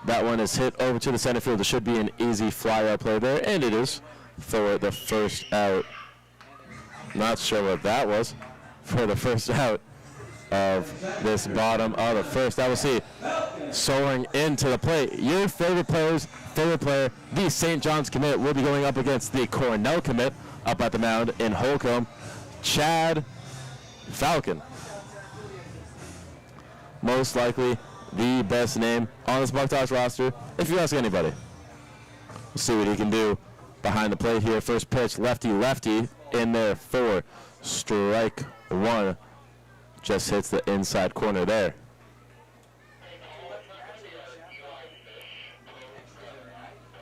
That one is hit over to the center field. It should be an easy fly-out play there, and it is for the first out. Not sure what that was for the first out of this bottom of the first. I will see soaring into the plate. Your favorite player's favorite player, the St. John's commit, will be going up against the Cornell commit up at the mound in Holcomb, Chad Falcon. Most likely the best name on this Muckdogs roster, if you ask anybody. We'll see what he can do behind the plate here. First pitch, lefty in there for strike 1. Just hits the inside corner there.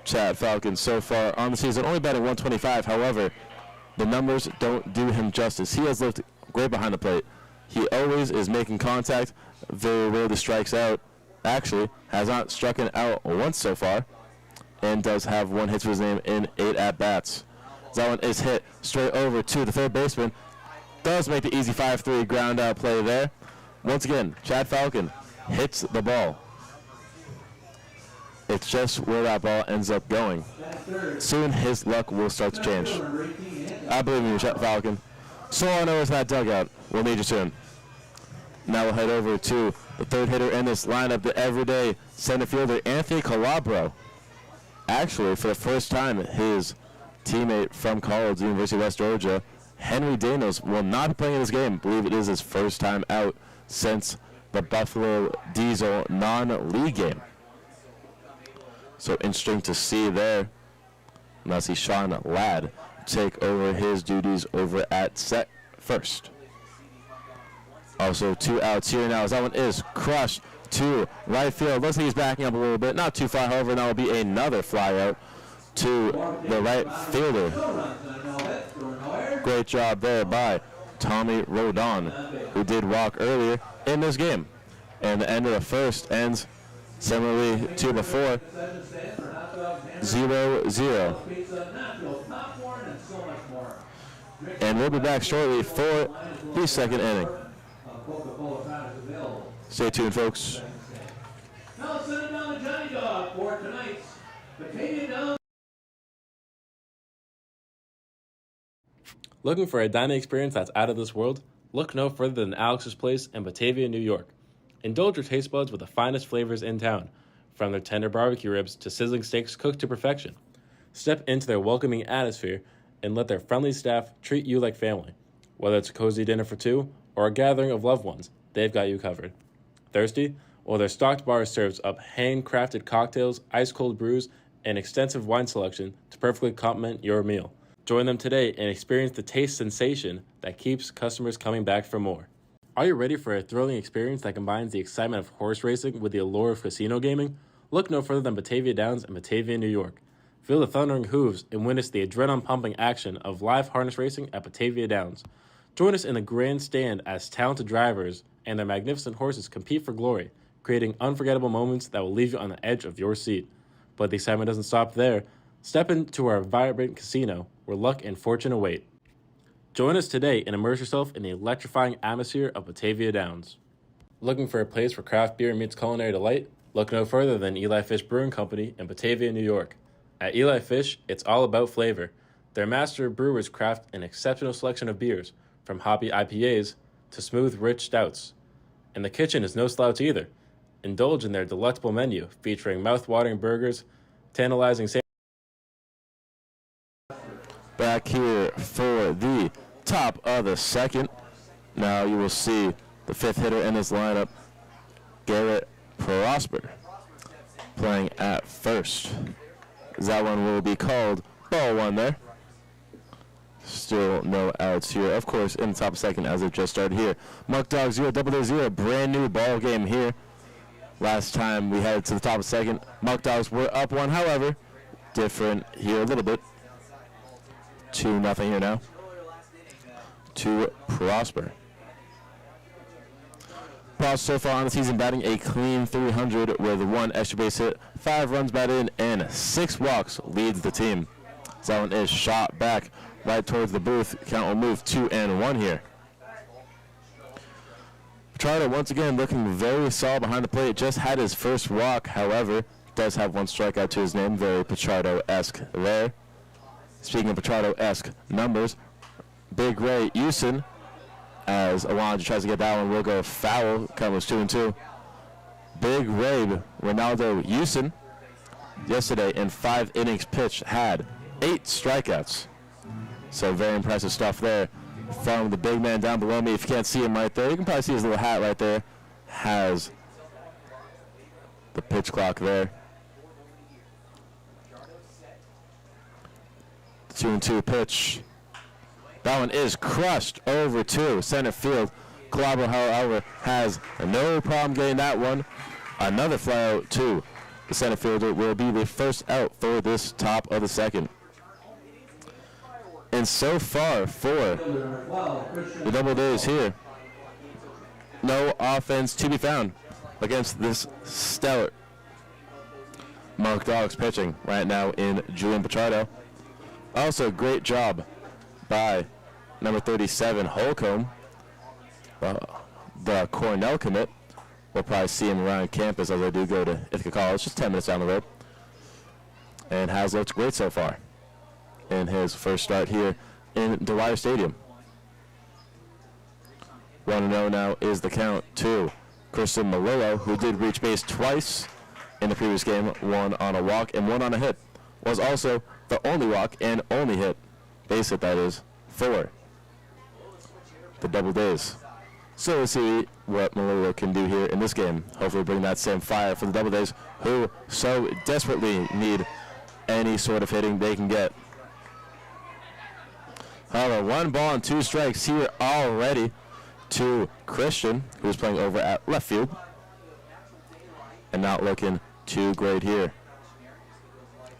Chad Falcon so far on the season only batting .125. However, the numbers don't do him justice. He has looked great behind the plate. He always is making contact, very rarely strikes out. Actually, has not struck out once so far, and does have 1 hit to his name in 8 at-bats. That one is hit straight over to the third baseman. Does make the easy 5-3 ground out play there. Once again, Chad Falcon hits the ball. It's just where that ball ends up going. Soon his luck will start to change. I believe in you, Chad Falcon. So I know it's that dugout. We'll need you soon. Now we'll head over to the third hitter in this lineup, the everyday center fielder, Anthony Calabro. Actually, for the first time, his teammate from college, the University of West Georgia, Henry Daniels, will not be playing in this game. I believe it is his first time out since the Buffalo Diesel non-league game. So interesting to see there. Now see Sean Ladd take over his duties over at set first. Also 2 outs here now as that one is crushed to right field. Looks like he's backing up a little bit. Not too far, however, now will be another fly out to the right fielder. Great job there by Tommy Rodon, who did walk earlier in this game. And the end of the first ends similarly to before, 0-0. And we'll be back shortly for the second inning. Stay tuned, folks. Now let's send it down to Johnny Dog for tonight's Batavia Down. Looking for a dining experience that's out of this world? Look no further than Alex's Place in Batavia, New York. Indulge your taste buds with the finest flavors in town, from their tender barbecue ribs to sizzling steaks cooked to perfection. Step into their welcoming atmosphere and let their friendly staff treat you like family. Whether it's a cozy dinner for two or a gathering of loved ones, they've got you covered. Thirsty? Well, their stocked bar serves up handcrafted cocktails, ice-cold brews, and extensive wine selection to perfectly complement your meal. Join them today and experience the taste sensation that keeps customers coming back for more. Are you ready for a thrilling experience that combines the excitement of horse racing with the allure of casino gaming? Look no further than Batavia Downs in Batavia, New York. Feel the thundering hooves and witness the adrenaline-pumping action of live harness racing at Batavia Downs. Join us in the grandstand as talented drivers and their magnificent horses compete for glory, creating unforgettable moments that will leave you on the edge of your seat. But the excitement doesn't stop there. Step into our vibrant casino where luck and fortune await. Join us today and immerse yourself in the electrifying atmosphere of Batavia Downs. Looking for a place where craft beer meets culinary delight? Look no further than Eli Fish Brewing Company in Batavia, New York. At Eli Fish, it's all about flavor. Their master brewers craft an exceptional selection of beers, from hoppy IPAs to smooth, rich stouts. And the kitchen is no slouch either. Indulge in their delectable menu featuring mouth-watering burgers, tantalizing sandwiches. Back here for the top of the second. Now you will see the fifth hitter in this lineup, Garrett Prosper, playing at first. That one will be called ball one there. Still no outs here. Of course, in the top second as it just started here. Muckdogs 0, DoubleDays 0, brand new ball game here. Last time we headed to the top of second, Muckdogs were up one. However, different here a little bit. 2-0 here now to Prosper. Prosper so far on the season batting a clean .300 with 1 extra base hit, 5 runs batted in, and 6 walks leads the team. That one is shot back right towards the booth. Count will move 2-1 here. Pichardo once again looking very solid behind the plate. Just had his first walk, however, does have 1 strikeout to his name. Very Pichardo-esque there. Speaking of Pichardo-esque numbers, Big Ray Houston, as Alonzo tries to get that one, will go foul. Covers 2-2. Big Ray Ronaldo Houston, yesterday in 5 innings pitched, had 8 strikeouts. So very impressive stuff there from the big man down below me. If you can't see him right there, you can probably see his little hat right there. Has the pitch clock there. 2-2 pitch. That one is crushed over to center field. Calabro, however, has no problem getting that one. Another fly out to the center fielder will be the first out for this top of the second. And so far for the DoubleDays here, no offense to be found against this stellar Muckdogs pitching right now in Julian Pichardo. Also, great job by number 37, Holcomb, the Cornell commit. We'll probably see him around campus as I do go to Ithaca College, just 10 minutes down the road. And has looked great so far in his first start here in Dwyer Stadium. 1-0 now is the count to Christian Malillo, who did reach base twice in the previous game, 1 on a walk and 1 on a hit. Was also the only walk and only hit, base hit that is, for the DoubleDays. So we'll see what Malillo can do here in this game. Hopefully bring that same fire for the DoubleDays, who so desperately need any sort of hitting they can get. However, 1 ball and 2 strikes here already to Christian, who's playing over at left field. And not looking too great here.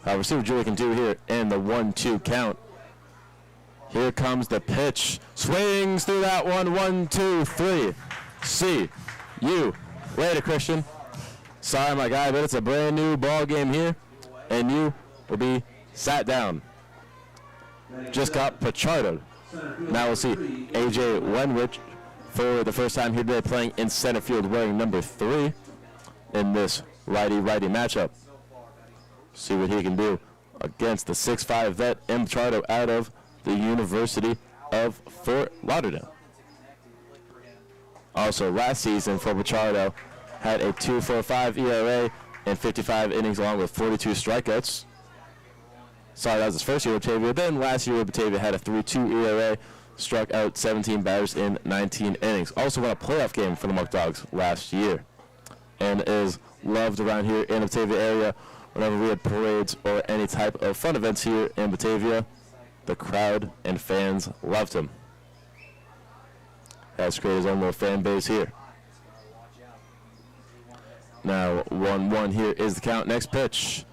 However, see what Julie can do here in the 1-2 count. Here comes the pitch. Swings through that one. 1, 2, 3. See you later, Christian. Sorry, my guy, but it's a brand new ball game here, and you will be sat down. Just got Pichardo'd. Now we'll see AJ Wenrich for the first time here today playing in center field wearing number 3 in this righty-righty matchup. See what he can do against the 6'5" vet M. Pichardo out of the University of Fort Lauderdale. Also, last season for Pichardo, had a 2.45 ERA and 55 innings along with 42 strikeouts. Sorry, that was his first year with Batavia. Then last year with Batavia had a 3.2 ERA, struck out 17 batters in 19 innings. Also won a playoff game for the Muckdogs last year, and is loved around here in the Batavia area. Whenever we had parades or any type of fun events here in Batavia, the crowd and fans loved him. Has created his own little fan base here. Now 1-1 here is the count. Next pitch.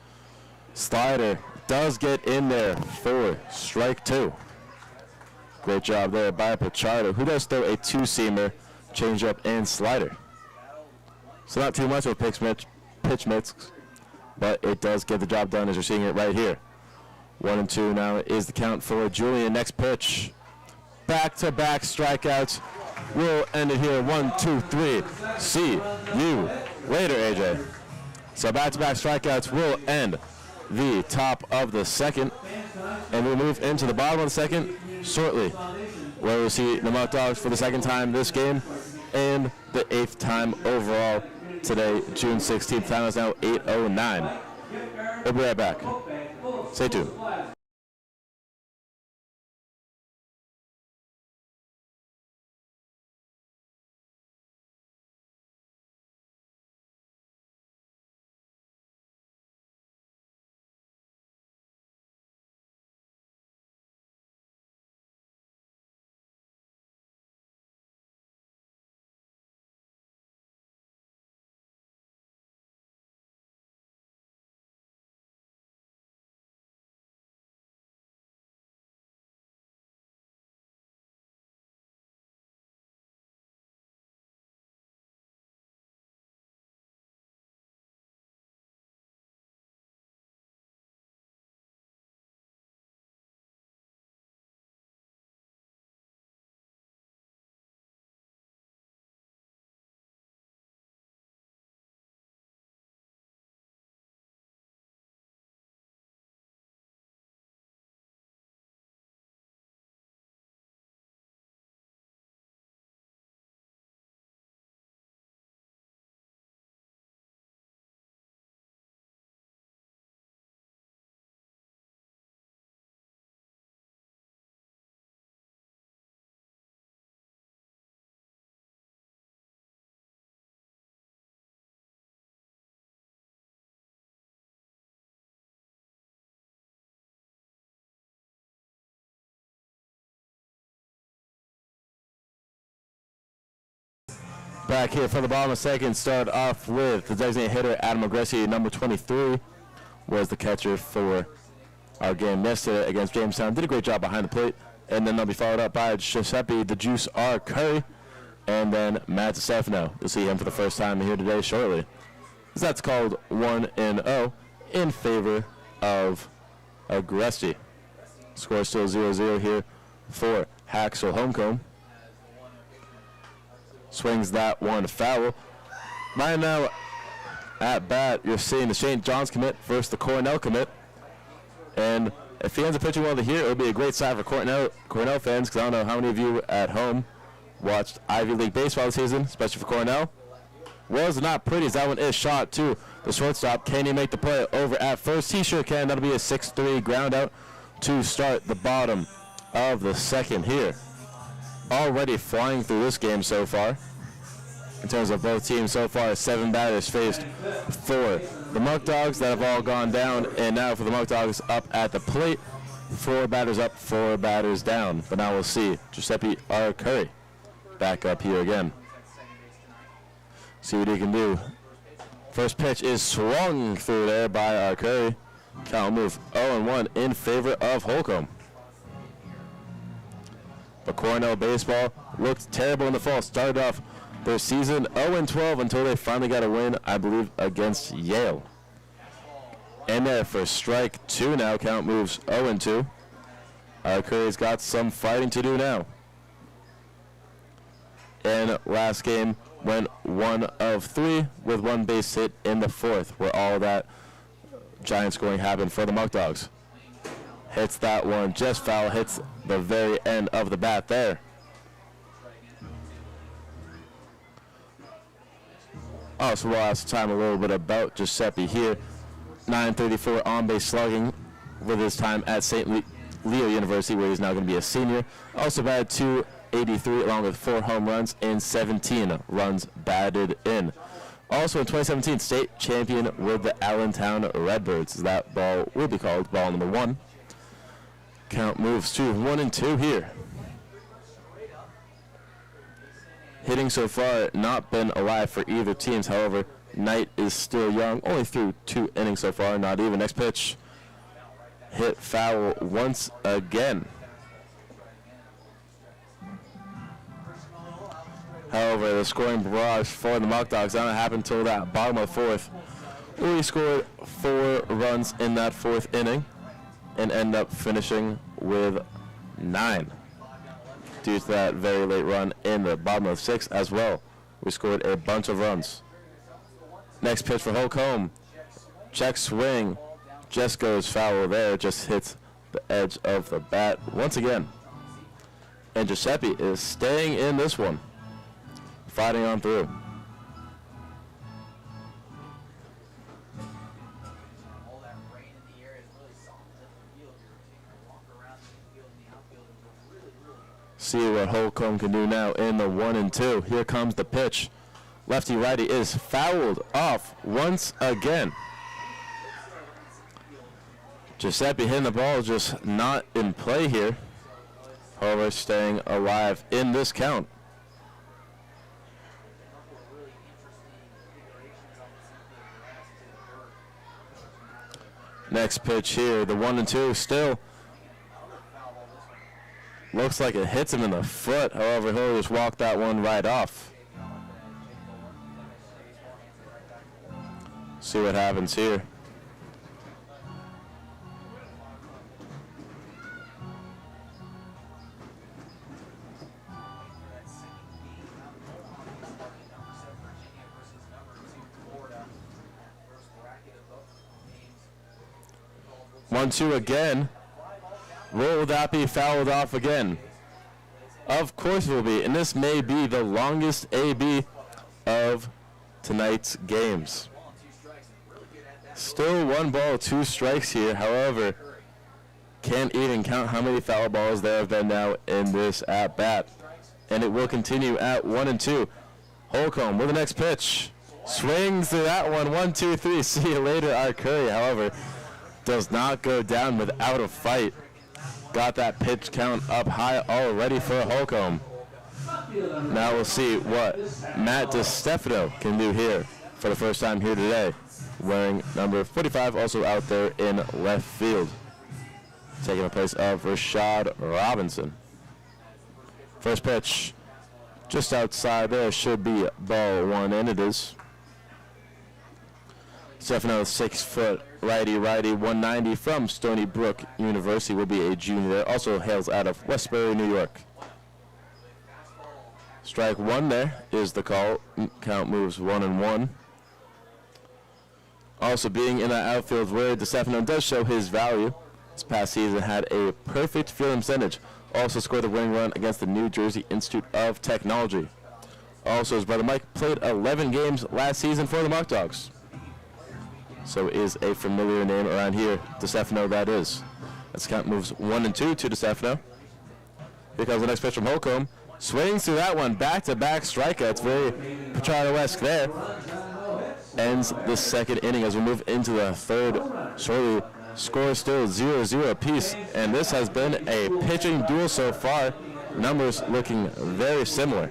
Slider does get in there for strike 2. Great job there by Pichardo, who does throw a 2-seamer, changeup, and slider. So not too much of a pitch mix, but it does get the job done as you're seeing it right here. 1-2 now is the count for Julian. Next pitch. Back-to-back strikeouts. We'll end it here. 1, 2, 3. See you later, AJ. So back-to-back strikeouts will end the top of the second, and we'll move into the bottom of the second shortly, where we'll see the Muckdogs for the second time this game and the 8th time overall today, June 16th. Time is now 8:09. We'll be right back. Stay tuned. Back here for the bottom of the second, start off with the designated hitter, Adam Agressi, number 23, was the catcher for our game yesterday against Jamestown. Did a great job behind the plate, and then they'll be followed up by Giuseppe the Juice R. Curry, and then Matt Stefano. You'll see him for the first time here today shortly. So that's called 1-0 in favor of Agressi. Score still 0-0 here for Haxel Homecombe. Swings that one foul. Right now, at bat, you're seeing the St. John's commit versus the Cornell commit. And if he ends up pitching well to here, it would be a great sign for Cornell fans, because I don't know how many of you at home watched Ivy League baseball this season, especially for Cornell. Was not pretty as that one is shot to the shortstop. Can he make the play over at first? He sure can. That'll be a 6-3 ground out to start the bottom of the second here. Already flying through this game so far. In terms of both teams so far, 7 batters faced for the Muckdogs that have all gone down, and now for the Muckdogs up at the plate, 4 batters up, 4 batters down. But now we'll see Giuseppe R. Curry back up here again. See what he can do. First pitch is swung through there by R. Curry. Count will move 0-1 in favor of Holcomb. But Cornell baseball looked terrible in the fall. Started off their season 0-12 until they finally got a win, I believe, against Yale. And there for strike 2 now. Count moves 0-2. Curry's got some fighting to do now. And last game went 1 of 3 with 1 base hit in the 4th, where all that giant scoring happened for the Muckdogs. Hits that one just foul, hits the very end of the bat there. Also, we'll ask time a little bit about Giuseppe here. 934 on-base slugging with his time at St. Leo University, where he's now going to be a senior. Also batted 283 along with 4 home runs and 17 runs batted in. Also in 2017, state champion with the Allentown Redbirds. That ball will be called ball number 1. Count moves to 1-2 here. Hitting so far not been alive for either teams. However, Knight is still young, only through 2 innings so far, not even. Next pitch, hit foul once again. However, the scoring barrage for the Muckdogs did not happen until that bottom of the 4th. We scored 4 runs in that 4th inning and end up finishing with 9. Due to that very late run in the bottom of the 6th as well. We scored a bunch of runs. Next pitch for Holcomb. Check swing. Just goes foul there. Just hits the edge of the bat once again. And Giuseppe is staying in this one. Fighting on through. See what Holcomb can do now in the 1-2. Here comes the pitch. Lefty righty is fouled off once again. Giuseppe hitting the ball, just not in play here. However, staying alive in this count. Next pitch here, the 1-2 still. Looks like it hits him in the foot. However, he'll just walk that one right off. See what happens here. One, two again. Will that be fouled off again? Of course it will be, and this may be the longest AB of tonight's games. Still 1 ball, 2 strikes here. However, can't even count how many foul balls there have been now in this at-bat. And it will continue at 1-2. Holcomb with the next pitch. Swings to that one. 1, 2, 3. See you later, Art Curry. However, does not go down without a fight. Got that pitch count up high already for Holcomb. Now we'll see what Matt DiStefano can do here for the first time here today. Wearing number 45, also out there in left field. Taking the place of Rashad Robinson. First pitch just outside there, should be ball 1, and it is. Stefano, 6 foot righty, 190 from Stony Brook University, will be a junior there. Also hails out of Westbury, New York. Strike 1 there is the call. Count moves 1-1. Also being in that outfield where DiStefano does show his value. This past season had a perfect field percentage. Also scored the winning run against the New Jersey Institute of Technology. Also his brother Mike played 11 games last season for the Muckdogs. So is a familiar name around here. DiStefano, that is. This count moves 1-2 to DiStefano. Here comes the next pitch from Holcomb. Swings through that one. Back-to-back strikeouts. Very Pachado-esque there. Ends the 2nd inning as we move into the 3rd. Shortly, score still 0-0 apiece. And this has been a pitching duel so far. Numbers looking very similar.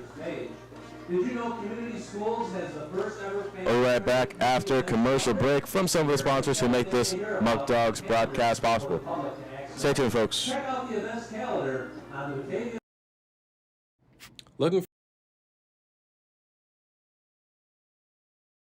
Did you know Community Schools has the first ever We're right back after commercial break from some of the sponsors who make this Muckdogs broadcast possible. Stay tuned, folks. Check out the events calendar on the Batavia Looking for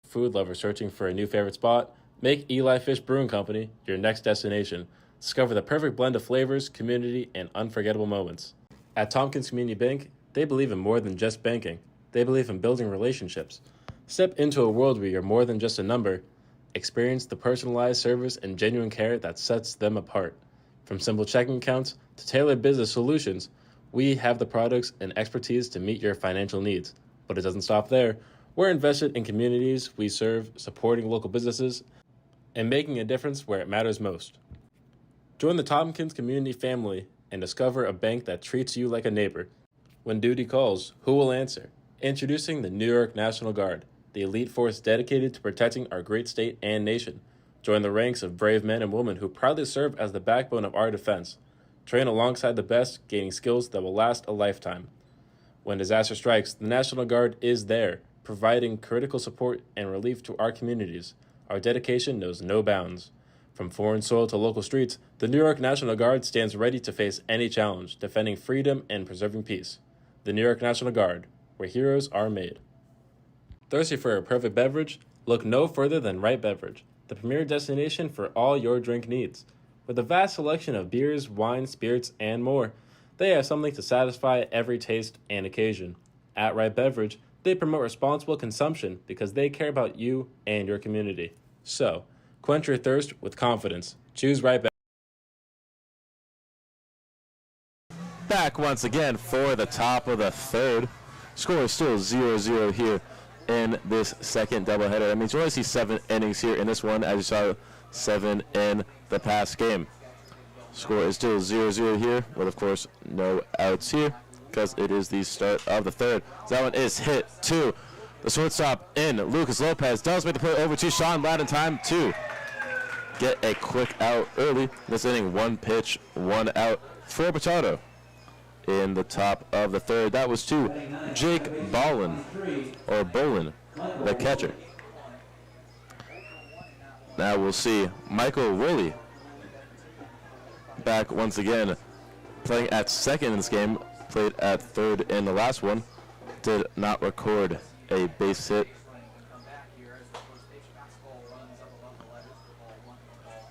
food lovers searching for a new favorite spot? Make Eli Fish Brewing Company your next destination. Discover the perfect blend of flavors, community, and unforgettable moments. At Tompkins Community Bank, they believe in more than just banking. They believe in building relationships. Step into a world where you're more than just a number. Experience the personalized service and genuine care that sets them apart. From simple checking accounts to tailored business solutions, we have the products and expertise to meet your financial needs. But it doesn't stop there. We're invested in communities we serve, supporting local businesses, and making a difference where it matters most. Join the Tompkins community family and discover a bank that treats you like a neighbor. When duty calls, who will answer? Introducing the New York National Guard, the elite force dedicated to protecting our great state and nation. Join the ranks of brave men and women who proudly serve as the backbone of our defense. Train alongside the best, gaining skills that will last a lifetime. When disaster strikes, the National Guard is there, providing critical support and relief to our communities. Our dedication knows no bounds. From foreign soil to local streets, the New York National Guard stands ready to face any challenge, defending freedom and preserving peace. The New York National Guard, where heroes are made. Thirsty for a perfect beverage? Look no further than Right Beverage, the premier destination for all your drink needs. With a vast selection of beers, wines, spirits, and more, they have something to satisfy every taste and occasion. At Right Beverage, they promote responsible consumption because they care about you and your community. So, quench your thirst with confidence. Choose Right Beverage. Back once again for the top of the third. Score is still 0-0 here in this second doubleheader. That means you only see 7 innings here in this one, as you saw 7 in the past game. Score is still 0-0 here, with of course no outs here, because it is the start of the third. That one is hit to the shortstop in. Lucas Lopez does make the play over to Sean Ladd in time to get a quick out early. This inning, 1 pitch, 1 out for Pachado. In the top of the third, that was to Jake Bolin, the catcher. Now we'll see Michael Woolley back once again, playing at second in this game, played at third in the last one, did not record a base hit.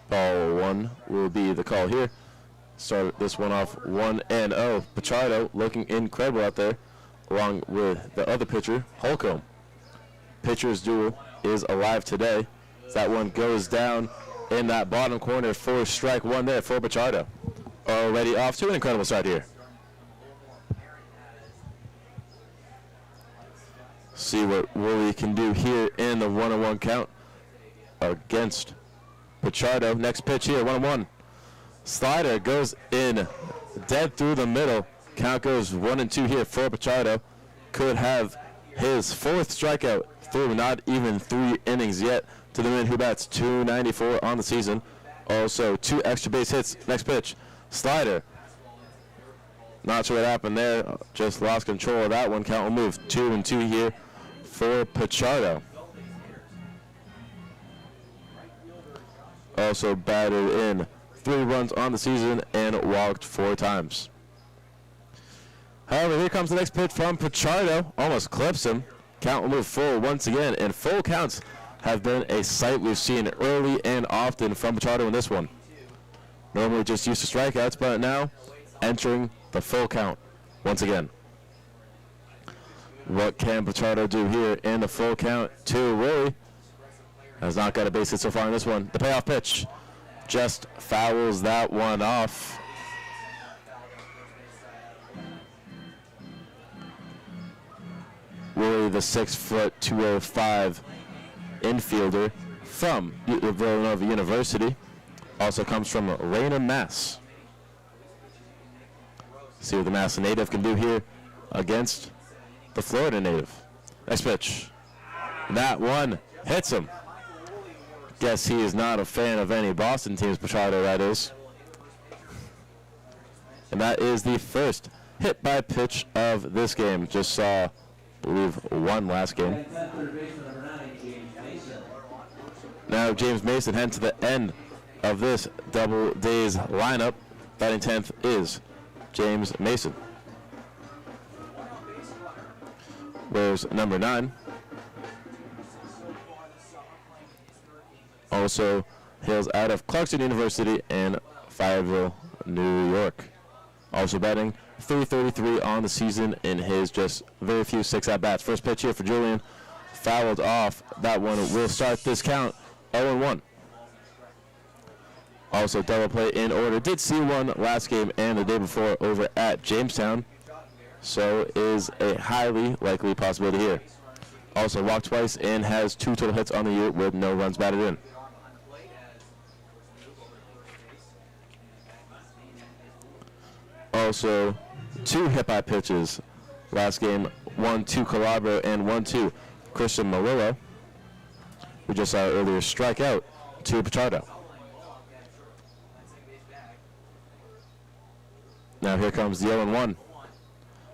Ball 1 will be the call here. Start this one off 1-0. Pichardo looking incredible out there, along with the other pitcher, Holcomb. Pitcher's duel is alive today. That one goes down in that bottom corner for strike 1 there for Pichardo. Already off to an incredible start here. See what Woolley can do here in the 1-1 count against Pichardo. Next pitch here, 1-1. Slider goes in dead through the middle. Count goes 1-2 here for Pichardo. Could have his 4th strikeout through not even 3 innings yet, to the man who bats .294 on the season. Also 2 extra base hits. Next pitch, Slider. Not sure what happened there. Just lost control of that one. Count will move 2-2 here for Pichardo. Also batted in 3 runs on the season and walked 4 times. However, here comes the next pitch from Pichardo. Almost clips him. Count will move full once again, and full counts have been a sight we've seen early and often from Pichardo in this one. Normally just used to strikeouts, but now entering the full count once again. What can Pichardo do here in the full count? 2 Willie has not got a base hit so far in this one. The payoff pitch just fouls that one off. Willie, the 6', 205 infielder from Villanova University, also comes from Raynham, Mass. See what the Mass native can do here against the Florida native. Next pitch. That one hits him. Guess he is not a fan of any Boston teams, Pichardo, that is. And that is the first hit by pitch of this game. Just saw, I believe, 1 last game. Now James Mason heading to the end of this Double Days lineup. Batting 10th is James Mason. wears number 9. Also hails out of Clarkson University in Fayetteville, New York. Also batting .333 on the season in his just very few 6 at-bats. First pitch here for Julian. Fouled off. That one will start this count 0-1. Also double play in order. Did see one last game and the day before over at Jamestown. So is a highly likely possibility here. Also walked twice and has 2 total hits on the year with no runs batted in. Also 2 hit-by pitches. Last game, 1-2 Calabro and 1-2 Christian Malillo. We just saw earlier strike out to Pichardo. Now here comes the 0-1.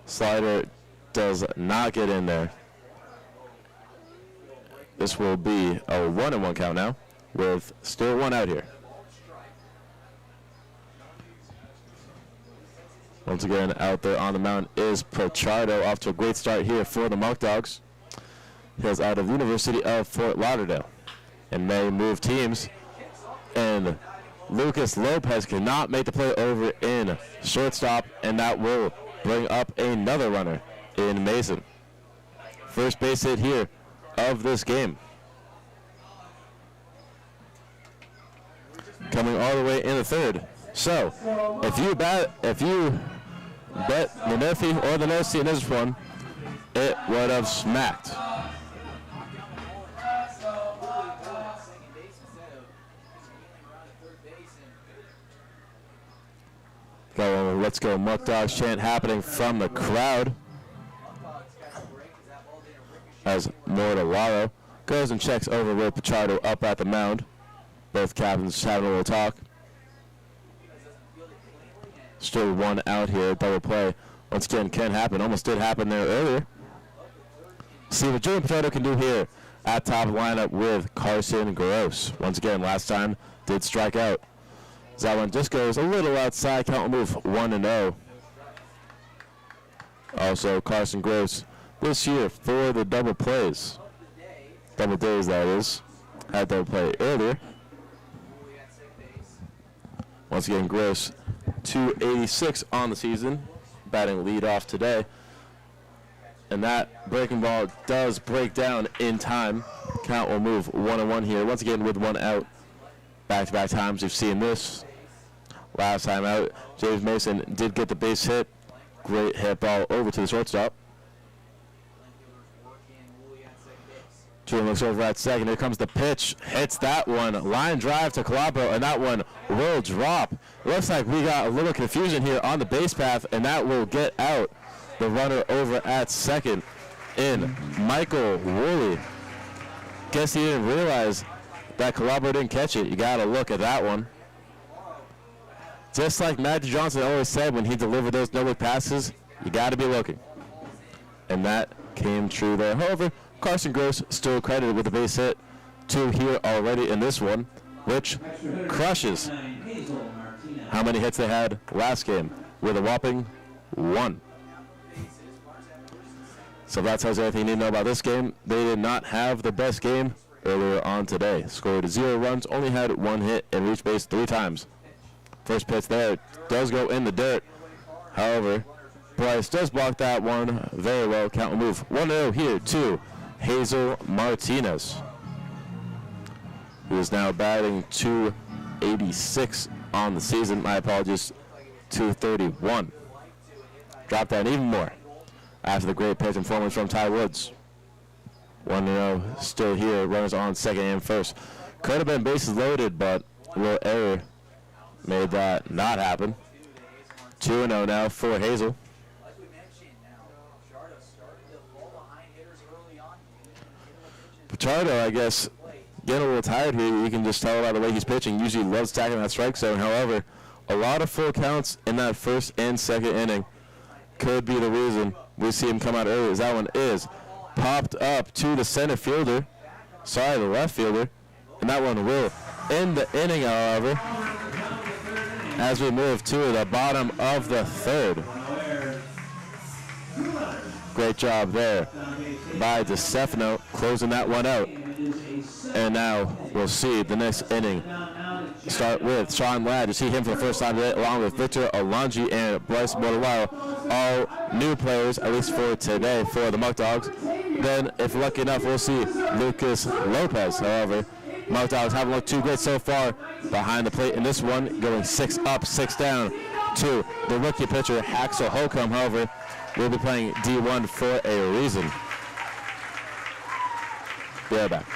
Slider does not get in there. This will be a 1-1 count now with still 1 out here. Once again, out there on the mound is Pichardo, off to a great start here for the Muckdogs. He's out of the University of Fort Lauderdale and may move teams. And Lucas Lopez cannot make the play over in shortstop, and that will bring up another runner in Mason. First base hit here of this game. Coming all the way in the third. So, if you bet the Nerfy or the Nercy in this one, it would have smacked. Let's go Muckdogs chant happening from the crowd as Mortallaro goes and checks over with Pichardo up at the mound. Both captains having a little talk. Still 1 out here, double play. Once again, can happen. Almost did happen there earlier. See what Julian Pichardo can do here at top of the lineup with Carson Gross. Once again, last time did strike out. That one just goes a little outside. Count will move 1-0. Also, Carson Gross this year for the double plays. Double days, that is. Had double play earlier. Once again, Gross, 286 on the season, batting leadoff today. And that breaking ball does break down in time. Count will move 1-1 here. Once again, with 1 out. Back-to-back times we've seen this. Last time out, James Mason did get the base hit. Great hit ball over to the shortstop. Julian looks over at second. Here comes the pitch. Hits that one. Line drive to Calabro, and that one will drop. Looks like we got a little confusion here on the base path, and that will get out the runner over at second in Michael Woolley. Guess he didn't realize that Calabro didn't catch it. You got to look at that one. Just like Magic Johnson always said when he delivered those no-look passes, you got to be looking. And that came true there. However, Carson Gross still credited with the base hit. 2 here already in this one, which crushes how many hits they had last game with a whopping 1. So that tells you everything you need to know about this game. They did not have the best game earlier on today. Scored 0 runs, only had 1 hit, and reached base 3 times. First pitch there does go in the dirt. However, Bryce does block that one very well. Count will move 1-0 here to Hazel Martinez, who is now batting 286 on the season. My apologies, 231. Dropped down even more after the great pitch performance from Ty Woods. 1-0 still here. Runners on second and first. Could have been bases loaded, but a little error made that not happen. 2-0 now for Hazel. Pichardo, I guess, getting a little tired here. You can just tell by the way he's pitching. Usually loves attacking that strike zone. However, a lot of full counts in that first and second inning could be the reason we see him come out early. As that one is popped up to the center fielder. Sorry, the left fielder. And that one will end the inning, however, as we move to the bottom of the third. Great job there by DeStefano, closing that one out. And now we'll see the next inning start with Sean Ladd. You see him for the first time today, along with Victor Alonji and Bryce Mortawile, all new players, at least for today, for the Muckdogs. Then, if lucky enough, we'll see Lucas Lopez. However, Muckdogs haven't looked too good so far behind the plate in this one, going 6 up, 6 down to the rookie pitcher, Haxel Holcomb. However, we'll be playing D1 for a reason. Be right back.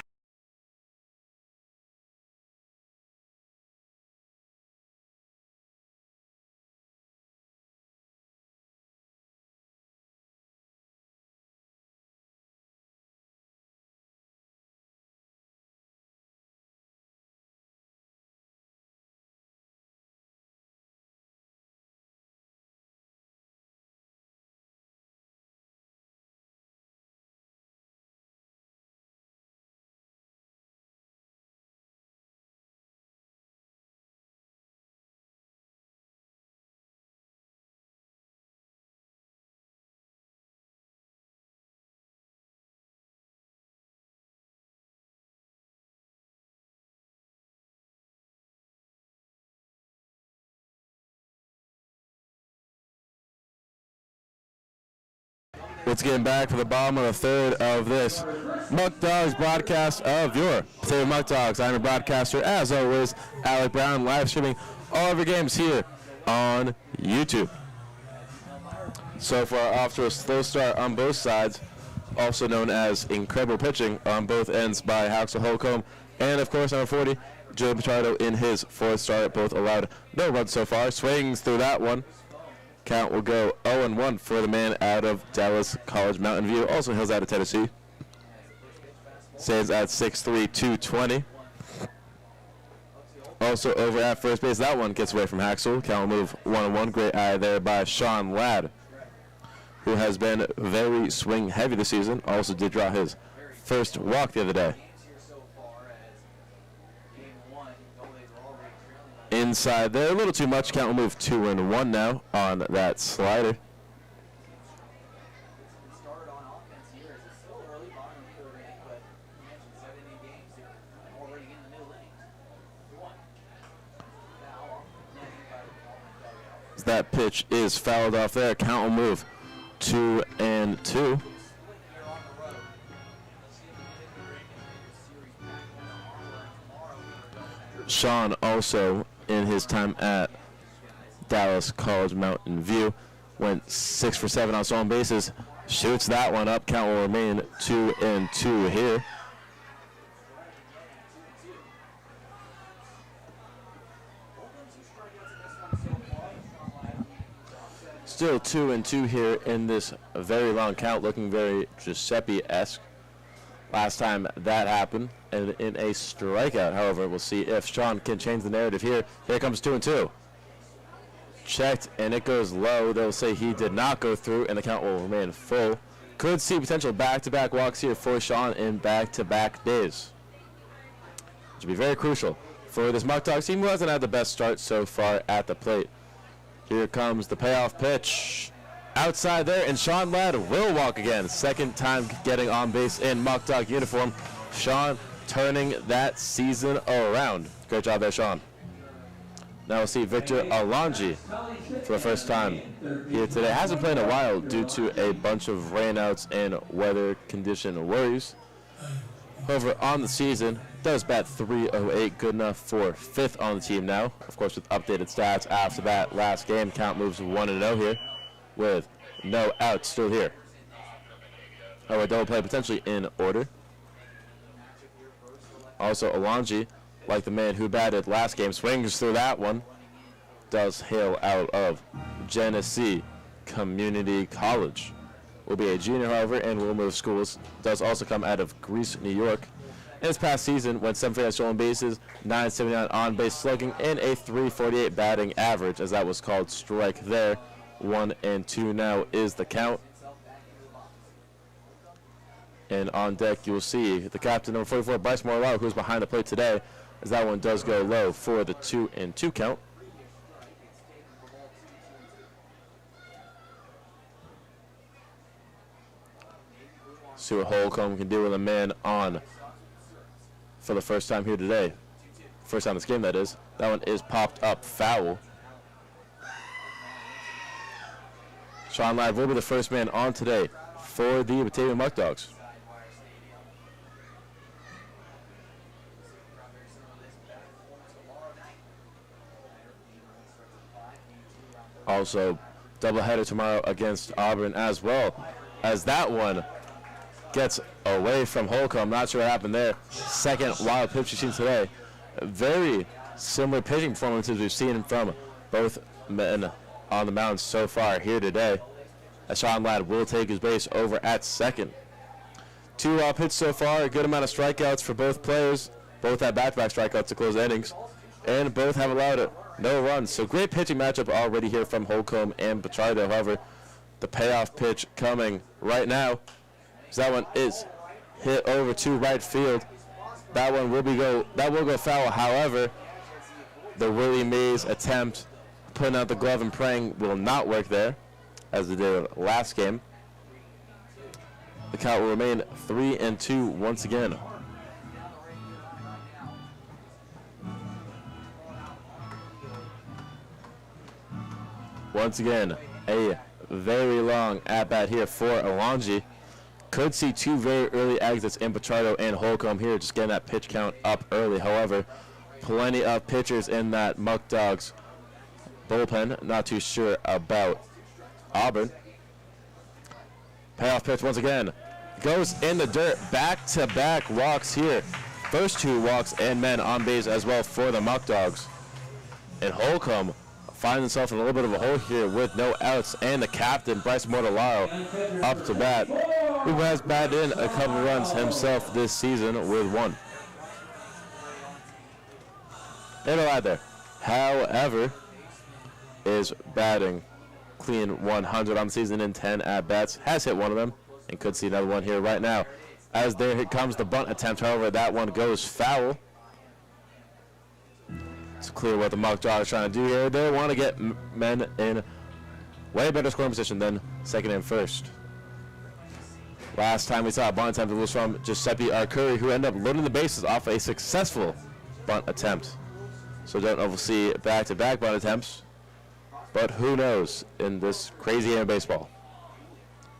Let's get back to the bottom of the third of this Muckdogs broadcast of your Batavia Muckdogs. I'm your broadcaster, as always, Alec Brown, live streaming all of your games here on YouTube. So far, off to a slow start on both sides, also known as incredible pitching on both ends by Haxel Holcomb and, of course, number 40, Joe Pichardo in his fourth start. Both allowed no runs so far. Swings through that one. Count will go 0-1 for the man out of Dallas College Mountain View, also hails out of Tennessee. Stands at 6'3", 220. Also over at first base, that one gets away from Haxel. Count will move 1-1. Great eye there by Sean Ladd, who has been very swing heavy this season. Also did draw his first walk the other day. Inside there, a little too much. Count will move 2-1 now on that slider. That pitch is fouled off there. Count will move 2-2. Sean also, in his time at Dallas College Mountain View, went 6 for 7 on stolen bases. Shoots that one up. Count will remain 2-2 here. Still 2-2 here in this very long count, looking very Giuseppe-esque. Last time that happened, and in a strikeout. However, we'll see if Sean can change the narrative here. Here comes 2-2. Checked, and it goes low. They'll say he did not go through, and the count will remain full. Could see potential back-to-back walks here for Sean in back-to-back days, which will be very crucial for this Muckdogs team, who hasn't had the best start so far at the plate. Here comes the payoff pitch. Outside there, and Sean Ladd will walk again. Second time getting on base in Muckdog uniform. Sean turning that season around. Great job there, Sean. Now we'll see Victor Alonji for the first time here today. Hasn't played in a while due to a bunch of rainouts and weather condition worries. However, on the season, does bat .308, good enough for 5th on the team now. Of course, with updated stats after that last game, count moves 1-0 here, with no outs still here. However, double play potentially in order. Also, Alonji, like the man who batted last game, swings through that one. Does hail out of Genesee Community College. Will be a junior, however, and will move schools. Does also come out of Greece, New York. In his past season, went 7 stolen bases, 979 on-base slugging, and a .348 batting average, as that was called strike there. 1-2 now is the count. And on deck, you'll see the captain, number 44, Bryce Mortawile, who's behind the plate today, as that one does go low for the 2-2 count. See what Holcomb can do with a man on for the first time here today. First time this game, that is. That one is popped up foul. Sean Ladd will be the first man on today for the Batavia Muckdogs. Also, doubleheader tomorrow against Auburn as well, as that one gets away from Holcomb. Not sure what happened there. Second wild pitch you've seen today. Very similar pitching performances we've seen from both men on the mound so far here today, as Sean Ladd will take his base over at second. 2 wild pitches so far, a good amount of strikeouts for both players. Both had back-to-back strikeouts to close innings, and both have allowed no runs. So great pitching matchup already here from Holcomb and Pichardo. However, the payoff pitch coming right now, as that one is hit over to right field. That one will go foul. However, the Willie Mays attempt, putting out the glove and praying, will not work there, as it did last game. The count will remain 3-2 once again. Once again, a very long at-bat here for Alonji. Could see 2 very early exits in Pichardo and Holcomb here, just getting that pitch count up early. However, plenty of pitchers in that Muckdogs bullpen. Not too sure about Auburn. Payoff pitch once again. Goes in the dirt. Back-to-back walks here. First 2 walks and men on base as well for the Muckdogs. And Holcomb finds himself in a little bit of a hole here with no outs, and the captain, Bryce Mortellaro, up to bat, who has batted in a couple runs himself this season with 1. And a lad there. However, is batting clean 100 on the season in 10 at-bats. Has hit one of them, and could see another one here right now. As there comes the bunt attempt, however, that one goes foul. It's clear what the Muckdogs are trying to do here. They want to get men in way better scoring position than second and first. Last time we saw a bunt attempt, it was from Giuseppe Arcuri, who ended up loading the bases off a successful bunt attempt. So don't know if we'll see back-to-back bunt attempts, but who knows in this crazy game of baseball.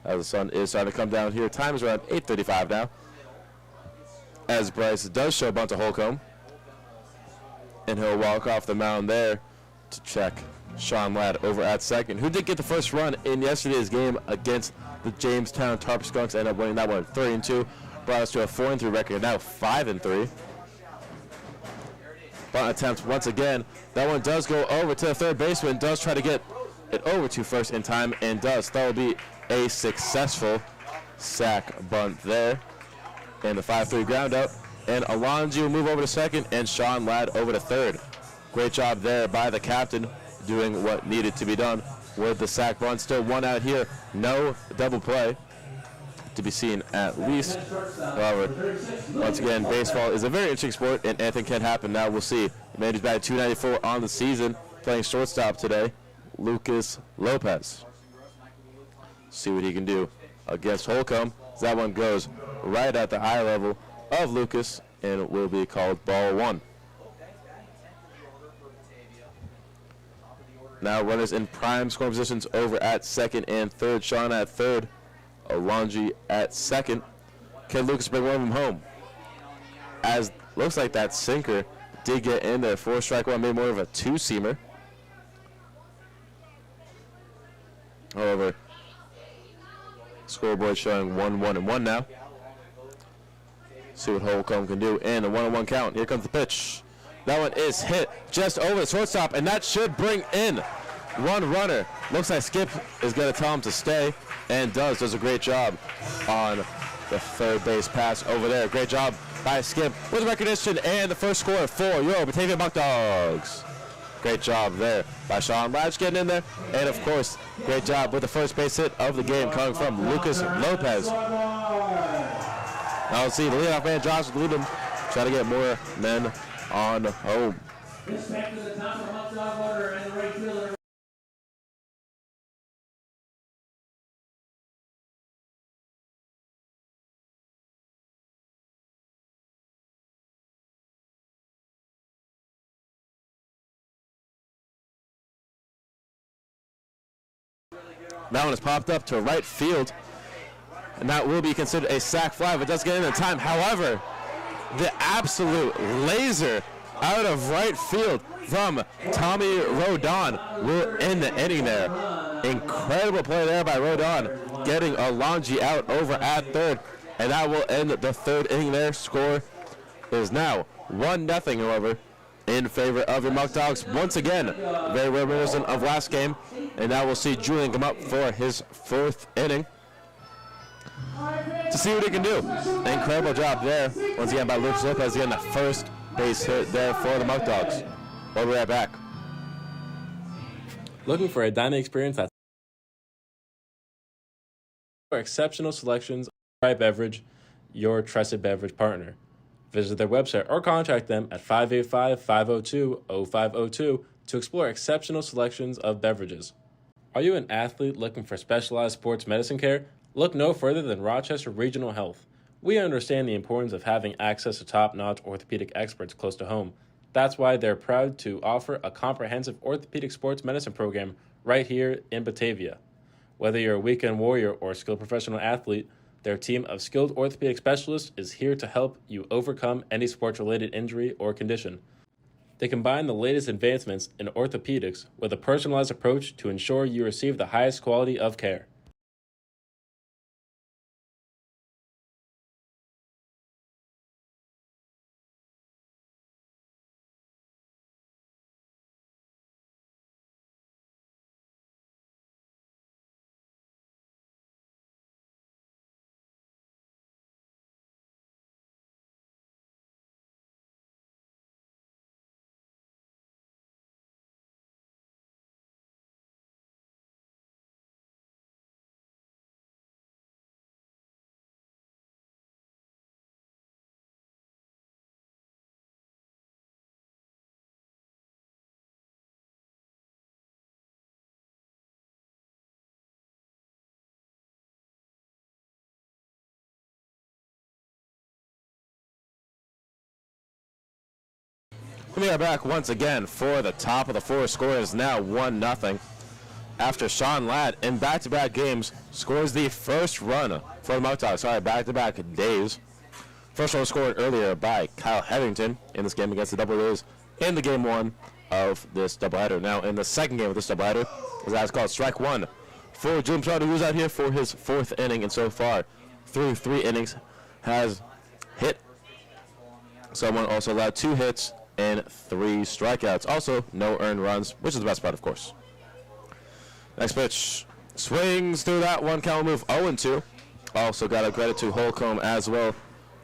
As the sun is starting to come down here. Time is around 8:35 now, as Bryce does show a bunt to Holcomb. And he'll walk off the mound there to check Sean Ladd over at second, who did get the first run in yesterday's game against the Jamestown Tarp Skunks. Ended up winning that one 3-2. Brought us to a 4-3 record, now 5-3. Bunt attempt once again. That one does go over to the third baseman, does try to get it over to first in time, and does. That will be a successful sack bunt there. And the 5-3 ground out. And Alonji will move over to second, and Sean Ladd over to third. Great job there by the captain, doing what needed to be done with the sack bunt. Still 1 out here, no double play to be seen at least. However, once again, baseball is a very interesting sport, and anything can happen. Now we'll see. The man who's batted .294 on the season, playing shortstop today, Lucas Lopez. See what he can do against Holcomb. That one goes right at the eye level of Lucas, and it will be called ball 1. Now runners in prime scoring positions over at second and third. Sean at third, Alonji at second. Can Lucas bring one of them home? As looks like that sinker did get in there. 4-strike-1, made more of a 2-seamer. However, scoreboard showing 1-1-1 now. See what Holcomb can do, and a 1-1 count. Here comes the pitch. That one is hit just over the shortstop, and that should bring in 1 runner. Looks like Skip is going to tell him to stay, and does a great job on the third base pass over there. Great job by Skip with recognition and the first score for your Batavia Muckdogs. Great job there by Sean Ladd getting in there, and of course, great job with the first base hit of the game coming from Lucas Lopez. Now let's see, the leadoff man Josh Ludum trying to get more men on home. This back to the top of the Muckdog order and the right fielder. That one is popped up to right field, and that will be considered a sac fly if it does get in time. However, the absolute laser out of right field from Tommy Rodon will end the inning there. Incredible play there by Rodon, getting Alonji out over at third, and that will end the third inning there. Score is now 1-0, however, in favor of your Muckdogs. Once again, very reminiscent of last game, and now we'll see Julian come up for his fourth inning to see what he can do. Incredible job there, once again, by Lucas Lopez, getting the first base hit there for the Muckdogs. We'll be right back. Looking for a dining experience that's for exceptional selections of right beverage, your trusted beverage partner. Visit their website or contact them at 585-502-0502 to explore exceptional selections of beverages. Are you an athlete looking for specialized sports medicine care? Look no further than Rochester Regional Health. We understand the importance of having access to top-notch orthopedic experts close to home. That's why they're proud to offer a comprehensive orthopedic sports medicine program right here in Batavia. Whether you're a weekend warrior or a skilled professional athlete, their team of skilled orthopedic specialists is here to help you overcome any sports-related injury or condition. They combine the latest advancements in orthopedics with a personalized approach to ensure you receive the highest quality of care. We are back once again for the top of the fourth. Score is now 1-0. After Sean Ladd in back-to-back games scores the first run for the Muckdogs. Sorry, back-to-back days. First one scored earlier by Kyle Headington in this game against the DoubleDays in the game one of this doubleheader. Now in the second game of this doubleheader, as called strike one for Jim Trotter, who's out here for his fourth inning, and so far through 3 innings has hit someone, also allowed 2 hits and 3 strikeouts. Also, no earned runs, which is the best part, of course. Next pitch. Swings through that one. Count move 0-2. Also got a credit to Holcomb as well.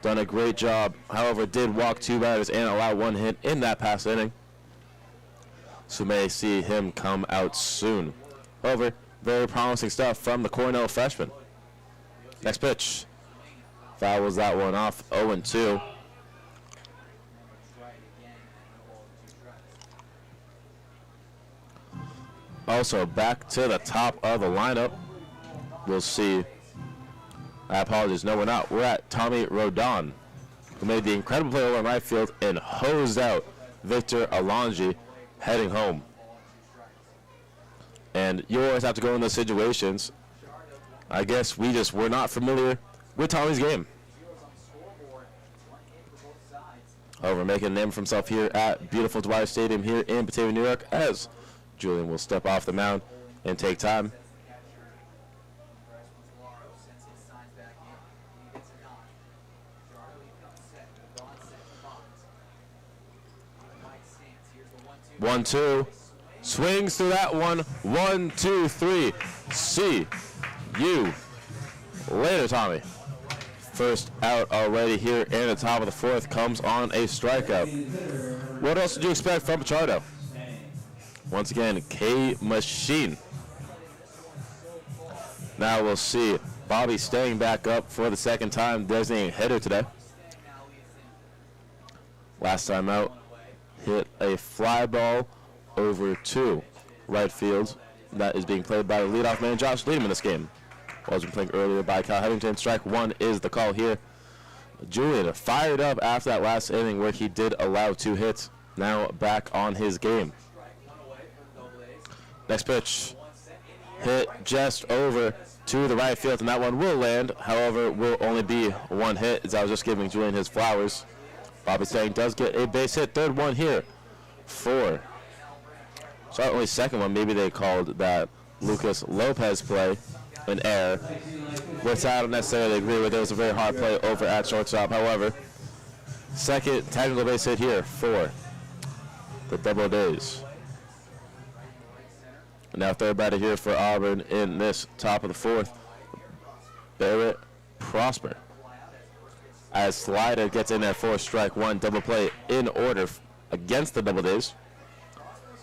Done a great job. However, did walk 2 batters and allow 1 hit in that past inning. So may see him come out soon. However, very promising stuff from the Cornell freshman. Next pitch. Fouls that one off. 0-2. Also back to the top of the lineup. We'll see. I apologize. No, we're not. We're at Tommy Rodon, who made the incredible play over in right field and hosed out Victor Alonji heading home. And you always have to go in those situations. I guess we just were not familiar with Tommy's game. However, making a name for himself here at beautiful Dwyer Stadium here in Batavia, New York, as Julian will step off the mound and take time. One, two. Swings through that one. 1, 2, 3. See you later, Tommy. First out already here in the top of the fourth comes on a strikeout. What else did you expect from Pichardo? Once again, K-Machine. Now we'll see Bobby staying back up for the second time, designating hitter today. Last time out, hit a fly ball over to right field. That is being played by the leadoff man, Josh Leadham, in this game. Was been played earlier by Kyle Headington. Strike one is the call here. Julian fired up after that last inning where he did allow 2 hits. Now back on his game. Next pitch. hit just over to the right field, and that one will land. However, will only be one hit, as I was just giving Julian his flowers. Bobby Stang does get a base hit. Third one here for. Sorry, only second one. Maybe they called that Lucas Lopez play an error, which I don't necessarily agree with. It was a very hard play over at shortstop. However, second technical base hit here for the DoubleDays. Now third batter here for Auburn in this top of the fourth, Barrett Prosper. As Slider gets in there for strike one, double play in order against the DoubleDays.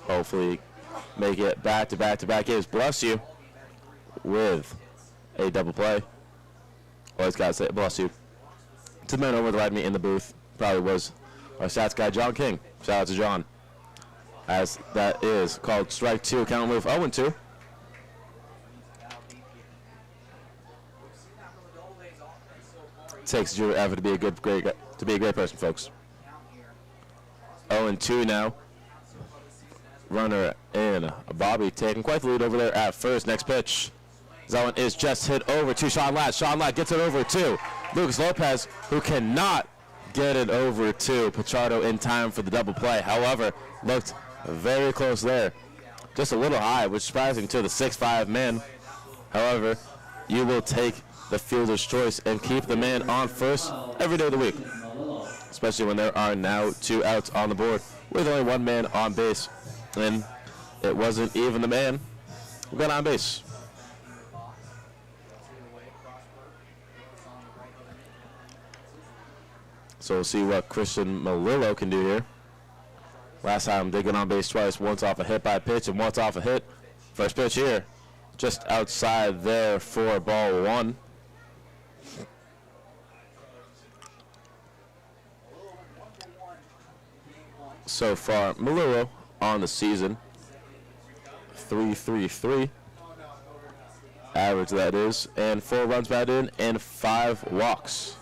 Hopefully make it back-to-back games. Bless you with a double play. Always got to say bless you to the man over the right me in the booth. Probably was our stats guy, John King. Shout out to John. As that is called strike two. Count move 0-2. Takes your effort to be a great person, folks. 0-2 now. Runner in. Bobby taking quite the lead over there at first. Next pitch. That one is just hit over to Sean Ladd. Sean Ladd gets it over to Lucas Lopez, who cannot get it over to Pichardo in time for the double play. However, looked very close there. Just a little high, which is surprising to the 6'5" man. However, you will take the fielder's choice and keep the man on first every day of the week, especially when there are now 2 outs on the board with only 1 man on base. And it wasn't even the man who got on base. So we'll see what Christian Malillo can do here. Last time they got on base twice, once off a hit by pitch and once off a hit. First pitch here, just outside there for ball 1. So far, Malillo on the season, 3.33 average that is, and 4 runs batted in and 5 walks.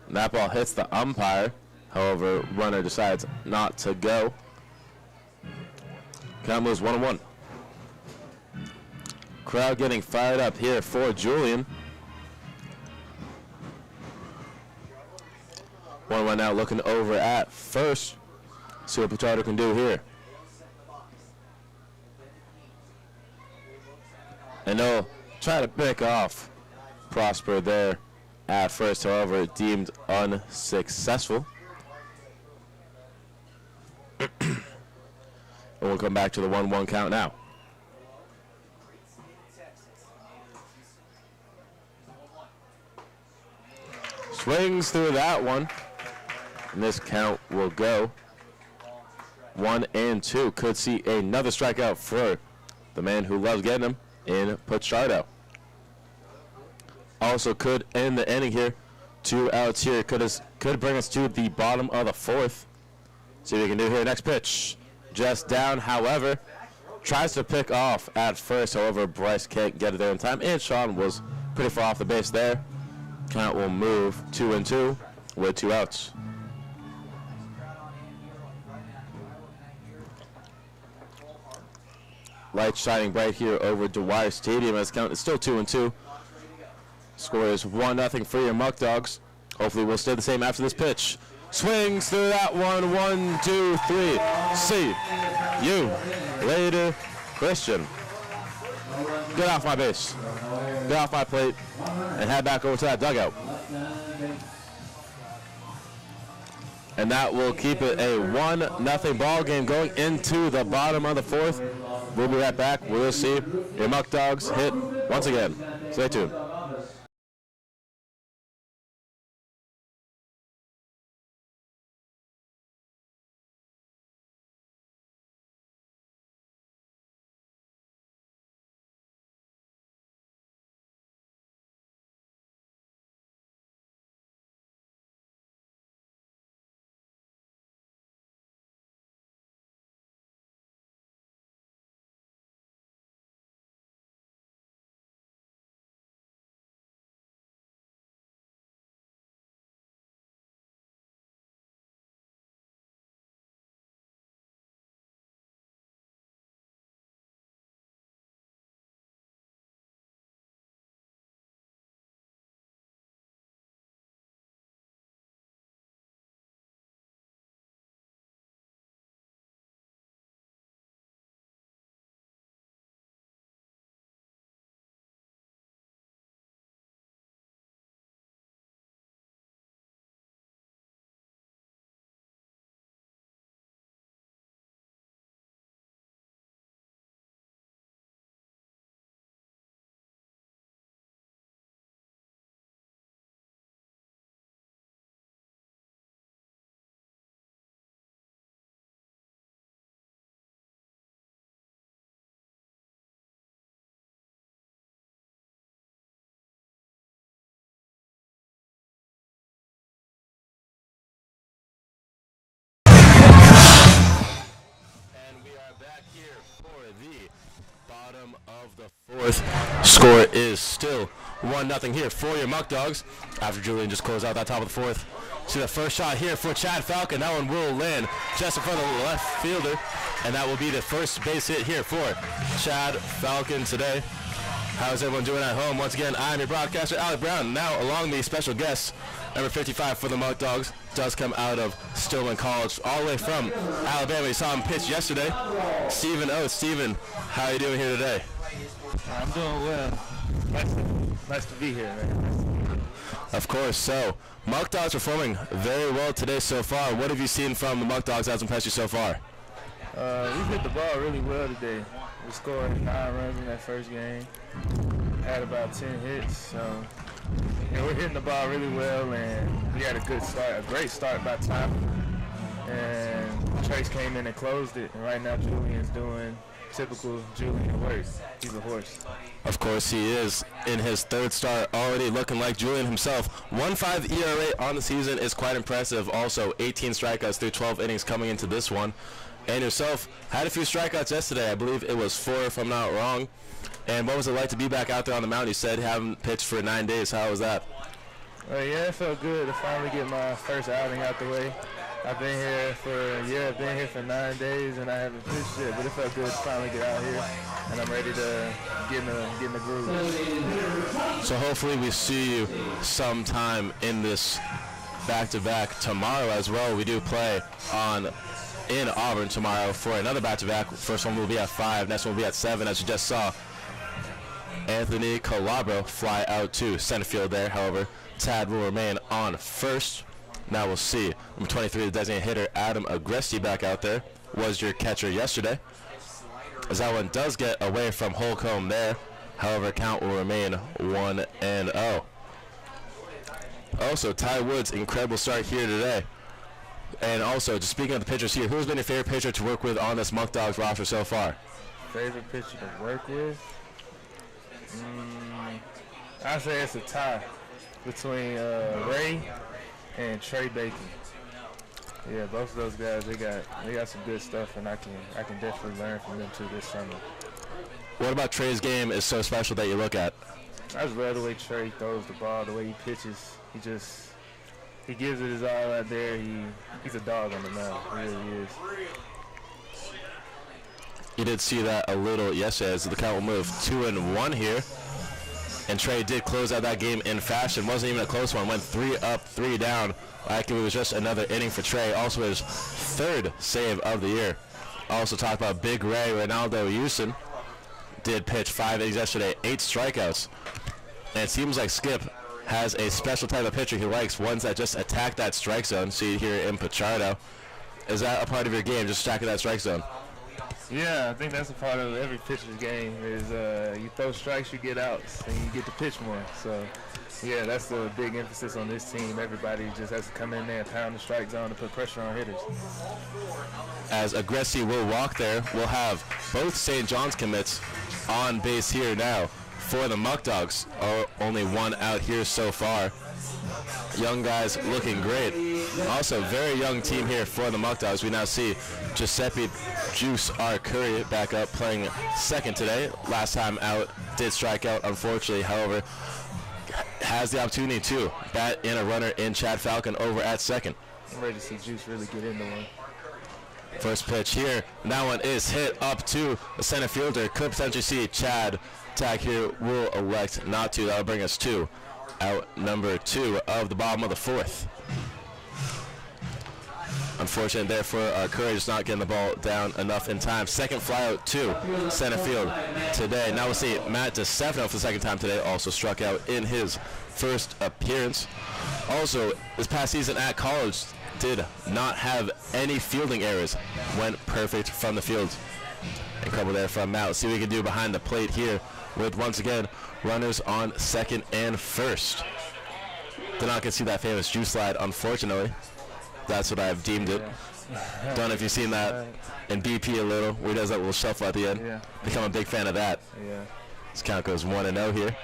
And that ball hits the umpire. However, runner decides not to go. Count moves 1-1. Crowd getting fired up here for Julian. 1-1 now, looking over at first. See what Pichardo can do here. And they'll try to pick off Prosper there at first, however, deemed unsuccessful. And we'll come back to the 1-1 count now. Swings through that one. And this count will go 1-2. Could see another strikeout for the man who loves getting them in Pichardo. Also could end the inning here. 2 outs here. Could bring us to the bottom of the 4th. See what we can do here. Next pitch. Just down, however. Tries to pick off at first. However, Bryce can't get it there in time. And Sean was pretty far off the base there. Count will move 2-2 with 2 outs. Lights shining bright here over Dwyer Stadium as count is still 2-2. Score is 1-0 for your Muckdogs. Hopefully we'll stay the same after this pitch. Swings through that one. 1, 2, 3. See you later, Christian. Get off my base. Get off my plate and head back over to that dugout. And that will keep it a 1-0 ball game going into the bottom of the 4th. We'll be right back. We'll see your Muckdogs hit once again. Stay tuned. For the bottom of the fourth, score is still 1-0 here for your Muckdogs. After Julian just closed out that top of the fourth. See the first shot here for Chad Falcon. That one will land just in front of the left fielder, and that will be the first base hit here for Chad Falcon today. How's everyone doing at home? Once again, I'm your broadcaster, Alec Brown. Now, along the special guest, number 55 for the Muckdogs, does come out of Stillman College, all the way from Alabama. You saw him pitch yesterday. Stephen Oates. Stephen, how are you doing here today? I'm doing well. Nice to be here, man. Of course. So, Muckdogs performing very well today so far. What have you seen from the Muckdogs that's impressed you so far? We hit the ball really well today. We scored 9 runs in that first game. Had about 10 hits, so we're hitting the ball really well, and we had a good start, a great start by time. And Trace came in and closed it, and right now Julian's doing typical Julian work. He's a horse. Of course he is. In his third start, already looking like Julian himself. 1.5 ERA on the season is quite impressive. Also, 18 strikeouts through 12 innings coming into this one. And yourself had a few strikeouts yesterday. I believe it was 4, if I'm not wrong. And what was it like to be back out there on the mound? You said you haven't pitched for 9 days. How was that? Yeah, it felt good to finally get my first outing out the way. I've been here for a year. I've been here for 9 days, and I haven't pitched yet. But it felt good to finally get out here, and I'm ready to get in the groove. So hopefully we see you sometime in this back-to-back tomorrow as well. We do play in Auburn tomorrow for another back-to-back. First one will be at 5. Next one will be at 7, as you just saw. Anthony Calabro fly out to center field there. However, Tad will remain on first. Now we'll see. Number 23, the designated hitter, Adam Agresti, back out there. Was your catcher yesterday. As that one does get away from Holcomb there. However, count will remain 1-0. Also, Ty Wood's incredible start here today. And also, just speaking of the pitchers here, who's been your favorite pitcher to work with on this Muckdogs roster so far? Favorite pitcher to work with? I'd say it's a tie between Ray and Trey Bacon. Yeah, both of those guys, they got some good stuff, and I can definitely learn from them too this summer. What about Trey's game is so special that you look at? I just love the way Trey throws the ball, the way he pitches. He gives it his all out there. He's a dog on the mound. He really is. You did see that a little yesterday as the count will move 2-1 here. And Trey did close out that game in fashion. Wasn't even a close one. Went 3 up, 3 down. Like it was just another inning for Trey. Also his 3rd save of the year. Also talk about Big Ray, Ronaldo Houston. Did pitch 5 innings yesterday, 8 strikeouts. And it seems like Skip has a special type of pitcher he likes, ones that just attack that strike zone. See here in Pichardo. Is that a part of your game, just attacking that strike zone? Yeah, I think that's a part of every pitcher's game is you throw strikes, you get outs, and you get to pitch more. So, yeah, that's the big emphasis on this team. Everybody just has to come in there and pound the strike zone to put pressure on hitters. As Agresti will walk there, we'll have both St. John's commits on base here now for the Muckdogs. Only one out here so far. Young guys looking great. Also, very young team here for the Muckdogs. We now see Giuseppe Juice R. Curry back up playing second today. Last time out, did strike out, unfortunately. However, has the opportunity to bat in a runner in Chad Falcon over at second. I'm ready to see Juice really get into one. First pitch here. That one is hit up to the center fielder. Could potentially see Chad tag here. Will elect not to. That'll bring us to out number 2 of the bottom of the 4th. Unfortunate there for Curry, just not getting the ball down enough in time. Second fly out to center field today. Now we'll see Matt DeStefano for the second time today. Also struck out in his first appearance. Also, this past season at college, did not have any fielding errors. Went perfect from the field. Incredible there from Matt. Let's see what we can do behind the plate here with, once again, runners on second and first. Did not get to see that famous juice slide, unfortunately. That's what I've deemed it. Don't know if you've seen that in BP a little, where he does that little shuffle at the end. Yeah. Become a big fan of that. Yeah. This count goes 1-0 here.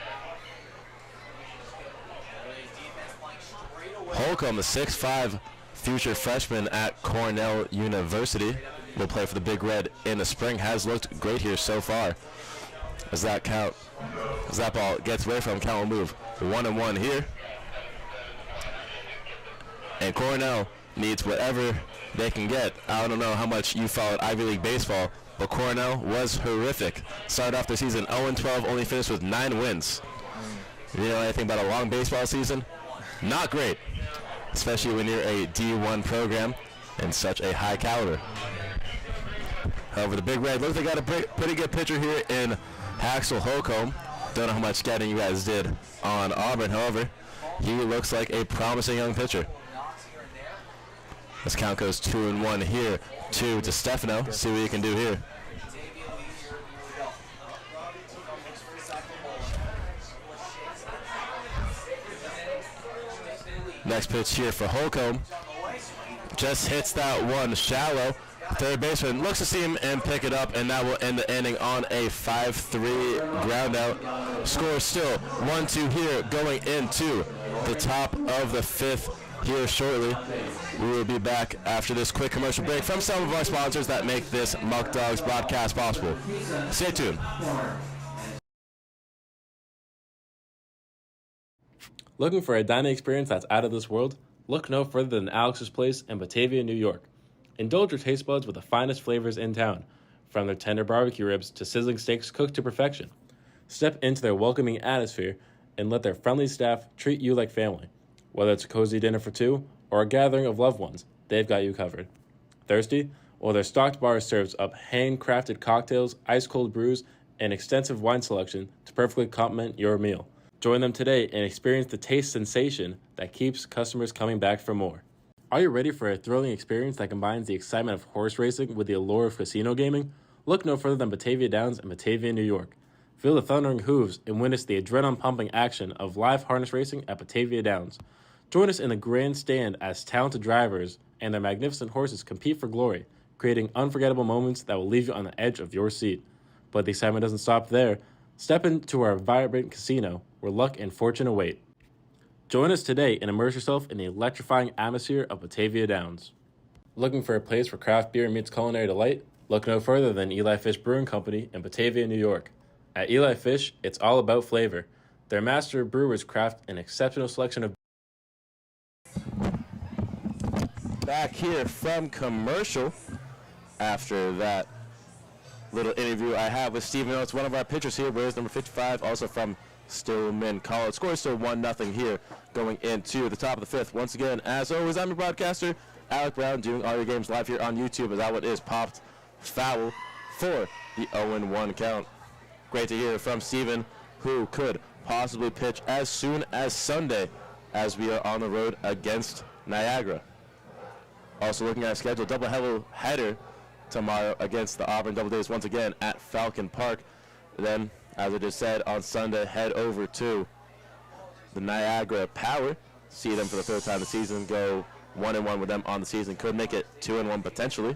Holcomb, the 6'5" future freshman at Cornell University. will play for the Big Red in the spring, has looked great here so far. As that ball gets away from him, count will move 1-1 here. And Cornell needs whatever they can get. I don't know how much you followed Ivy League baseball, but Cornell was horrific. Started off the season 0-12, only finished with 9 wins. You know anything about a long baseball season? Not great, especially when you're a D1 program and such a high caliber. However, the Big Red looks like they got a pretty good pitcher here in Haxel Holcomb. Don't know how much scouting you guys did on Auburn. However, he looks like a promising young pitcher. This count goes 2-1 here. 2 to Stefano. See what he can do here. Next pitch here for Holcomb. Just hits that one shallow. Third baseman looks to see him and pick it up, and that will end the inning on a 5-3 ground out. Score still 1-2 here, going into the top of the 5th here shortly. We will be back after this quick commercial break from some of our sponsors that make this Muckdogs broadcast possible. Stay tuned. Looking for a dining experience that's out of this world? Look no further than Alex's Place in Batavia, New York. Indulge your taste buds with the finest flavors in town, from their tender barbecue ribs to sizzling steaks cooked to perfection. Step into their welcoming atmosphere and let their friendly staff treat you like family. Whether it's a cozy dinner for 2 or a gathering of loved ones, they've got you covered. Thirsty? Well, their stocked bar serves up handcrafted cocktails, ice-cold brews, and extensive wine selection to perfectly complement your meal. Join them today and experience the taste sensation that keeps customers coming back for more. Are you ready for a thrilling experience that combines the excitement of horse racing with the allure of casino gaming? Look no further than Batavia Downs in Batavia, New York. Feel the thundering hooves and witness the adrenaline-pumping action of live harness racing at Batavia Downs. Join us in the grandstand as talented drivers and their magnificent horses compete for glory, creating unforgettable moments that will leave you on the edge of your seat. But the excitement doesn't stop there. Step into our vibrant casino where luck and fortune await. Join us today and immerse yourself in the electrifying atmosphere of Batavia Downs. Looking for a place where craft beer meets culinary delight? Look no further than Eli Fish Brewing Company in Batavia, New York. At Eli Fish, it's all about flavor. Their master brewers craft an exceptional selection of Back here from commercial after that little interview I have with Stephen Oates, one of our pitchers here, wears number 55, also from Stillman College. Score is still 1-0 here going into the top of the 5th. Once again, as always, I'm your broadcaster, Alec Brown, doing all your games live here on YouTube as that is popped foul for the 0-1 count. Great to hear from Stephen, who could possibly pitch as soon as Sunday as we are on the road against Niagara. Also looking at our schedule, double header tomorrow against the Auburn DoubleDays once again at Falcon Park. Then, as I just said, on Sunday, head over to the Niagara Power. See them for the 3rd time this season. Go 1-1 with them on the season. Could make it 2-1 potentially.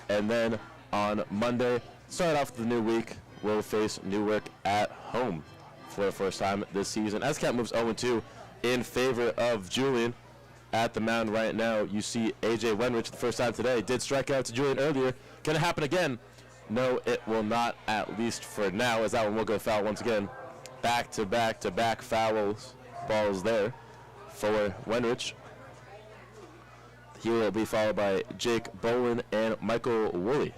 And then on Monday, start off the new week, we'll face Newark at home for the first time this season. As count moves 0-2 in favor of Julian. At the mound right now, you see A.J. Wenrich the first time today. Did strike out to Julian earlier. Going to happen again. No, it will not, at least for now, as that one will go foul once again. Back-to-back fouls, balls there for Wenrich. He will be followed by Jake Bolin and Michael Woolley.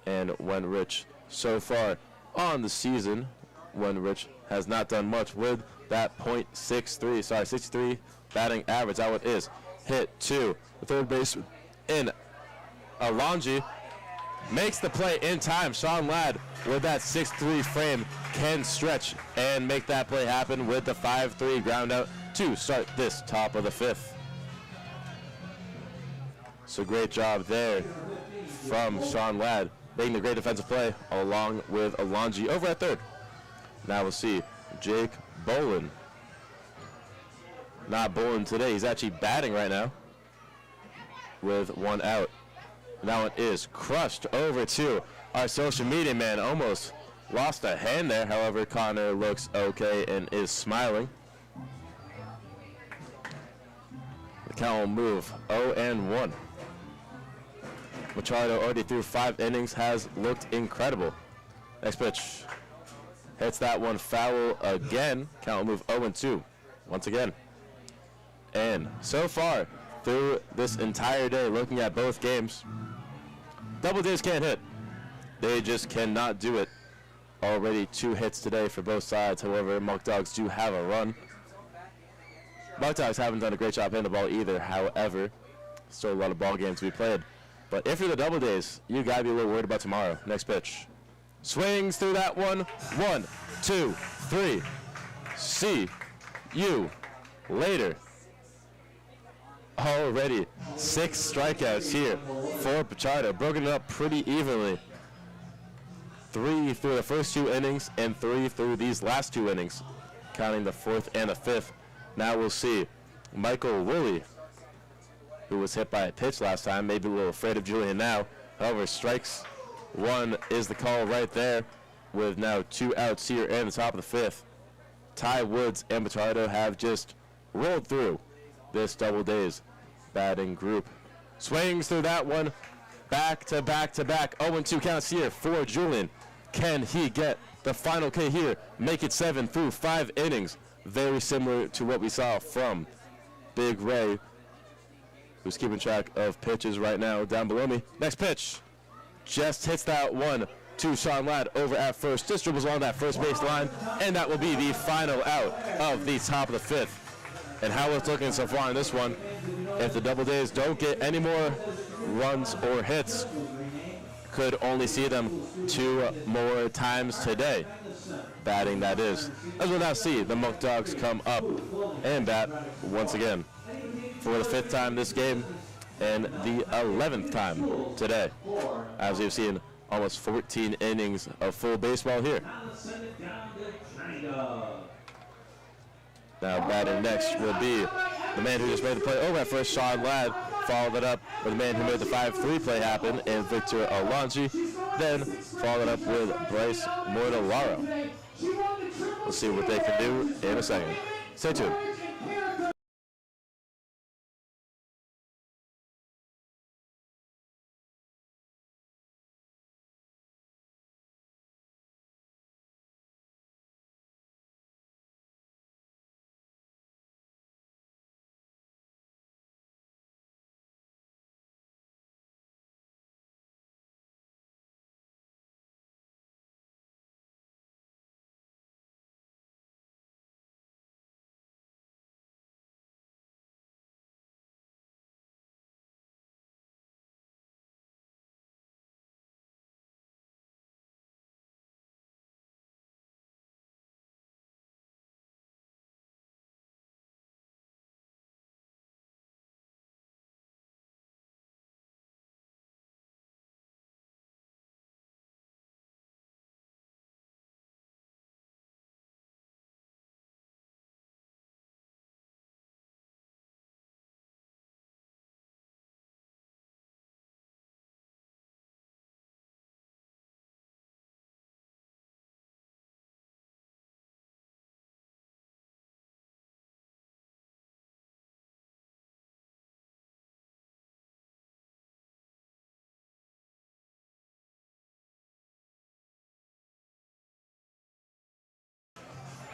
And Wenrich, so far on the season, Wenrich has not done much with that .63 batting average. That one is hit to the third baseman in Alonji. Makes the play in time. Sean Ladd with that 6'3 frame can stretch and make that play happen with the 5-3 ground out to start this top of the 5th. So great job there from Sean Ladd, making the great defensive play along with Alonji over at third. Now we'll see Jake Bolin. Not bowling today. He's actually batting right now with 1 out. That one is crushed over to our social media man. Almost lost a hand there. However, Connor looks okay and is smiling. The count will move 0-1. Machado already through 5 innings, has looked incredible. Next pitch. Hits that one foul again. Count will move 0-2 once again. And so far through this entire day, looking at both games, DoubleDays can't hit. They just cannot do it. Already 2 hits today for both sides. However, Muckdogs do have a run. Muckdogs haven't done a great job hitting the ball either. However, still a lot of ball games to be played. But if you're the DoubleDays, you gotta be a little worried about tomorrow. Next pitch. Swings through that one. 1, 2, 3. See you later. Already 6 strikeouts here for Machado. Broken it up pretty evenly. 3 through the first 2 innings and 3 through these last 2 innings, counting the 4th and the 5th. Now we'll see Michael Woolley, who was hit by a pitch last time, maybe a little afraid of Julian now. However, strikes 1 is the call right there, with now 2 outs here in the top of the 5th. Ty Woods and Machado have just rolled through this DoubleDays batting group. Swings through that one. Back to back to back. 0-2 counts here for Julian. Can he get the final K here? Make it 7 through 5 innings. Very similar to what we saw from Big Ray, who's keeping track of pitches right now down below me. Next pitch. Just hits that one to Sean Ladd over at first. Just dribbles along that first base line. And that will be the final out of the top of the 5th. And how it's looking so far in this one, if the DoubleDays don't get any more runs or hits, could only see them 2 more times today. Batting, that is. As we'll now see the Muckdogs come up and bat once again for the 5th time this game and the 11th time today. As we've seen almost 14 innings of full baseball here. Now batting next will be the man who just made the play over at first, Sean Ladd. Followed it up with the man who made the 5-3 play happen, and Victor Alonji. Then followed up with Bryce Mortellaro. We'll see what they can do in a second. Stay tuned.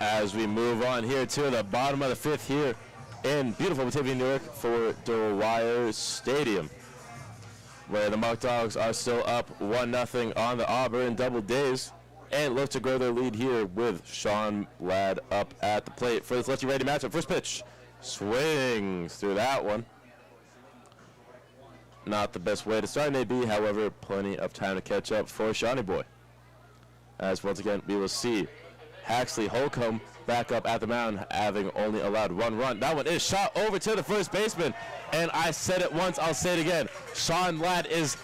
As we move on here to the bottom of the 5th here in beautiful Batavia, New York for Dwyer Stadium, where the Muckdogs are still up 1-0 on the Auburn DoubleDays and look to grow their lead here with Sean Ladd up at the plate for this lefty-righty matchup. First pitch, swings through that one. Not the best way to start maybe, however, plenty of time to catch up for Shawnee Boy. As once again, we will see Haxley Holcomb back up at the mound, having only allowed 1 run. That one is shot over to the first baseman, and I said it once, I'll say it again. Sean Ladd is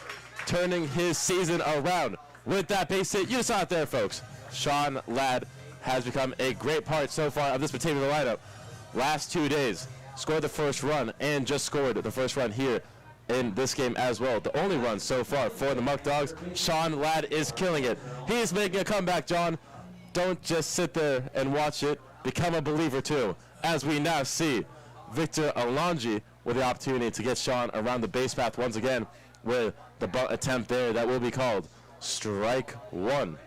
turning his season around with that base hit. You saw it there, folks. Sean Ladd has become a great part so far of this Batavia lineup. Last 2 days, scored the first run and just scored the first run here in this game as well. The only run so far for the Muckdogs. Sean Ladd is killing it. He is making a comeback, John. Don't just sit there and watch it. Become a believer, too, as we now see Victor Alonji with the opportunity to get Sean around the base path once again. with the bunt attempt there. That will be called strike one.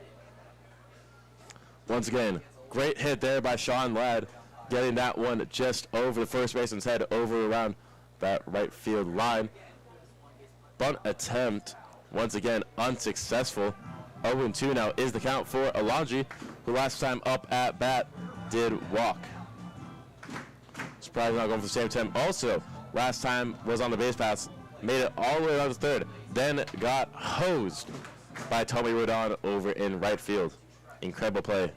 Once again, great hit there by Sean Ladd, getting that one just over the first baseman's head, over around that right field line. Bunt attempt, once again, unsuccessful. 0-2 now is the count for Alonji, who last time up at bat did walk. Surprisingly not going for the same attempt. Also, last time was on the base pass, made it all the way around to third, then got hosed by Tommy Rodon over in right field. Incredible play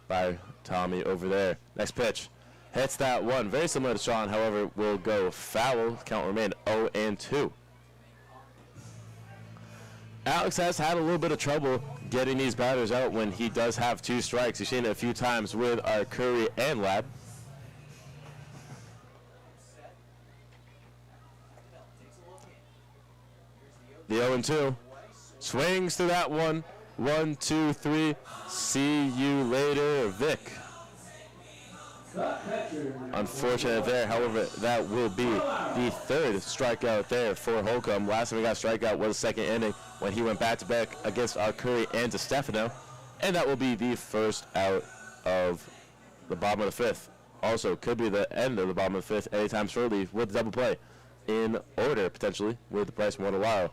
by Tommy over there. Next pitch, hits that one. Very similar to Sean, however, will go foul. Count remain 0-2. Alex has had a little bit of trouble getting these batters out when he does have two strikes. You've seen it a few times with our Curry and Ladd. The 0-2 swings through that one. 1, 2, 3. See you later, Vic. Unfortunate there. However, that will be the third strikeout there for Holcomb. Last time he got strikeout was the second inning when he went back-to-back against our Curry and DeStefano. And that will be the first out of the bottom of the fifth. Also, could be the end of the bottom of the fifth anytime shortly with the double play in order, potentially, with the Bryce Mortawaro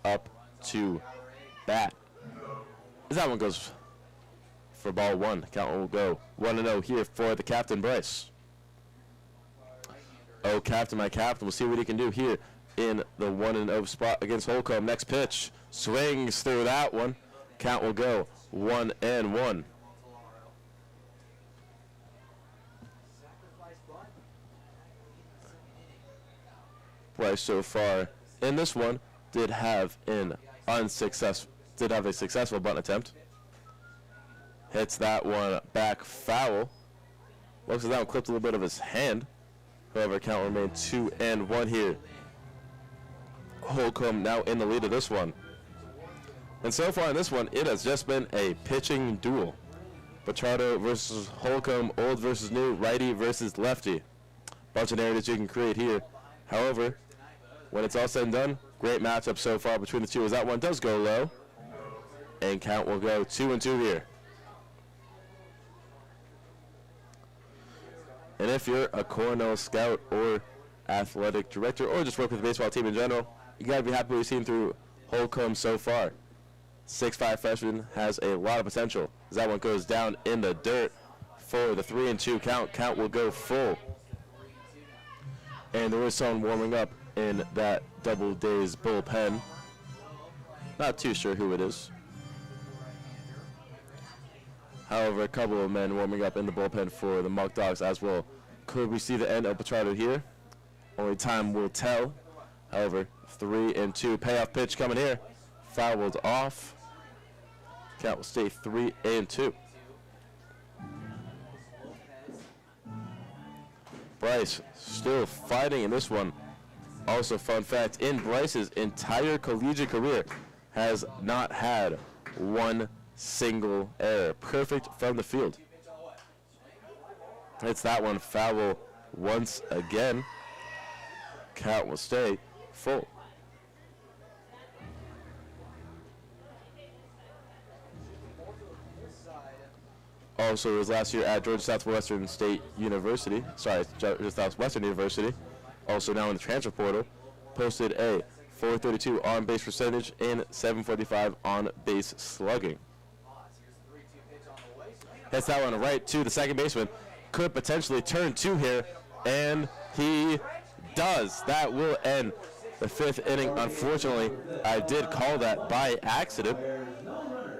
up to bat. As that one goes for ball one, count will go 1-0 here for the captain, Bryce. Oh, captain, my captain. We'll see what he can do here in the 1-0 spot against Holcomb. Next pitch, swings through that one. Count will go 1-1. Bryce so far in this one did have a successful bunt attempt. Hits that one back foul. Looks like that one clipped a little bit of his hand. However, count remains 2-1 here. Holcomb now in the lead of this one. And so far in this one, it has just been a pitching duel. Pichardo versus Holcomb, old versus new, righty versus lefty. Bunch of narratives you can create here. However, when it's all said and done, great matchup so far between the two, as that one does go low. And count will go 2-2 here. And if you're a Cornell scout or athletic director or just work with the baseball team in general, you got to be happy with what you've seen through Holcomb so far. 6'5" freshman has a lot of potential. As that one goes down in the dirt for the 3-2 count. Count will go full. And there is someone warming up in that DoubleDays bullpen. Not too sure who it is. However, a couple of men warming up in the bullpen for the Muckdogs as well. Could we see the end of Pichardo here? Only time will tell. However, 3-2 payoff pitch coming here. Fouled off. Count will stay 3-2. Bryce still fighting in this one. Also, fun fact, in Bryce's entire collegiate career, has not had one single error. Perfect from the field. It's that one foul once again. Count will stay full. Also, his last year at Georgia Southwestern State University. Georgia Southwestern University. Also now in the transfer portal. Posted a .432 on-base percentage and .745 on-base slugging. Hits that one right to the second baseman. Could potentially turn two here, and he does. That will end the fifth inning. Unfortunately, I did call that by accident.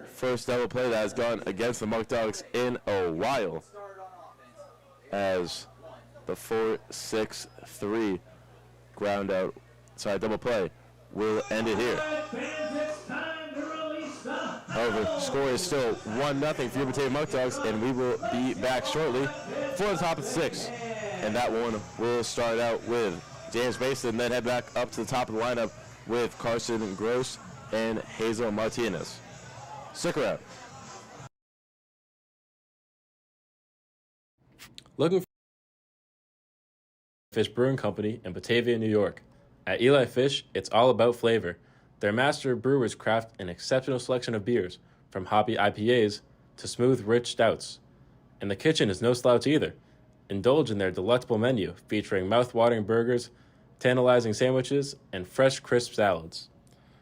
First double play that has gone against the Muckdogs in a while, as the 4-6-3 ground out, double play will end it here. However, score is still 1-0 for your Batavia Muckdogs, and we will be back shortly for the top of the sixth. And that one will start out with James Mason, then head back up to the top of the lineup with Carson Gross and Hazel Martinez. Stick around. Looking for Fish Brewing Company in Batavia, New York. At Eli Fish, it's all about flavor. Their master brewers craft an exceptional selection of beers, from hoppy IPAs to smooth, rich stouts. And the kitchen is no slouch either. Indulge in their delectable menu, featuring mouth-watering burgers, tantalizing sandwiches, and fresh, crisp salads.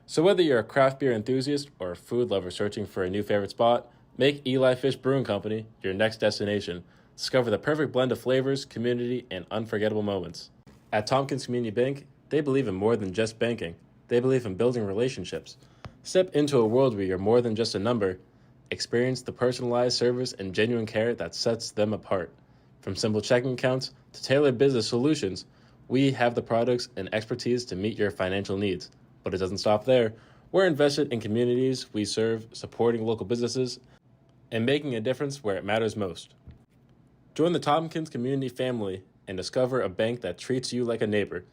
So whether you're a craft beer enthusiast or a food lover searching for a new favorite spot, make Eli Fish Brewing Company your next destination. Discover the perfect blend of flavors, community, and unforgettable moments. At Tompkins Community Bank, they believe in more than just banking. They believe in building relationships. Step into a world where you're more than just a number. Experience the personalized service and genuine care that sets them apart. From simple checking accounts to tailored business solutions, we have the products and expertise to meet your financial needs. But it doesn't stop there. We're invested in communities we serve, supporting local businesses, and making a difference where it matters most. Join the Tompkins community family and discover a bank that treats you like a neighbor.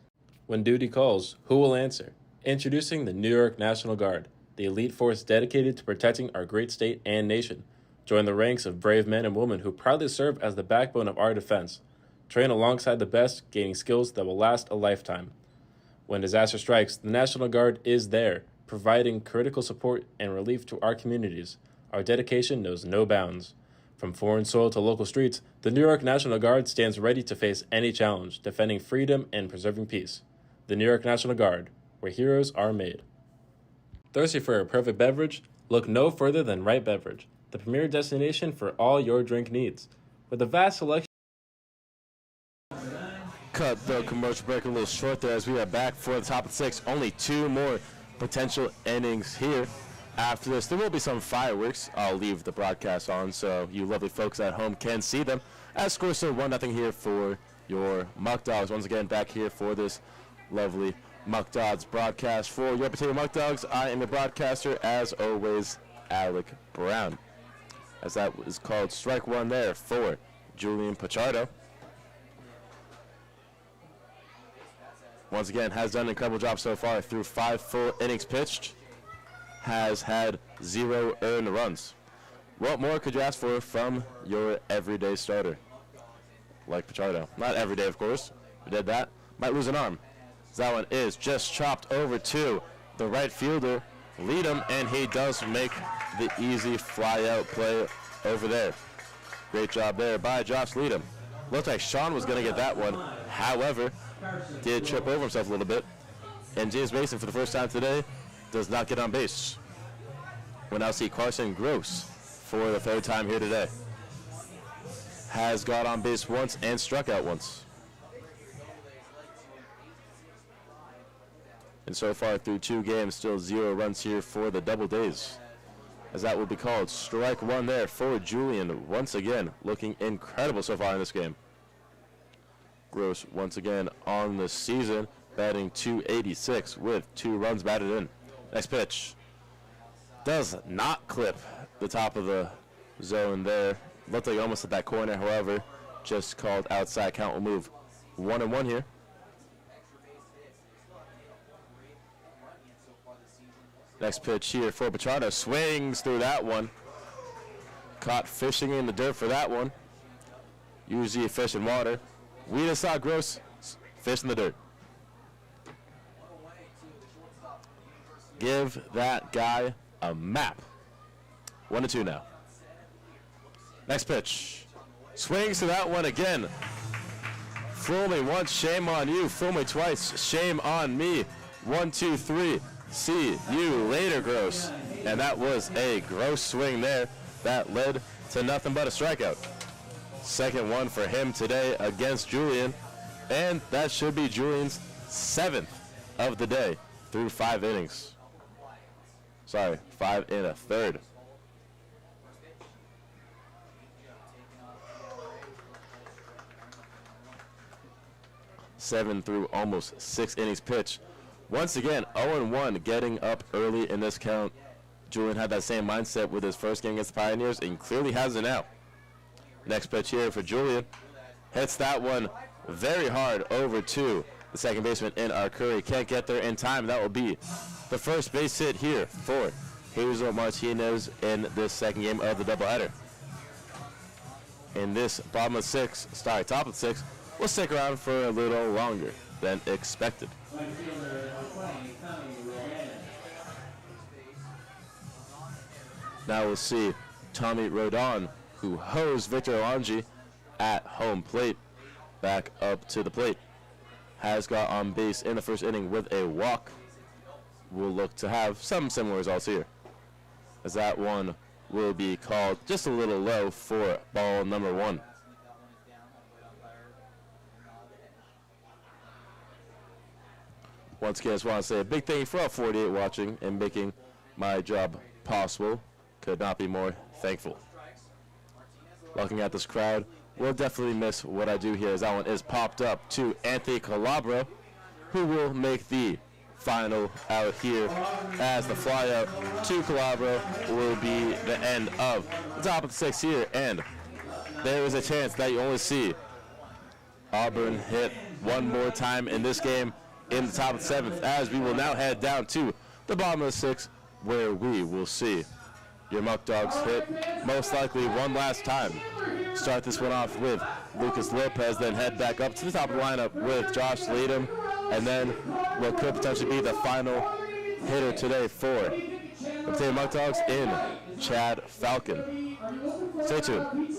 When duty calls, who will answer? Introducing the New York National Guard, the elite force dedicated to protecting our great state and nation. Join the ranks of brave men and women who proudly serve as the backbone of our defense. Train alongside the best, gaining skills that will last a lifetime. When disaster strikes, the National Guard is there, providing critical support and relief to our communities. Our dedication knows no bounds. From foreign soil to local streets, the New York National Guard stands ready to face any challenge, defending freedom and preserving peace. The New York National Guard, where heroes are made. Thirsty for a perfect beverage? Look no further than Right Beverage, the premier destination for all your drink needs. With a vast selection. Cut the commercial break a little short there as we are back for the top of 6. Only 2 more potential innings here. After this, there will be some fireworks. I'll leave the broadcast on so you lovely folks at home can see them. As scores still 1-0 here for your Muckdogs. Once again, back here for this lovely Muckdogs broadcast for your Batavia Muckdogs. I am the broadcaster, as always, Alec Brown. As that is called strike one there for Julian Pichardo. Once again, has done an incredible job so far through 5 full innings pitched. Has had 0 earned runs. What more could you ask for from your everyday starter? Like Pichardo. Not every day, of course. We did that. Might lose an arm. That one is just chopped over to the right fielder, Leadham, and he does make the easy fly-out play over there. Great job there by Josh Leadham. Looked like Sean was going to get that one. However, did trip over himself a little bit. And James Mason, for the first time today, does not get on base. We'll now see Carson Gross for the 3rd time here today. Has got on base once and struck out once. And so far through 2 games, still 0 runs here for the DoubleDays. As that will be called strike one there for Julian. Once again, looking incredible so far in this game. Gross once again on the season, batting .286 with 2 runs batted in. Next pitch. Does not clip the top of the zone there. Looked like almost at that corner, however, just called outside. Count will move 1-1 here. Next pitch here for Pichardo. Swings through that one. Caught fishing in the dirt for that one. Usually fish in water. We just saw Gross fish in the dirt. Give that guy a map. 1-2 now. Next pitch. Swings to that one again. Fool me once, shame on you. Fool me twice, shame on me. 1, 2, 3. See you later, Gross. And that was a gross swing there that led to nothing but a strikeout. Second one for him today against Julian. And that should be Julian's 7th of the day through 5 innings. Sorry, 5 1/3. Seven through almost 6 innings pitched. Once again, 0-1, getting up early in this count. Julian had that same mindset with his first game against the Pioneers and clearly has it now. Next pitch here for Julian. Hits that one very hard over to the second baseman in Curry. Can't get there in time. That will be the first base hit here for Hazel Martinez in this second game of the doubleheader. In this top of 6, we'll stick around for a little longer than expected. Now we'll see Tommy Rodon, who hosed Victor Alangi at home plate, back up to the plate. Has got on base in the first inning with a walk. We'll look to have some similar results here, as that one will be called just a little low for ball number 1. Once again, I just want to say a big thank you for all 48 watching and making my job possible. Could not be more thankful. Looking at this crowd, we'll definitely miss what I do here, as that one is popped up to Anthony Calabro, who will make the final out here, as the fly out to Calabro will be the end of the top of the 6th here. And there is a chance that you only see Auburn hit one more time in this game in the top of the 7th, as we will now head down to the bottom of the 6th, where we will see your Muckdogs hit most likely one last time. Start this one off with Lucas Lopez, then head back up to the top of the lineup with Josh Leadham, and then what could potentially be the final hitter today for the Batavia Muckdogs in Chad Falcon. Stay tuned.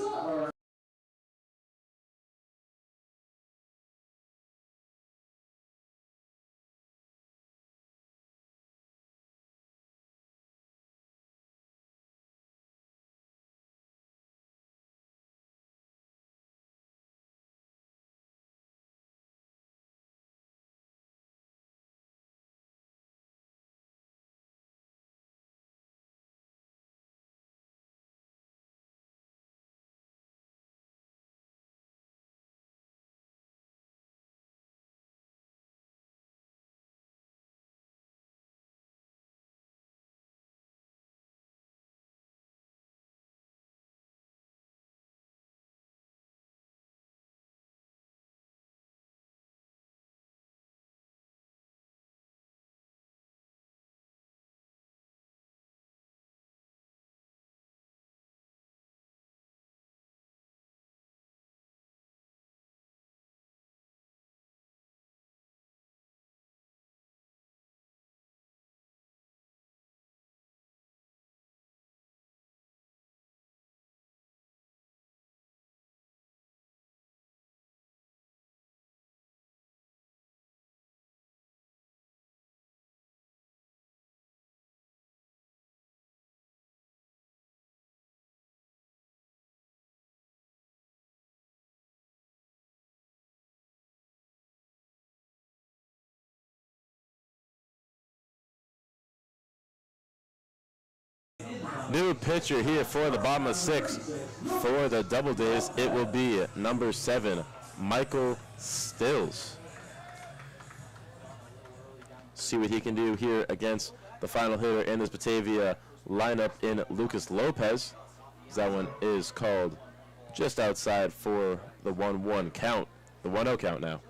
New pitcher here for the bottom of 6 for the DoubleDays. It will be number 7, Michael Stills. See what he can do here against the final hitter in this Batavia lineup in Lucas Lopez. That one is called just outside for the 1-1 count, the 1-0 count now.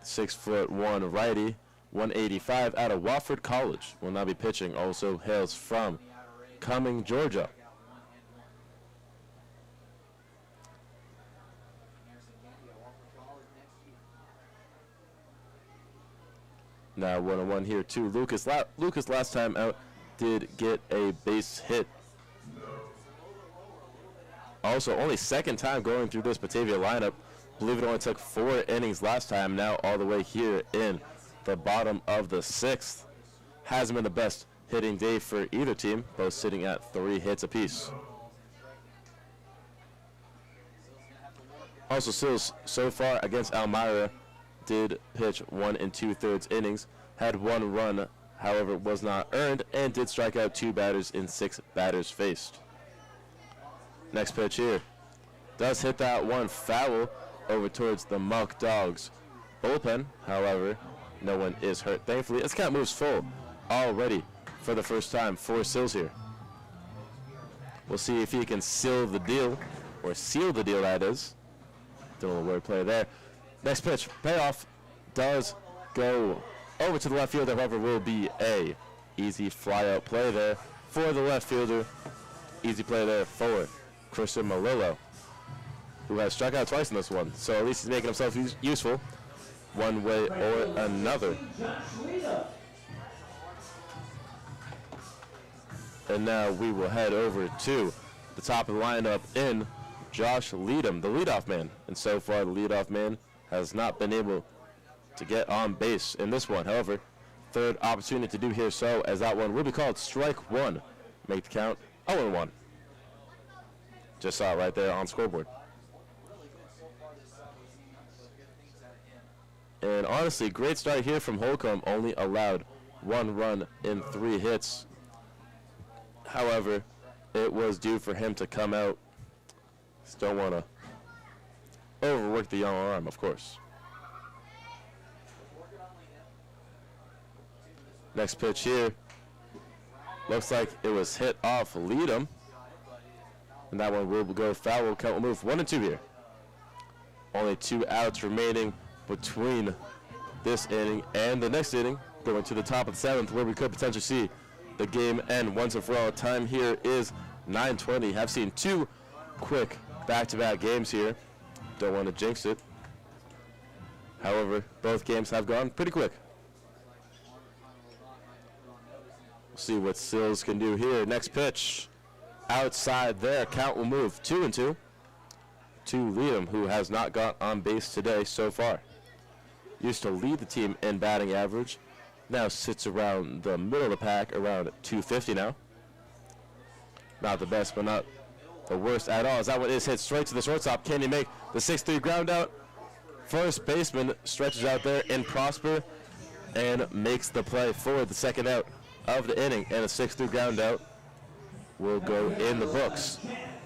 6'1" righty, 185 out of Wofford College. Will now be pitching. Also hails from Cumming, Georgia. Now 1-1 here to Lucas. Lucas last time out did get a base hit. Also, only second time going through this Batavia lineup. Believe it only took 4 innings last time. Now all the way here in the bottom of the 6th. Hasn't been the best hitting day for either team, both sitting at 3 hits apiece. Also, Sills so far against Elmira did pitch 1 2/3 innings, had 1 run, however, was not earned, and did strike out 2 batters in 6 batters faced. Next pitch here does hit that one foul over towards the Muckdogs bullpen. However, no one is hurt, thankfully. This count moves full already for the first time for Sills here. We'll see if he can seal the deal, or seal the deal, that is. Doing a little wordplay there. Next pitch, payoff, does go over to the left fielder, however, will be a easy fly-out play there for the left fielder. Easy play there for Christian Malillo, who has struck out twice in this one, so at least he's making himself useful one way or another. And now we will head over to the top of the lineup in Josh Leadham, the leadoff man. And so far, the leadoff man has not been able to get on base in this one. However, third opportunity to do here so, as that one will be called strike one. Make the count 0-1. Just saw it right there on scoreboard. And honestly, great start here from Holcomb. Only allowed 1 run in 3 hits. However, it was due for him to come out. Just don't want to overwork the young arm, of course. Next pitch here. Looks like it was hit off Leadham. And that one will go foul. Count will move 1-2 here. Only 2 outs remaining between this inning and the next inning. Going to the top of the 7th, where we could potentially see the game end once and for all. Time here is 9:20. Have seen 2 quick back-to-back games here. Don't want to jinx it. However, both games have gone pretty quick. We'll see what Sills can do here. Next pitch. Outside there. Count will move 2-2 to Liam, who has not got on base today so far. Used to lead the team in batting average. Now sits around the middle of the pack, around 250 now. Not the best, but not the worst at all. As that one is hit straight to the shortstop. Can he make the 6-3 ground out? First baseman stretches out there in Prosper and makes the play for the second out of the inning. And a 6-3 ground out will go in the books.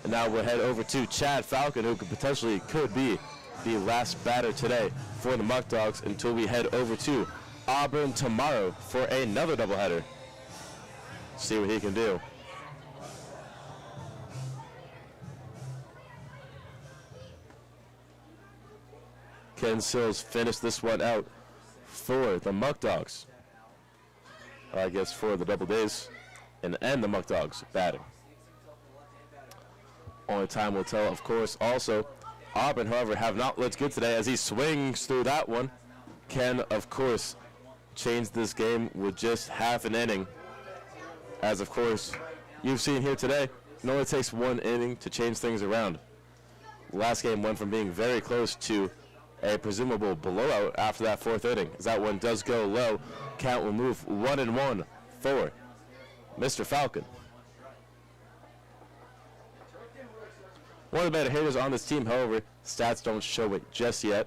And now we'll head over to Chad Falcon, who potentially could be the last batter today for the Muckdogs until we head over to Auburn tomorrow for another doubleheader. See what he can do. Ken Sills finished this one out for the Muckdogs. I guess for the DoubleDays and the Muckdogs batting. Only time will tell, of course. Also, Auburn, however, have not looked good today as he swings through that one. Can, of course, change this game with just half an inning. As, of course, you've seen here today, it only takes 1 inning to change things around. Last game went from being very close to a presumable blowout after that 4th inning. As that one does go low, count will move 1-1 for Mr. Falcon. One of the better hitters on this team, however, stats don't show it just yet.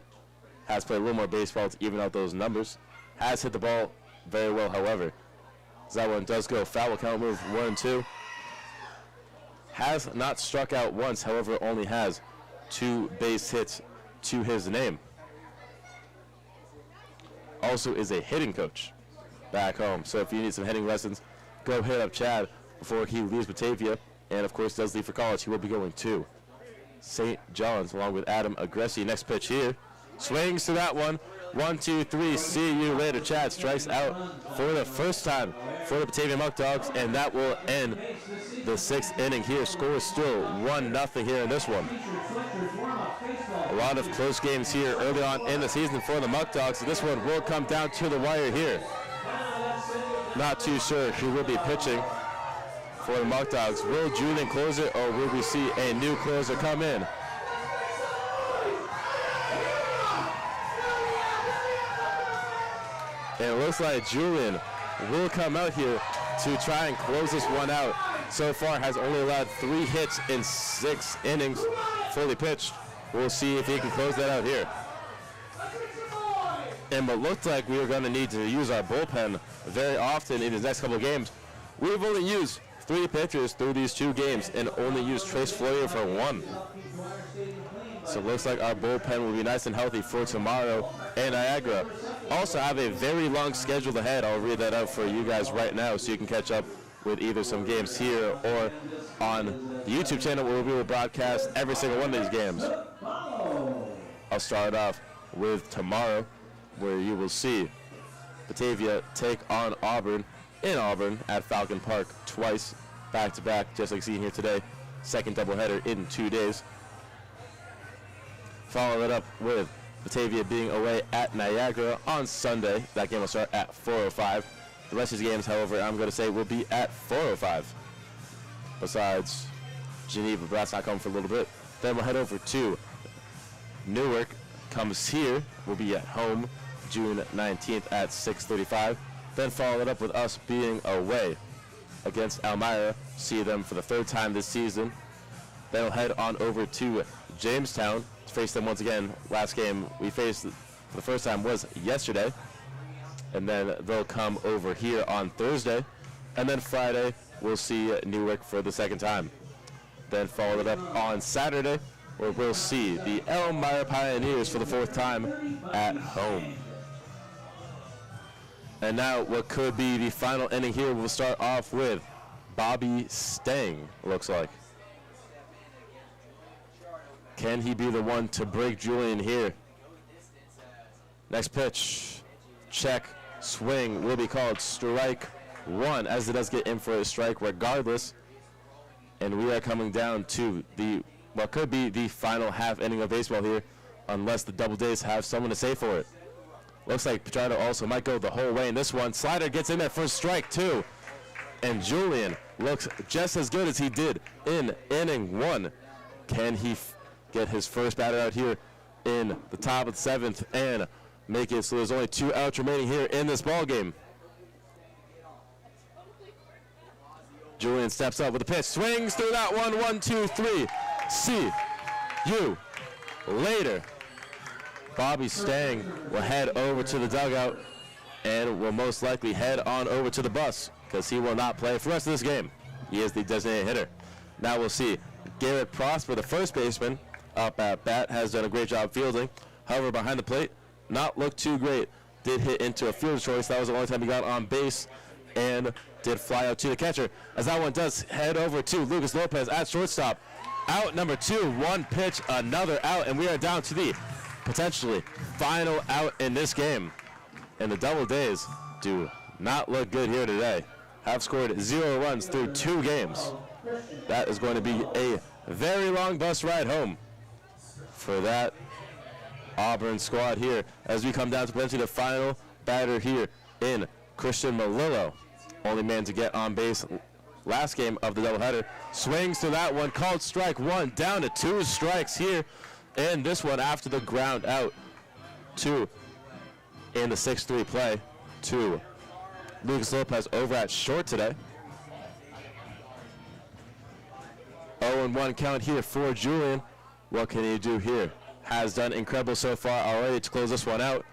Has played a little more baseball to even out those numbers. Has hit the ball very well, however. As that one does go foul, count move 1-2. Has not struck out once, however, only has 2 base hits to his name. Also is a hitting coach back home. So if you need some hitting lessons, go hit up Chad before he leaves Batavia. And of course does leave for college. He will be going to St. John's along with Adam Agressi. Next pitch here. Swings to that one. 1-2-3. See you later. Chad strikes out for the first time for the Batavia Muckdogs, and that will end the 6th inning here. Score is still 1-0 here in this one. A lot of close games here early on in the season for the Muckdogs. So this one will come down to the wire here. Not too sure who will be pitching for the Muckdogs. Will Julian close it, or will we see a new closer come in? And it looks like Julian will come out here to try and close this one out. So far has only allowed 3 hits in 6 innings fully pitched. We'll see if he can close that out here. And what looked like we were going to need to use our bullpen very often in the next couple of games. We've only used 3 pitchers through these 2 games and only used Trace Floyer for 1. So it looks like our bullpen will be nice and healthy for tomorrow in Niagara. Also have a very long schedule ahead. I'll read that out for you guys right now so you can catch up with either some games here or on the YouTube channel where we will broadcast every single one of these games. I'll start off with tomorrow, where you will see Batavia take on Auburn in Auburn at Falcon Park twice, back-to-back, just like seen here today. 2nd doubleheader in 2 days. Follow it up with Batavia being away at Niagara on Sunday. That game will start at 4:05. The rest of these games, however, I'm going to say will be at 4:05. besides Geneva, but that's not coming for a little bit. Then we'll head over to Newark. Comes here. We'll be at home June 19th at 6:35. Then follow it up with us being away against Elmira. See them for the third time this season. Then we'll head on over to Jamestown to face them once again. Last game we faced for the first time was yesterday. And then they'll come over here on Thursday. And then Friday we'll see Newark for the second time. Then follow it up on Saturday, where we'll see the Elmira Pioneers for the fourth time at home. And now what could be the final inning here, we'll start off with Bobby Stang, looks like. Can he be the one to break Julian here? Next pitch, check, swing will be called strike one, as it does get in for a strike regardless. And we are coming down to what could be the final half inning of baseball here, unless the DoubleDays have someone to say for it. Looks like Pichardo also might go the whole way in this one. Slider gets in there for strike two. And Julian looks just as good as he did in inning one. Can he get his first batter out here in the top of the seventh and make it so there's only 2 outs remaining here in this ball game? Julian steps up with a pitch, swings through that one, 1-2-3. See you later. Bobby Stang will head over to the dugout and will most likely head on over to the bus because he will not play for the rest of this game. He is the designated hitter. Now we'll see Garrett Prosper, the first baseman, up at bat, has done a great job fielding. However, behind the plate, not looked too great. Did hit into a field choice. That was the only time he got on base, and did fly out to the catcher, as that one does head over to Lucas Lopez at shortstop. Out number 2, one pitch, another out, and we are down to the potentially final out in this game. And the DoubleDays do not look good here today. Have scored 0 runs through 2 games. That is going to be a very long bus ride home for that Auburn squad here, as we come down to potentially the final batter here in Christian Malillo. Only man to get on base last game of the doubleheader. Swings to that one, called strike one, down to 2 strikes here. And this one after the ground out 2 in the 6-3 play to Lucas Lopez over at short today. 0-1 count here for Julian. What can he do here? Has done incredible so far already to close this one out.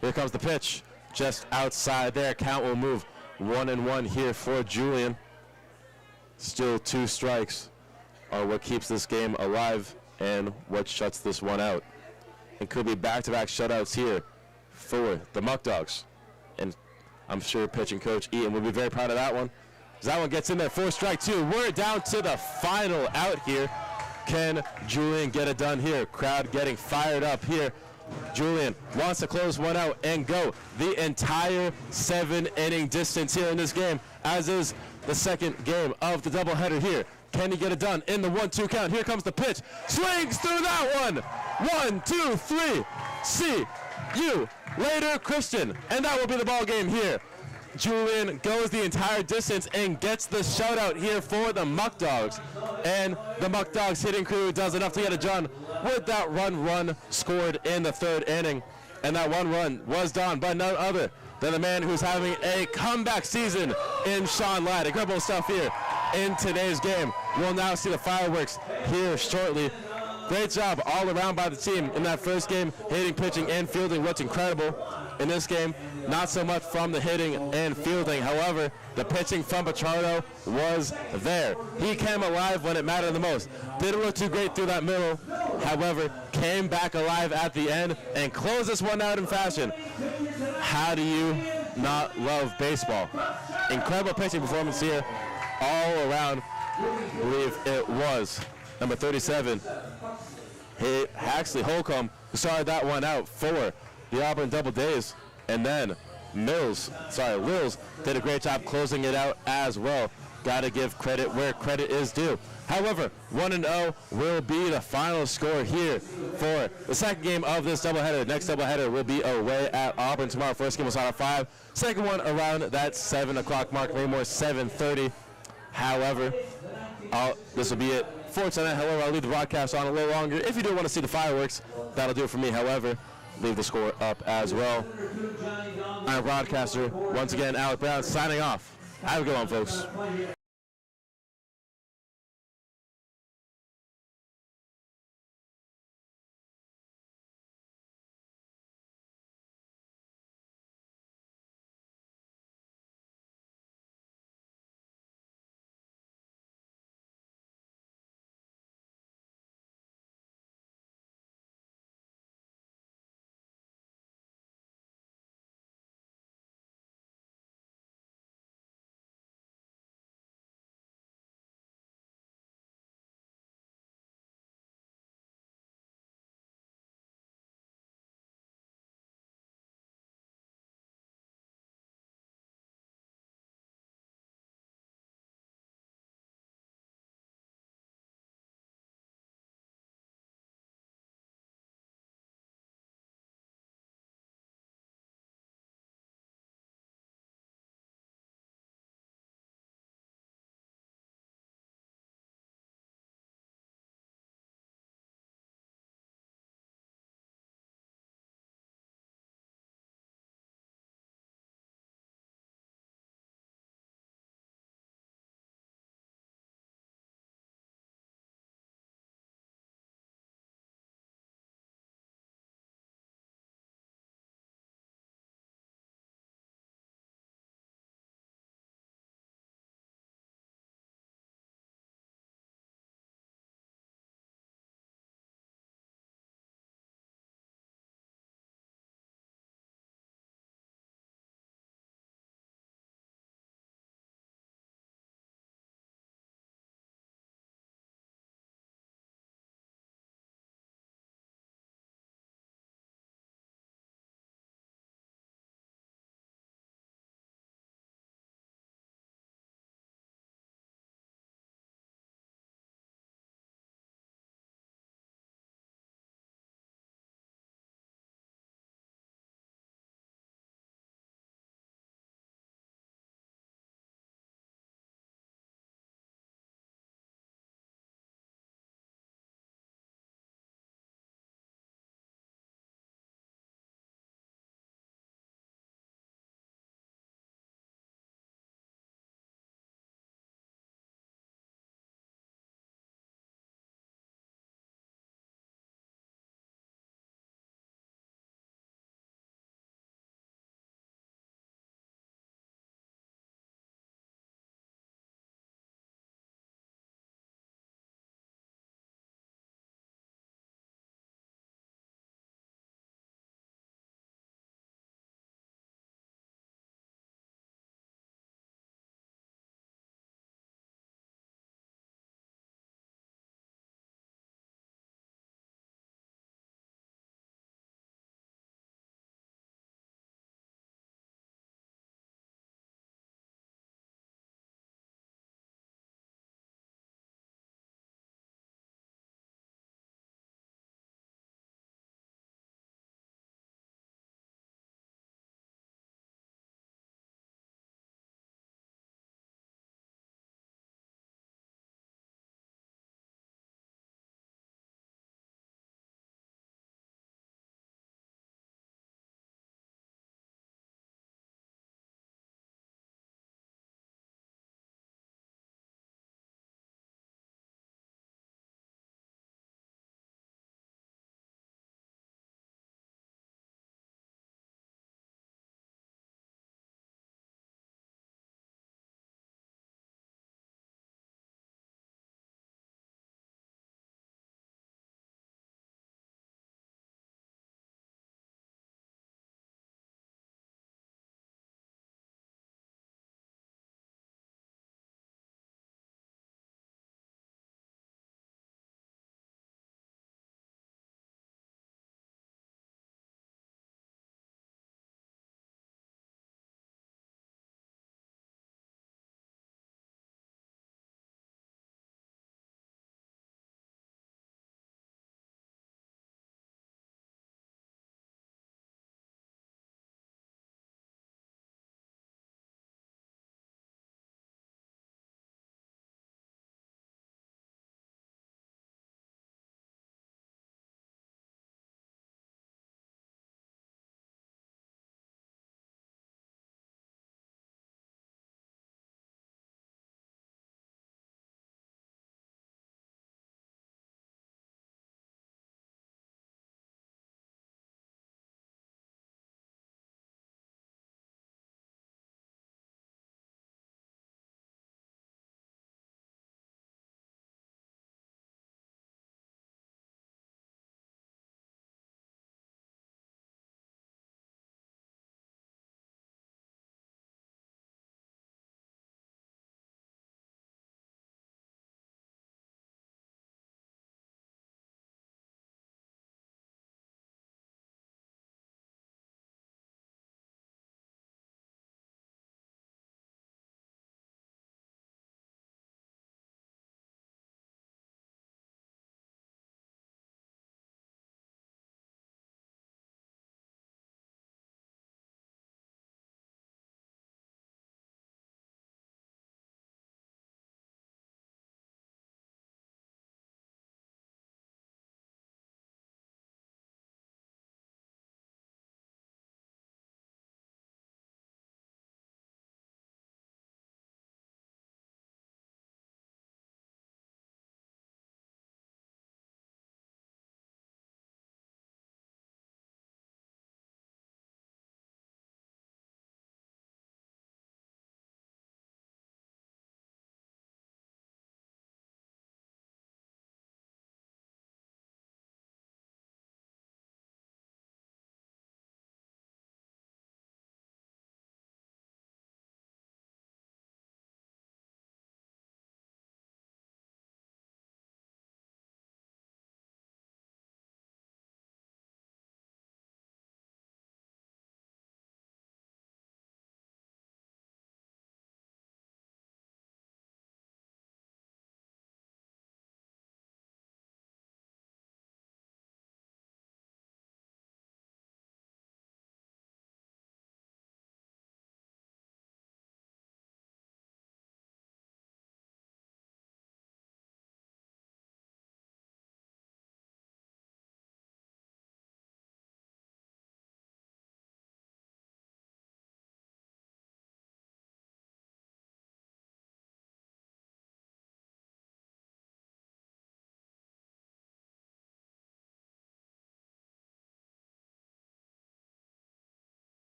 Here comes the pitch. Just outside there. Count will move 1-1 here for Julian. Still 2 strikes are what keeps this game alive and what shuts this one out. It could be back-to-back shutouts here for the Muckdogs. And I'm sure pitching coach Eaton will be very proud of that one. As that one gets in there for strike 2. We're down to the final out here. Can Julian get it done here? Crowd getting fired up here. Julian wants to close one out and go the entire 7-inning distance here in this game, as is the second game of the doubleheader here. Can he get it done in the 1-2 count? Here comes the pitch. Swings through that one. 1-2-3. See you later, Christian. And that will be the ball game here. Julian goes the entire distance and gets the shutout here for the Muckdogs. And the Muckdogs hitting crew does enough to get it done with that run scored in the 3rd inning. And that 1 run was done by none other than the man who's having a comeback season in Sean Ladd. Incredible stuff here in today's game. We'll now see the fireworks here shortly. Great job all around by the team in that first game. Hitting, pitching, and fielding looked incredible. In this game, not so much from the hitting and fielding. However, the pitching from Pichardo was there. He came alive when it mattered the most. Didn't look too great through that middle. However, came back alive at the end and closed this one out in fashion. How do you not love baseball? Incredible pitching performance here all around. I believe it was number 37. Haxley Holcomb who started that one out for the Auburn DoubleDays, and then Lils did a great job closing it out as well. Got to give credit where credit is due. However, 1-0 will be the final score here for the second game of this doubleheader. Next doubleheader will be away at Auburn tomorrow. First game will start at 5. Second one around that 7 o'clock mark, maybe more 7:30. However, this will be it for tonight. However, I'll leave the broadcast on a little longer. If you do want to see the fireworks, that'll do it for me. However, leave the score up as well. I'm broadcaster, once again, Alec Brown, signing off. Have a good one, folks.